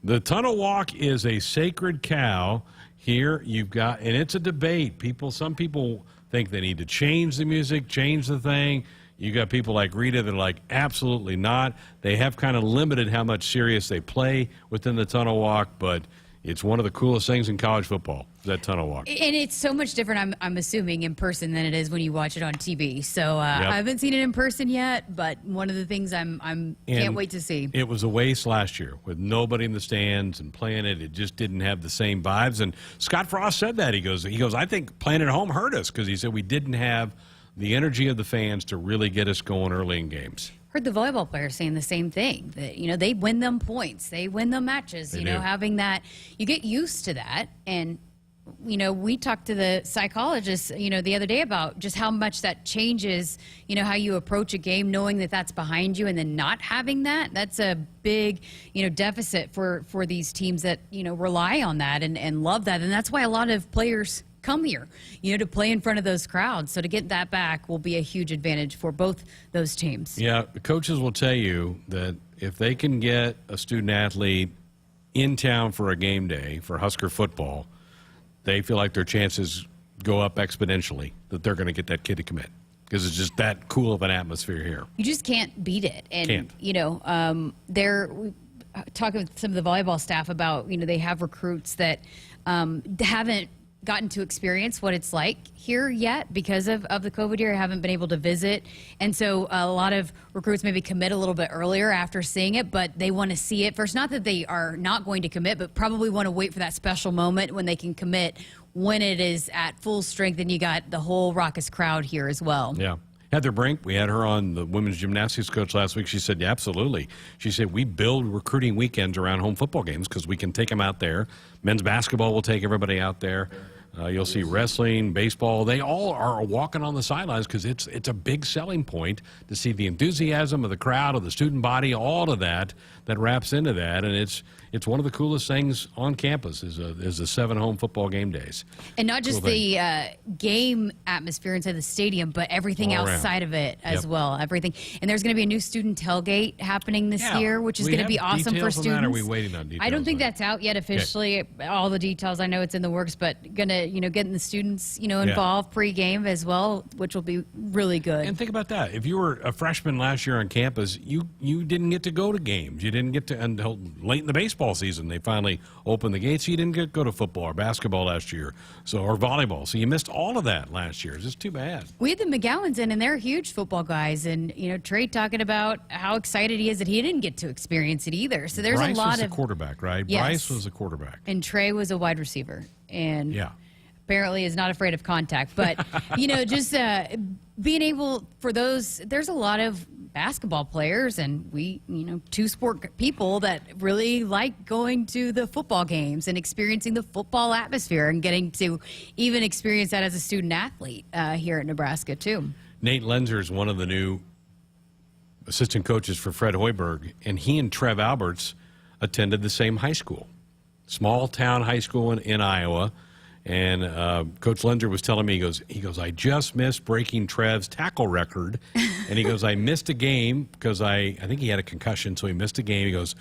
Speaker 2: The tunnel walk is a sacred cow. Here you've got, and it's a debate. Some people think they need to change the music, change the thing. You got people like Rita that are like, absolutely not. They have kind of limited how much serious they play within the tunnel walk, but it's one of the coolest things in college football, that tunnel walk.
Speaker 6: And it's so much different, I'm assuming, in person than it is when you watch it on TV. So I haven't seen it in person yet, but one of the things can't wait to see.
Speaker 2: It was a waste last year with nobody in the stands and playing it. It just didn't have the same vibes. And Scott Frost said that. He goes, I think playing at home hurt us because he said we didn't have the energy of the fans to really get us going early in games.
Speaker 6: Heard the volleyball players saying the same thing, that they win them points, they win them matches, having that, you get used to that. And we talked to the psychologist the other day about just how much that changes how you approach a game, knowing that that's behind you, and then not having that's a big deficit for these teams that rely on that and love that. And that's why a lot of players come here, to play in front of those crowds. So to get that back will be a huge advantage for both those teams.
Speaker 2: Yeah, the coaches will tell you that if they can get a student athlete in town for a game day for Husker football, they feel like their chances go up exponentially, that they're going to get that kid to commit. because it's just that cool of an atmosphere here.
Speaker 6: You just can't beat it. And,
Speaker 2: Can't.
Speaker 6: Talking with some of the volleyball staff about, they have recruits that haven't gotten to experience what it's like here yet because of the COVID year. Haven't been able to visit. And so a lot of recruits maybe commit a little bit earlier after seeing it, but they want to see it first. Not that they are not going to commit, but probably want to wait for that special moment when they can commit when it is at full strength and you got the whole raucous crowd here as well.
Speaker 2: Yeah. Heather Brink, we had her on, the women's gymnastics coach last week. She said, yeah, absolutely. She said, we build recruiting weekends around home football games because we can take them out there. Men's basketball will take everybody out there. You'll see wrestling, baseball. They all are walking on the sidelines because it's a big selling point to see the enthusiasm of the crowd, of the student body, all of that wraps into that. And it's one of the coolest things on campus is the 7 home football game days.
Speaker 6: And not just the game atmosphere inside the stadium, but everything
Speaker 2: All
Speaker 6: outside
Speaker 2: around.
Speaker 6: of it as well. Everything. And there's going to be a new student tailgate happening this year, which is going to be awesome for students.
Speaker 2: Or are we waiting on details?
Speaker 6: I don't think that's out yet officially. Okay. All the details, I know it's in the works, but going to, getting the students, involved pre-game as well, which will be really good.
Speaker 2: And think about that. If you were a freshman last year on campus, you didn't get to go to games. You didn't get to, until late in the baseball season, they finally opened the gates. You didn't get to go to football or basketball last year, or volleyball. So you missed all of that last year. It's just too bad.
Speaker 6: We had the McGowans in, and they're huge football guys. And, Trey talking about how excited he is that he didn't get to experience it either. So there's
Speaker 2: Bryce
Speaker 6: a lot
Speaker 2: was
Speaker 6: of
Speaker 2: a quarterback, right?
Speaker 6: Yes.
Speaker 2: Bryce was a quarterback.
Speaker 6: And Trey was a wide receiver. And
Speaker 2: yeah.
Speaker 6: Apparently is not afraid of contact. But, just being able for those, there's a lot of basketball players and we, two-sport people that really like going to the football games and experiencing the football atmosphere and getting to even experience that as a student athlete here at Nebraska, too.
Speaker 2: Nate Lenzer is one of the new assistant coaches for Fred Hoiberg, and he and Trev Alberts attended the same high school, small town high school in Iowa. And Coach Lenzer was telling me, he goes, I just missed breaking Trev's tackle record. And he goes, I missed a game because I think he had a concussion, so he missed a game. He goes,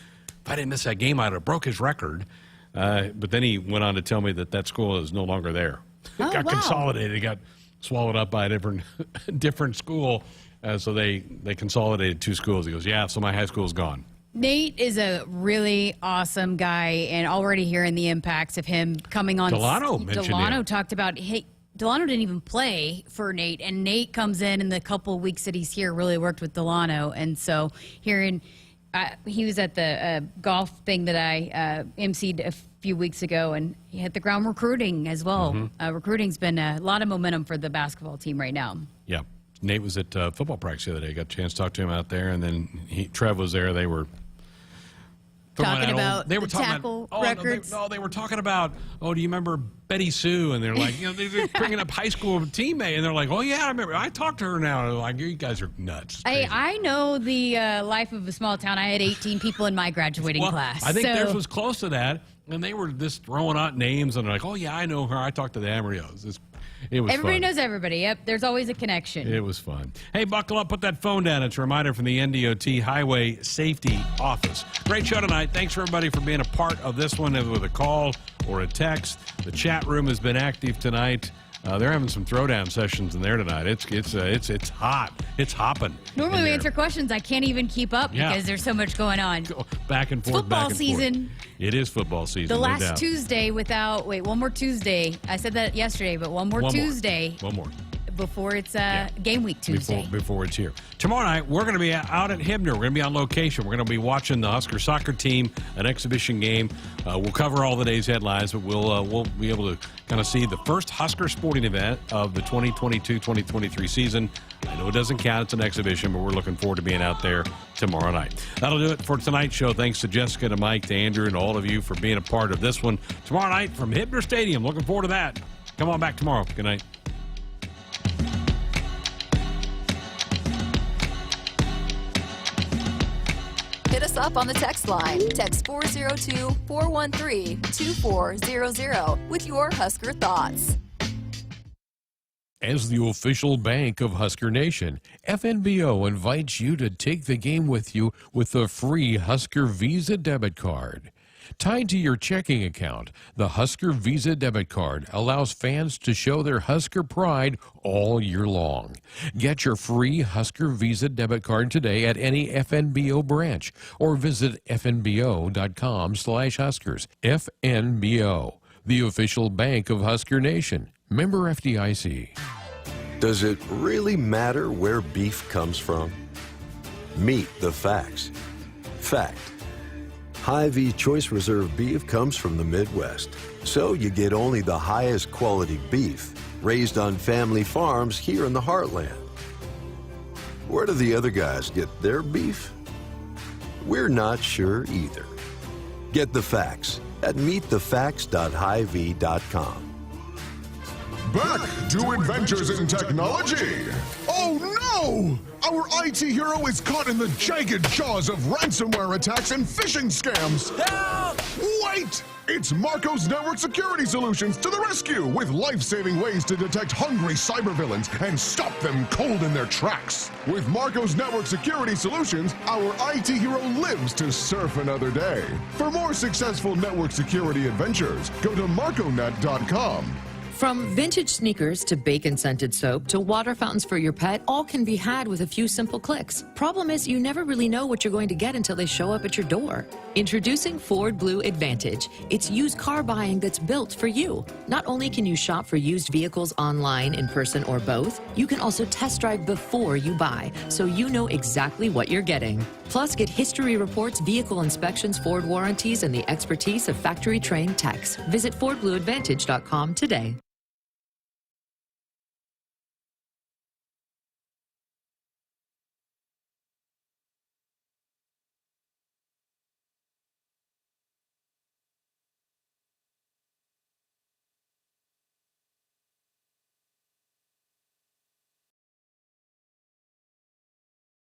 Speaker 2: if I didn't miss that game, I'd have broke his record. But then he went on to tell me that school is no longer there. It got consolidated. It got swallowed up by a different school. So they consolidated 2 schools. He goes, yeah, so my high school is gone.
Speaker 6: Nate is a really awesome guy, and already hearing the impacts of him coming on. Delano talked about, Delano didn't even play for Nate, and Nate comes in the couple of weeks that he's here, really worked with Delano. And so hearing, he was at the golf thing that I emceed a few weeks ago, and he hit the ground recruiting as well. Mm-hmm. Recruiting's been a lot of momentum for the basketball team right now.
Speaker 2: Yeah. Nate was at football practice the other day. Got a chance to talk to him out there, and then Trev was there. They were
Speaker 6: talking about tackle records.
Speaker 2: They were talking about, do you remember Betty Sue? And they're like, they're bringing up high school teammate, and they're like, oh yeah, I remember. I talked to her now. And they're like, you guys are nuts.
Speaker 6: I know the life of a small town. I had 18 people in my graduating class.
Speaker 2: I think theirs was close to that, and they were just throwing out names, and they're like, oh yeah, I know her. I talked to the Amarios. It was
Speaker 6: Everybody
Speaker 2: fun.
Speaker 6: knows everybody. Yep, there's always a connection.
Speaker 2: It was fun. Hey, buckle up, put that phone down. It's a reminder from the NDOT Highway Safety Office. Great show tonight. Thanks for everybody for being a part of this one, with a call or a text. The chat room has been active tonight. They're having some throwdown sessions in there tonight. It's hot. It's hopping.
Speaker 6: Normally we answer questions. I can't even keep up because there's so much going on.
Speaker 2: Back and forth.
Speaker 6: Football season.
Speaker 2: It is football season.
Speaker 6: The last Tuesday one more Tuesday. I said that yesterday, but one more Tuesday.
Speaker 2: One more.
Speaker 6: Before it's game week Tuesday.
Speaker 2: Before it's here. Tomorrow night, we're going to be out at Hibner. We're going to be on location. We're going to be watching the Husker soccer team, an exhibition game. We'll cover all the day's headlines, but we'll be able to kind of see the first Husker sporting event of the 2022-2023 season. I know it doesn't count. It's an exhibition, but we're looking forward to being out there tomorrow night. That'll do it for tonight's show. Thanks to Jessica, to Mike, to Andrew, and all of you for being a part of this one. Tomorrow night from Hibner Stadium. Looking forward to that. Come on back tomorrow. Good night.
Speaker 3: Hit us up on the text line. Text 402-413-2400 with your Husker thoughts.
Speaker 7: As the official bank of Husker Nation, FNBO invites you to take the game with you with a free Husker Visa debit card. Tied to your checking account, the Husker Visa debit card allows fans to show their Husker pride all year long. Get your free Husker Visa debit card today at any FNBO branch or visit fnbo.com/Huskers. FNBO, the official bank of Husker Nation. Member FDIC.
Speaker 17: Does it really matter where beef comes from? Meet the facts. Fact. Hy-Vee Choice Reserve beef comes from the Midwest, so you get only the highest quality beef raised on family farms here in the heartland. Where do the other guys get their beef? We're not sure either. Get the facts at meetthefacts.hyvee.com.
Speaker 18: Back to Adventures in Technology. Oh no! Our IT hero is caught in the jagged jaws of ransomware attacks and phishing scams. Help! Wait! It's Marco's Network Security Solutions to the rescue with life-saving ways to detect hungry cybervillains and stop them cold in their tracks. With Marco's Network Security Solutions, our IT hero lives to surf another day. For more successful network security adventures, go to marconet.com.
Speaker 8: From vintage sneakers to bacon-scented soap to water fountains for your pet, all can be had with a few simple clicks. Problem is, you never really know what you're going to get until they show up at your door. Introducing Ford Blue Advantage. It's used car buying that's built for you. Not only can you shop for used vehicles online, in person, or both, you can also test drive before you buy, so you know exactly what you're getting. Plus, get history reports, vehicle inspections, Ford warranties, and the expertise of factory-trained techs. Visit FordBlueAdvantage.com today.